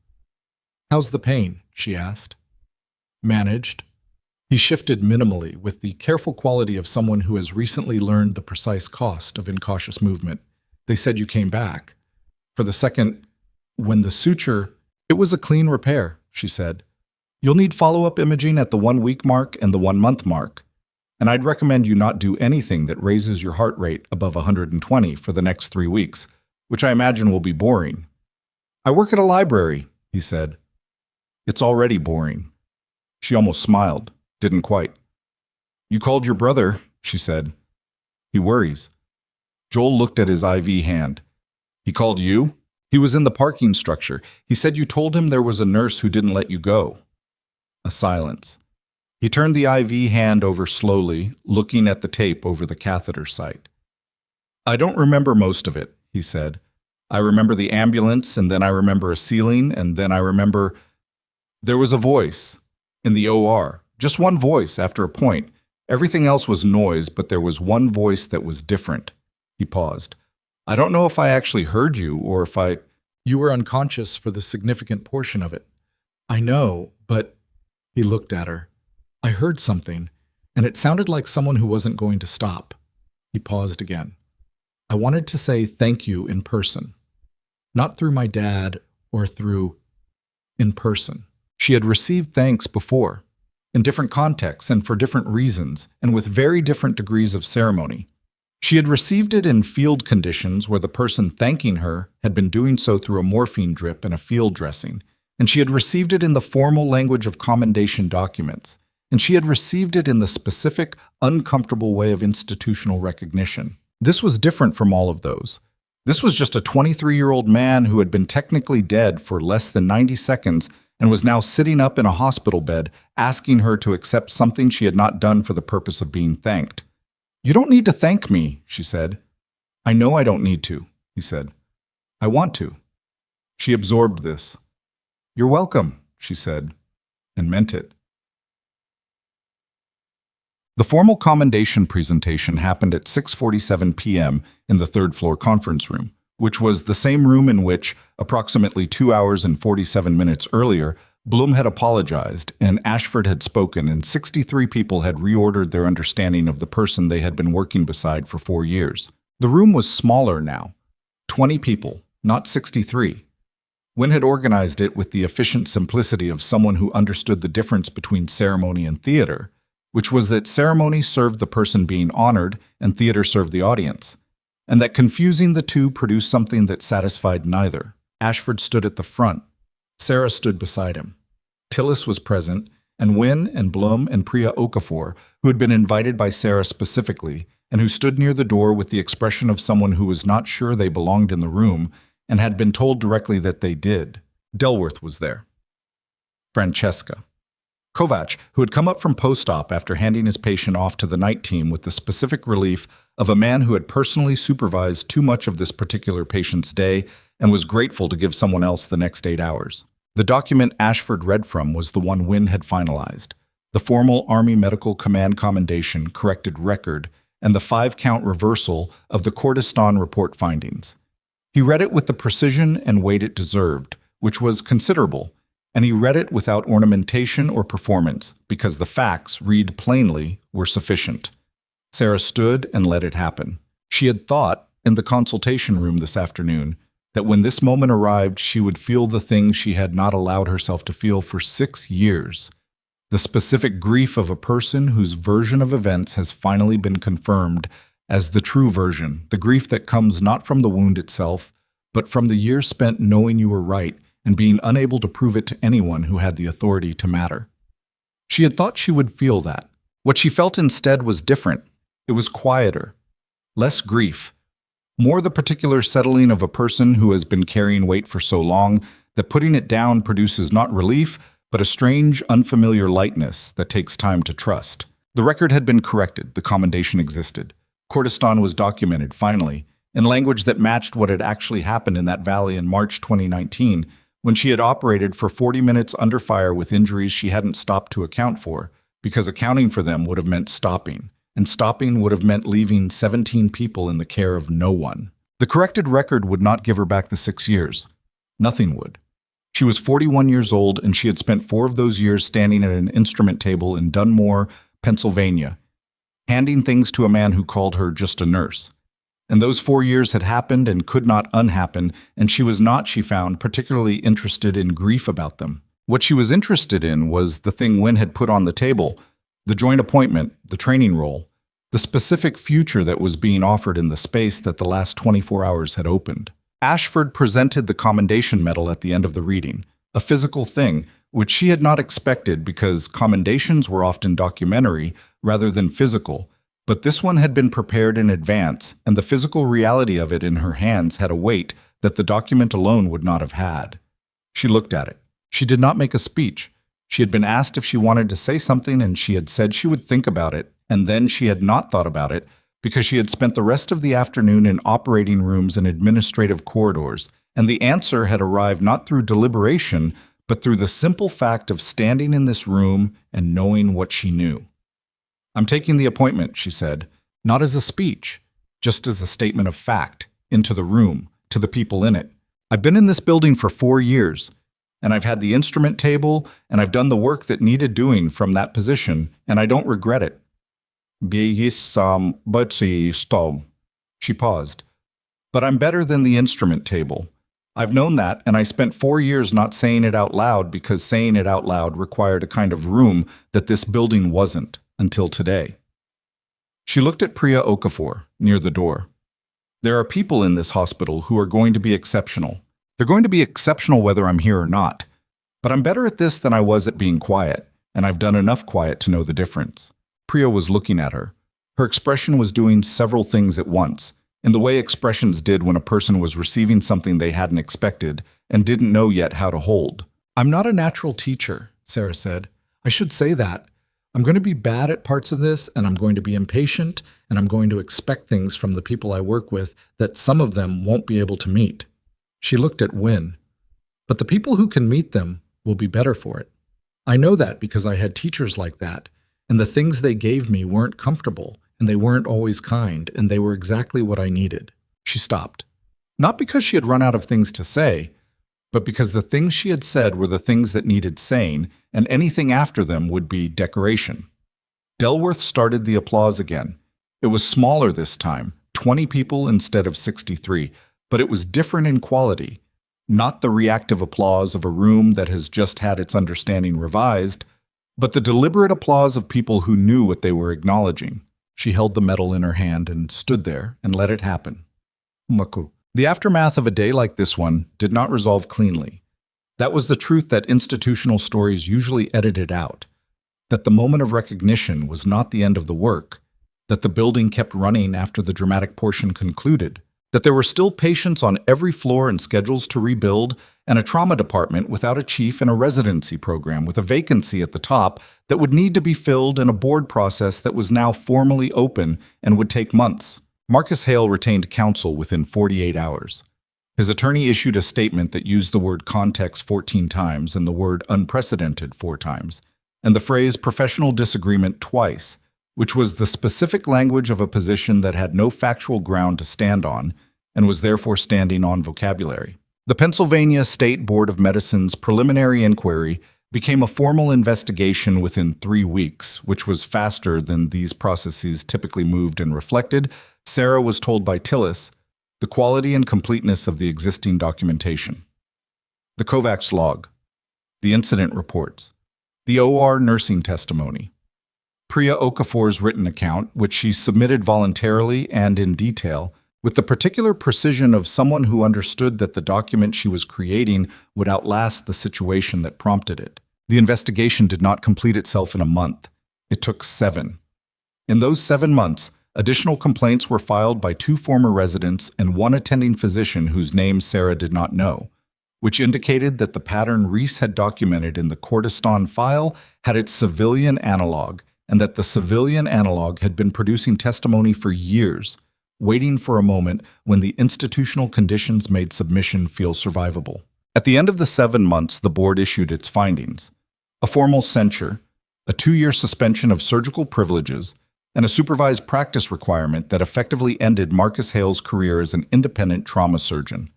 "How's the pain?" she asked. "Managed." He shifted minimally, with the careful quality of someone who has recently learned the precise cost of incautious movement. "They said you came back. For the second, when the suture—" "It was a clean repair," she said. "You'll need follow-up imaging at the 1-week mark and the 1-month mark. And I'd recommend you not do anything that raises your heart rate above 120 for the next 3 weeks, which I imagine will be boring." "I work at a library," he said. "It's already boring." She almost smiled. Didn't quite. "You called your brother," she said. "He worries." Joel looked at his IV hand. "He called you?" He was in the parking structure. He said you told him there was a nurse who didn't let you go. A silence. He turned the IV hand over slowly, looking at the tape over the catheter site. I don't remember most of it, he said. I remember the ambulance, and then I remember a ceiling, and then I remember... There was a voice in the OR. Just one voice after a point. Everything else was noise, but there was one voice that was different. He paused. I don't know if I actually heard you or if I... You were unconscious for the significant portion of it. I know, but... He looked at her. I heard something, and it sounded like someone who wasn't going to stop. He paused again. I wanted to say thank you in person. Not through my dad or through... in person. She had received thanks before, in different contexts and for different reasons, and with very different degrees of ceremony. She had received it in field conditions where the person thanking her had been doing so through a morphine drip and a field dressing, and she had received it in the formal language of commendation documents, and she had received it in the specific, uncomfortable way of institutional recognition. This was different from all of those. This was just a 23-year-old man who had been technically dead for less than 90 seconds and was now sitting up in a hospital bed, asking her to accept something she had not done for the purpose of being thanked. You don't need to thank me, she said. I know I don't need to, he said. I want to. She absorbed this. You're welcome, she said, and meant it. The formal commendation presentation happened at 6:47 p.m. in the third-floor conference room, which was the same room in which, approximately 2 hours and 47 minutes earlier, Bloom had apologized and Ashford had spoken, and 63 people had reordered their understanding of the person they had been working beside for 4 years. The room was smaller now, 20 people, not 63. Wynne had organized it with the efficient simplicity of someone who understood the difference between ceremony and theater, which was that ceremony served the person being honored and theater served the audience, and that confusing the two produced something that satisfied neither. Ashford stood at the front. Sara stood beside him. Tillis was present, and Wynne and Bloom and Priya Okafor, who had been invited by Sara specifically, and who stood near the door with the expression of someone who was not sure they belonged in the room and had been told directly that they did. Delworth was there. Francesca. Kovac, who had come up from post-op after handing his patient off to the night team with the specific relief of a man who had personally supervised too much of this particular patient's day and was grateful to give someone else the next 8 hours. The document Ashford read from was the one Wynne had finalized, the formal Army Medical Command commendation, corrected record, and the 5-count reversal of the Kurdistan report findings. He read it with the precision and weight it deserved, which was considerable, and he read it without ornamentation or performance, because the facts, read plainly, were sufficient. Sara stood and let it happen. She had thought, in the consultation room this afternoon, that when this moment arrived, she would feel the thing she had not allowed herself to feel for 6 years, the specific grief of a person whose version of events has finally been confirmed as the true version, the grief that comes not from the wound itself, but from the years spent knowing you were right and being unable to prove it to anyone who had the authority to matter. She had thought she would feel that. What she felt instead was different. It was quieter, less grief, more the particular settling of a person who has been carrying weight for so long that putting it down produces not relief, but a strange, unfamiliar lightness that takes time to trust. The record had been corrected, the commendation existed. Kurdistan was documented, finally, in language that matched what had actually happened in that valley in March 2019, when she had operated for 40 minutes under fire with injuries she hadn't stopped to account for, because accounting for them would have meant stopping, and stopping would have meant leaving 17 people in the care of no one. The corrected record would not give her back the 6 years. Nothing would. She was 41 years old, and she had spent 4 of those years standing at an instrument table in Dunmore, Pennsylvania, handing things to a man who called her just a nurse. And those 4 years had happened and could not unhappen, and she was not, she found, particularly interested in grief about them. What she was interested in was the thing Wynne had put on the table, the joint appointment, the training role, the specific future that was being offered in the space that the last 24 hours had opened. Ashford presented the commendation medal at the end of the reading, a physical thing, which she had not expected because commendations were often documentary rather than physical, but this one had been prepared in advance, and the physical reality of it in her hands had a weight that the document alone would not have had. She looked at it. She did not make a speech. She had been asked if she wanted to say something, and she had said she would think about it, and then she had not thought about it because she had spent the rest of the afternoon in operating rooms and administrative corridors, and the answer had arrived not through deliberation, but through the simple fact of standing in this room and knowing what she knew. "I'm taking the appointment," she said, not as a speech, just as a statement of fact, into the room, to the people in it. "I've been in this building for 4 years, and I've had the instrument table, and I've done the work that needed doing from that position, and I don't regret it." She paused. "But I'm better than the instrument table. I've known that, and I spent 4 years not saying it out loud because saying it out loud required a kind of room that this building wasn't, until today." She looked at Priya Okafor, near the door. "There are people in this hospital who are going to be exceptional. They're going to be exceptional whether I'm here or not. But I'm better at this than I was at being quiet, and I've done enough quiet to know the difference." Priya was looking at her. Her expression was doing several things at once, in the way expressions did when a person was receiving something they hadn't expected and didn't know yet how to hold. "I'm not a natural teacher," Sara said. "I should say that. I'm going to be bad at parts of this, and I'm going to be impatient, and I'm going to expect things from the people I work with that some of them won't be able to meet." She looked at Wynne. "But the people who can meet them will be better for it. I know that because I had teachers like that, and the things they gave me weren't comfortable, and they weren't always kind, and they were exactly what I needed." She stopped. Not because she had run out of things to say, but because the things she had said were the things that needed saying, and anything after them would be decoration. Delworth started the applause again. It was smaller this time, 20 people instead of 63, but it was different in quality. Not the reactive applause of a room that has just had its understanding revised, but the deliberate applause of people who knew what they were acknowledging. She held the medal in her hand and stood there and let it happen. Maku. The aftermath of a day like this one did not resolve cleanly. That was the truth that institutional stories usually edited out. That the moment of recognition was not the end of the work. That the building kept running after the dramatic portion concluded. That there were still patients on every floor and schedules to rebuild, and a trauma department without a chief and a residency program with a vacancy at the top that would need to be filled and a board process that was now formally open and would take months. Marcus Hale retained counsel within 48 hours. His attorney issued a statement that used the word context 14 times and the word unprecedented 4 times, and the phrase professional disagreement twice, which was the specific language of a position that had no factual ground to stand on and was therefore standing on vocabulary. The Pennsylvania State Board of Medicine's preliminary inquiry became a formal investigation within 3 weeks, which was faster than these processes typically moved and reflected. Sara was told by Tillis the quality and completeness of the existing documentation. The Kovacs log, the incident reports, the OR nursing testimony, Priya Okafor's written account, which she submitted voluntarily and in detail, with the particular precision of someone who understood that the document she was creating would outlast the situation that prompted it. The investigation did not complete itself in a month. It took 7. In those 7 months, additional complaints were filed by 2 former residents and 1 attending physician whose name Sara did not know, which indicated that the pattern Reese had documented in the Kurdistan file had its civilian analog, and that the civilian analog had been producing testimony for years, waiting for a moment when the institutional conditions made submission feel survivable. At the end of the 7 months, the board issued its findings: a formal censure, a 2-year suspension of surgical privileges, and a supervised practice requirement that effectively ended Marcus Hale's career as an independent trauma surgeon.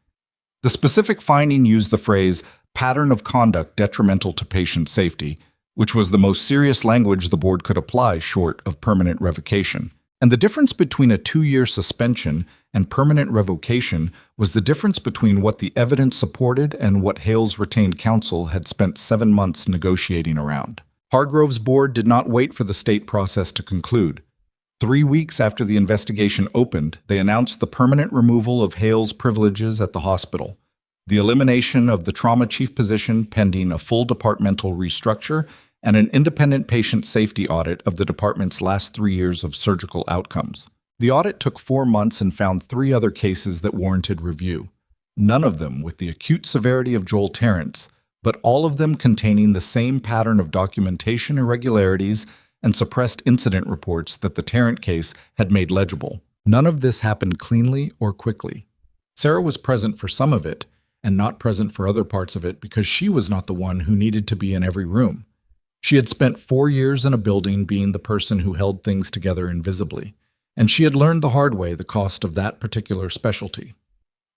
The specific finding used the phrase pattern of conduct detrimental to patient safety, which was the most serious language the board could apply short of permanent revocation. And the difference between a 2-year suspension and permanent revocation was the difference between what the evidence supported and what Hale's retained counsel had spent 7 months negotiating around. Hargrove's board did not wait for the state process to conclude. 3 weeks after the investigation opened, they announced the permanent removal of Hale's privileges at the hospital, the elimination of the trauma chief position pending a full departmental restructure, and an independent patient safety audit of the department's last 3 years of surgical outcomes. The audit took 4 months and found 3 other cases that warranted review. none of them with the acute severity of Joel Terrence, but all of them containing the same pattern of documentation irregularities and suppressed incident reports that the Tarrant case had made legible. None of this happened cleanly or quickly. Sara was present for some of it, and not present for other parts of it because she was not the one who needed to be in every room. She had spent 4 years in a building being the person who held things together invisibly, and she had learned the hard way the cost of that particular specialty.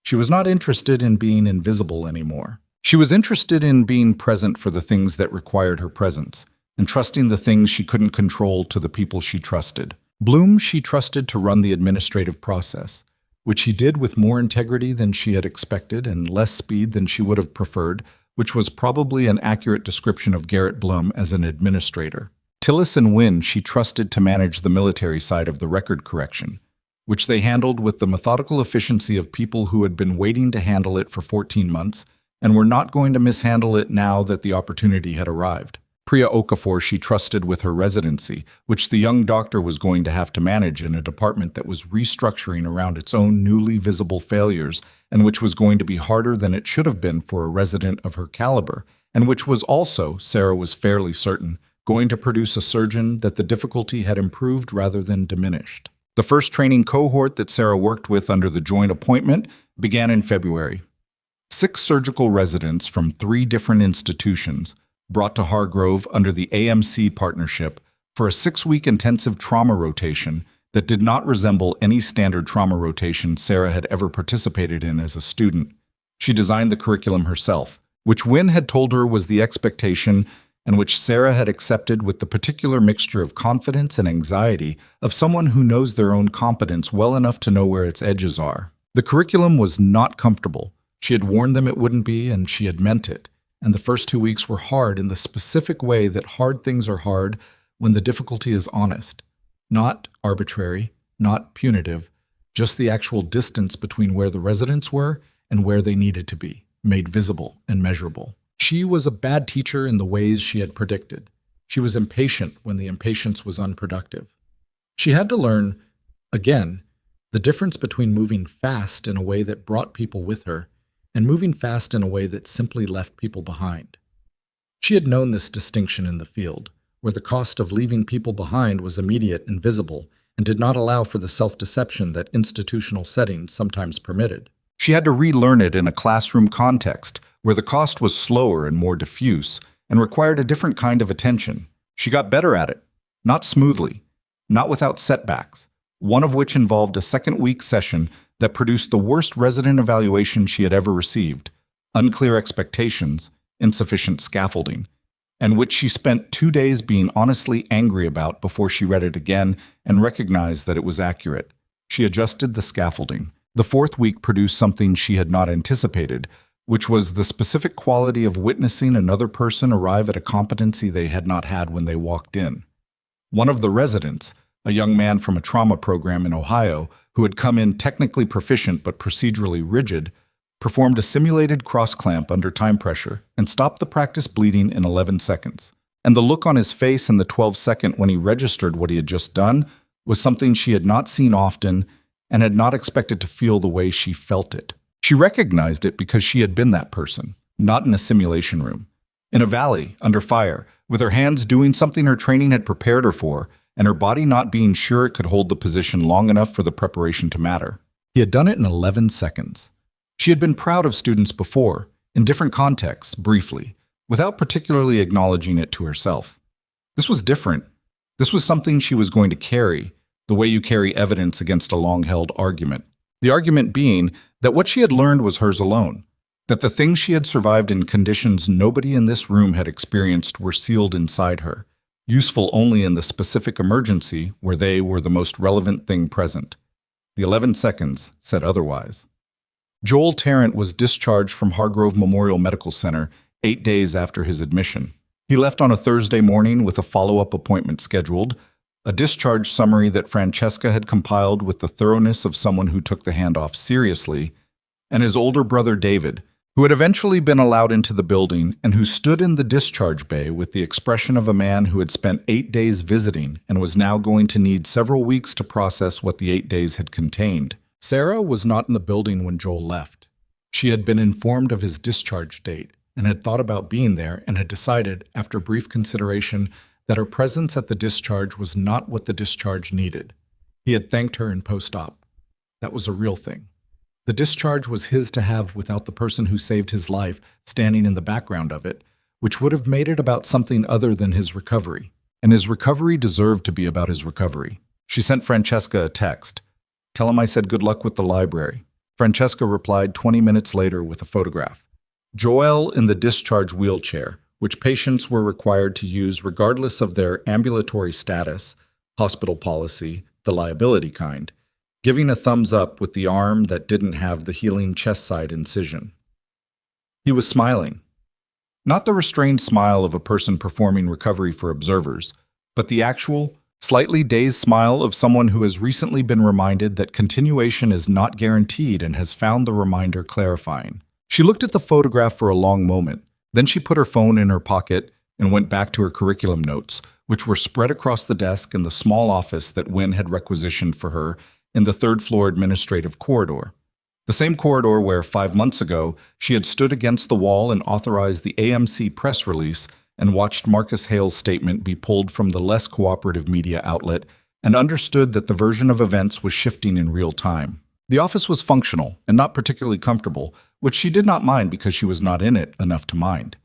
She was not interested in being invisible anymore. She was interested in being present for the things that required her presence, and trusting the things she couldn't control to the people she trusted. Bloom she trusted to run the administrative process, which he did with more integrity than she had expected and less speed than she would have preferred, which was probably an accurate description of Garrett Bloom as an administrator. Tillis and Wynne she trusted to manage the military side of the record correction, which they handled with the methodical efficiency of people who had been waiting to handle it for 14 months and were not going to mishandle it now that the opportunity had arrived. Priya Okafor she trusted with her residency, which the young doctor was going to have to manage in a department that was restructuring around its own newly visible failures, and which was going to be harder than it should have been for a resident of her caliber, and which was also, Sara was fairly certain, going to produce a surgeon that the difficulty had improved rather than diminished. The first training cohort that Sara worked with under the joint appointment began in February. 6 surgical residents from 3 different institutions brought to Hargrove under the AMC partnership for a 6-week intensive trauma rotation that did not resemble any standard trauma rotation Sara had ever participated in as a student. She designed the curriculum herself, which Wynne had told her was the expectation and which Sara had accepted with the particular mixture of confidence and anxiety of someone who knows their own competence well enough to know where its edges are. The curriculum was not comfortable. She had warned them it wouldn't be, and she had meant it. And the first 2 weeks were hard in the specific way that hard things are hard when the difficulty is honest. Not arbitrary, not punitive, just the actual distance between where the residents were and where they needed to be, made visible and measurable. She was a bad teacher in the ways she had predicted. She was impatient when the impatience was unproductive. She had to learn, again, the difference between moving fast in a way that brought people with her and moving fast in a way that simply left people behind. She had known this distinction in the field, where the cost of leaving people behind was immediate and visible and did not allow for the self-deception that institutional settings sometimes permitted. She had to relearn it in a classroom context, where the cost was slower and more diffuse and required a different kind of attention. She got better at it, not smoothly, not without setbacks, one of which involved a second-week session that produced the worst resident evaluation she had ever received, unclear expectations, insufficient scaffolding, and which she spent 2 days being honestly angry about before she read it again and recognized that it was accurate. She adjusted the scaffolding. The 4th week produced something she had not anticipated, which was the specific quality of witnessing another person arrive at a competency they had not had when they walked in. One of the residents, a young man from a trauma program in Ohio who had come in technically proficient but procedurally rigid, performed a simulated cross-clamp under time pressure and stopped the practice bleeding in 11 seconds. And the look on his face in the 12th second when he registered what he had just done was something she had not seen often and had not expected to feel the way she felt it. She recognized it because she had been that person, not in a simulation room. In a valley, under fire, with her hands doing something her training had prepared her for, and her body not being sure it could hold the position long enough for the preparation to matter. He had done it in 11 seconds. She had been proud of students before, in different contexts, briefly, without particularly acknowledging it to herself. This was different. This was something she was going to carry, the way you carry evidence against a long-held argument. The argument being that what she had learned was hers alone, that the things she had survived in conditions nobody in this room had experienced were sealed inside her, useful only in the specific emergency where they were the most relevant thing present. The 11 seconds said otherwise. Joel Tarrant was discharged from Hargrove Memorial Medical Center 8 days after his admission. He left on a Thursday morning with a follow-up appointment scheduled, a discharge summary that Francesca had compiled with the thoroughness of someone who took the handoff seriously, and his older brother David, who had eventually been allowed into the building and who stood in the discharge bay with the expression of a man who had spent 8 days visiting and was now going to need several weeks to process what the 8 days had contained. Sara was not in the building when Joel left. She had been informed of his discharge date and had thought about being there and had decided, after brief consideration, that her presence at the discharge was not what the discharge needed. He had thanked her in post-op. That was a real thing. The discharge was his to have without the person who saved his life standing in the background of it, which would have made it about something other than his recovery. And his recovery deserved to be about his recovery. She sent Francesca a text. "Tell him I said good luck with the library." Francesca replied 20 minutes later with a photograph. Joel in the discharge wheelchair, which patients were required to use regardless of their ambulatory status, hospital policy, the liability kind, giving a thumbs up with the arm that didn't have the healing chest side incision. He was smiling. Not the restrained smile of a person performing recovery for observers, but the actual, slightly dazed smile of someone who has recently been reminded that continuation is not guaranteed and has found the reminder clarifying. She looked at the photograph for a long moment. Then she put her phone in her pocket and went back to her curriculum notes, which were spread across the desk in the small office that Wynne had requisitioned for her in the third-floor administrative corridor. The same corridor where, 5 months ago, she had stood against the wall and authorized the AMC press release and watched Marcus Hale's statement be pulled from the less cooperative media outlet and understood that the version of events was shifting in real time. The office was functional and not particularly comfortable, which she did not mind because she was not in it enough to mind.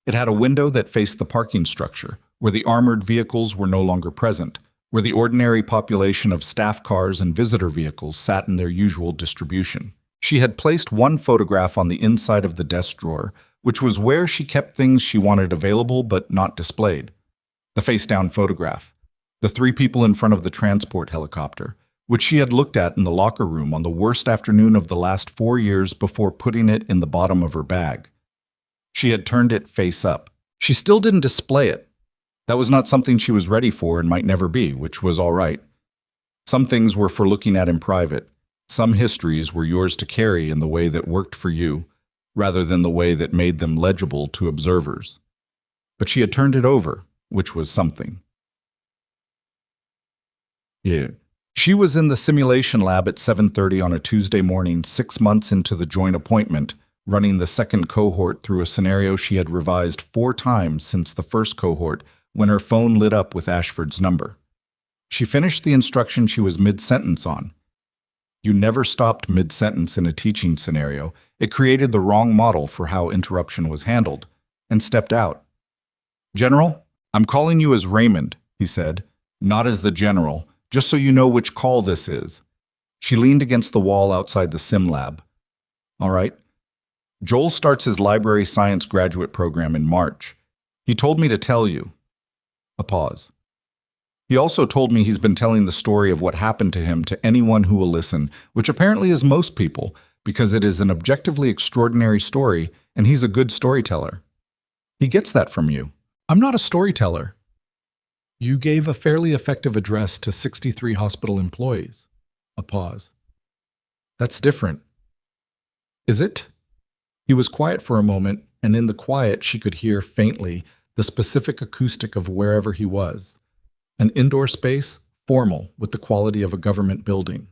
It had a window that faced the parking structure, where the armored vehicles were no longer present, where the ordinary population of staff cars and visitor vehicles sat in their usual distribution. She had placed one photograph on the inside of the desk drawer, which was where she kept things she wanted available but not displayed. The face-down photograph, the 3 people in front of the transport helicopter, which she had looked at in the locker room on the worst afternoon of the last 4 years before putting it in the bottom of her bag. She had turned it face up. She still didn't display it. That was not something she was ready for and might never be, which was all right. Some things were for looking at in private. Some histories were yours to carry in the way that worked for you, rather than the way that made them legible to observers. But she had turned it over, which was something. She was in the simulation lab at 7:30 on a Tuesday morning, 6 months into the joint appointment, running the second cohort through a scenario she had revised 4 times since the first cohort when her phone lit up with Ashford's number. She finished the instruction she was mid-sentence on. You never stopped mid-sentence in a teaching scenario. It created the wrong model for how interruption was handled, and stepped out. "General, I'm calling you as Raymond," he said, "not as the general, just so you know which call this is." She leaned against the wall outside the sim lab. "All right. Joel starts his library science graduate program in March. He told me to tell you." A pause. "He also told me he's been telling the story of what happened to him to anyone who will listen, which apparently is most people, because it is an objectively extraordinary story, and he's a good storyteller. He gets that from you." "I'm not a storyteller." "You gave a fairly effective address to 63 hospital employees." A pause. "That's different." "Is it?" He was quiet for a moment, and in the quiet she could hear faintly the specific acoustic of wherever he was. An indoor space, formal, with the quality of a government building.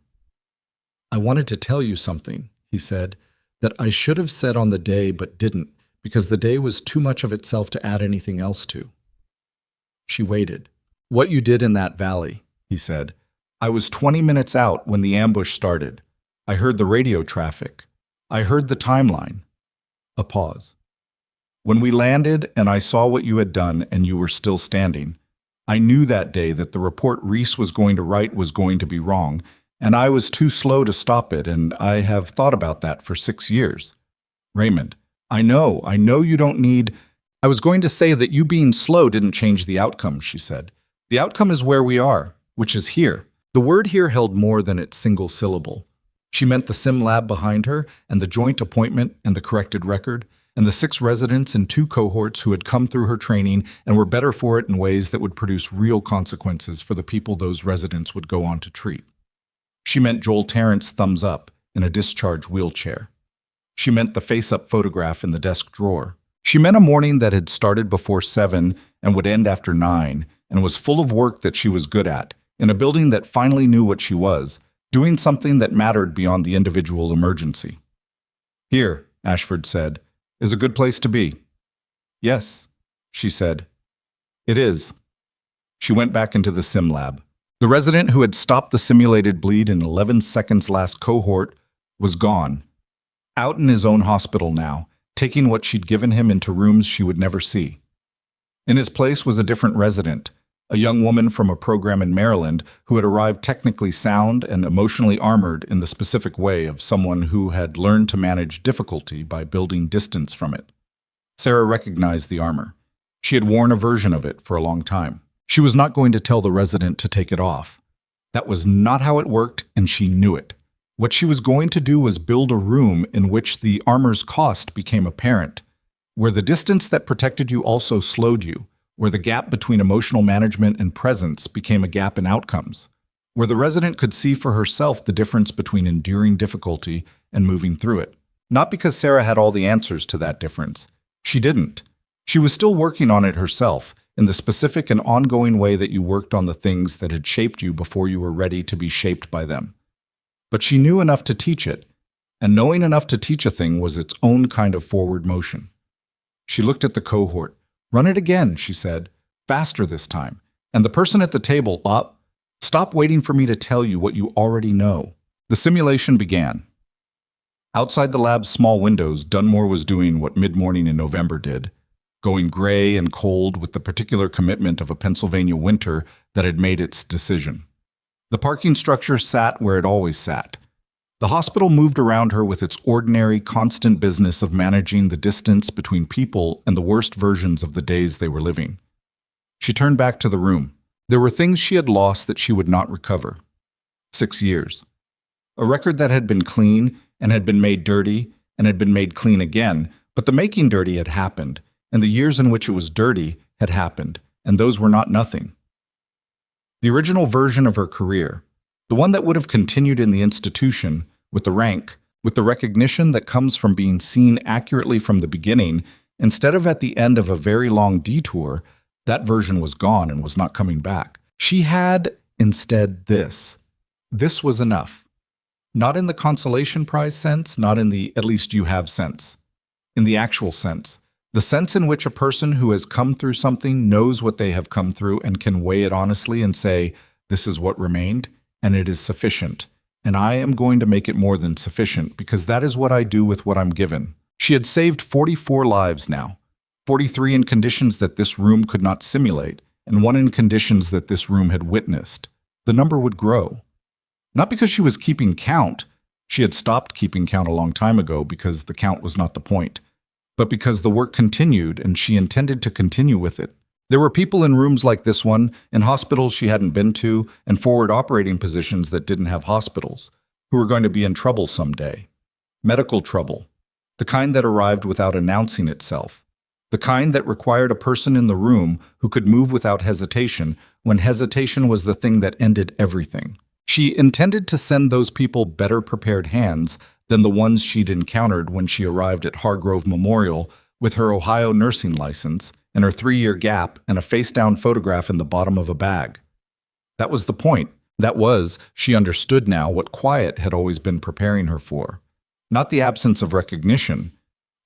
"I wanted to tell you something," he said, "that I should have said on the day but didn't, because the day was too much of itself to add anything else to." She waited. "What you did in that valley," he said. "I was 20 minutes out when the ambush started. I heard the radio traffic. I heard the timeline." A pause. "When we landed and I saw what you had done and you were still standing, I knew that day that the report Reese was going to write was going to be wrong, and I was too slow to stop it, and I have thought about that for 6 years. Raymond, I know you don't need—" "I was going to say that you being slow didn't change the outcome," she said. "The outcome is where we are, which is here." The word here held more than its single syllable. She meant the sim lab behind her, and the joint appointment and the corrected record, and the 6 residents in 2 cohorts who had come through her training and were better for it in ways that would produce real consequences for the people those residents would go on to treat. She meant Joel Terrence thumbs up in a discharge wheelchair. She meant the face-up photograph in the desk drawer. She meant a morning that had started before 7 and would end after 9 and was full of work that she was good at, in a building that finally knew what she was, doing something that mattered beyond the individual emergency. Here, Ashford said, is a good place to be. Yes, she said. It is. She went back into the sim lab. The resident who had stopped the simulated bleed in 11 seconds last cohort was gone. Out in his own hospital now, taking what she'd given him into rooms she would never see. In his place was a different resident, a young woman from a program in Maryland who had arrived technically sound and emotionally armored in the specific way of someone who had learned to manage difficulty by building distance from it. Sara recognized the armor. She had worn a version of it for a long time. She was not going to tell the resident to take it off. That was not how it worked, and she knew it. What she was going to do was build a room in which the armor's cost became apparent, where the distance that protected you also slowed you, where the gap between emotional management and presence became a gap in outcomes, where the resident could see for herself the difference between enduring difficulty and moving through it. Not because Sara had all the answers to that difference. She didn't. She was still working on it herself, in the specific and ongoing way that you worked on the things that had shaped you before you were ready to be shaped by them. But she knew enough to teach it, and knowing enough to teach a thing was its own kind of forward motion. She looked at the cohort. Run it again, she said, faster this time. And the person at the table, stop waiting for me to tell you what you already know. The simulation began. Outside the lab's small windows, Dunmore was doing what mid-morning in November did, going gray and cold with the particular commitment of a Pennsylvania winter that had made its decision. The parking structure sat where it always sat. The hospital moved around her with its ordinary, constant business of managing the distance between people and the worst versions of the days they were living. She turned back to the room. There were things she had lost that she would not recover. 6 years. A record that had been clean and had been made dirty and had been made clean again, but the making dirty had happened, and the years in which it was dirty had happened, and those were not nothing. The original version of her career, the one that would have continued in the institution, with the rank, with the recognition that comes from being seen accurately from the beginning, instead of at the end of a very long detour, that version was gone and was not coming back. She had, instead, this. This was enough. Not in the consolation prize sense, not in the at least you have sense. In the actual sense. The sense in which a person who has come through something knows what they have come through and can weigh it honestly and say, this is what remained, and it is sufficient. And I am going to make it more than sufficient, because that is what I do with what I'm given. She had saved 44 lives now, 43 in conditions that this room could not simulate, and 1 in conditions that this room had witnessed. The number would grow. Not because she was keeping count. She had stopped keeping count a long time ago because the count was not the point. But because the work continued and she intended to continue with it. There were people in rooms like this one, in hospitals she hadn't been to, and forward operating positions that didn't have hospitals, who were going to be in trouble someday. Medical trouble. The kind that arrived without announcing itself. The kind that required a person in the room who could move without hesitation, when hesitation was the thing that ended everything. She intended to send those people better prepared hands than the ones she'd encountered when she arrived at Hargrove Memorial with her Ohio nursing license and her 3-year gap and a face-down photograph in the bottom of a bag. That was the point. That was, she understood now, what quiet had always been preparing her for. Not the absence of recognition.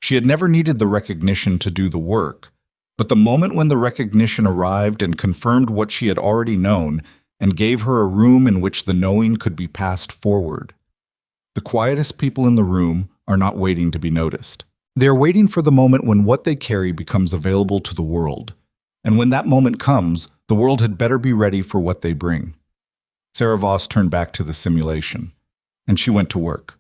She had never needed the recognition to do the work. But the moment when the recognition arrived and confirmed what she had already known and gave her a room in which the knowing could be passed forward. The quietest people in the room are not waiting to be noticed. They are waiting for the moment when what they carry becomes available to the world. And when that moment comes, the world had better be ready for what they bring. Sara Voss turned back to the simulation, and she went to work.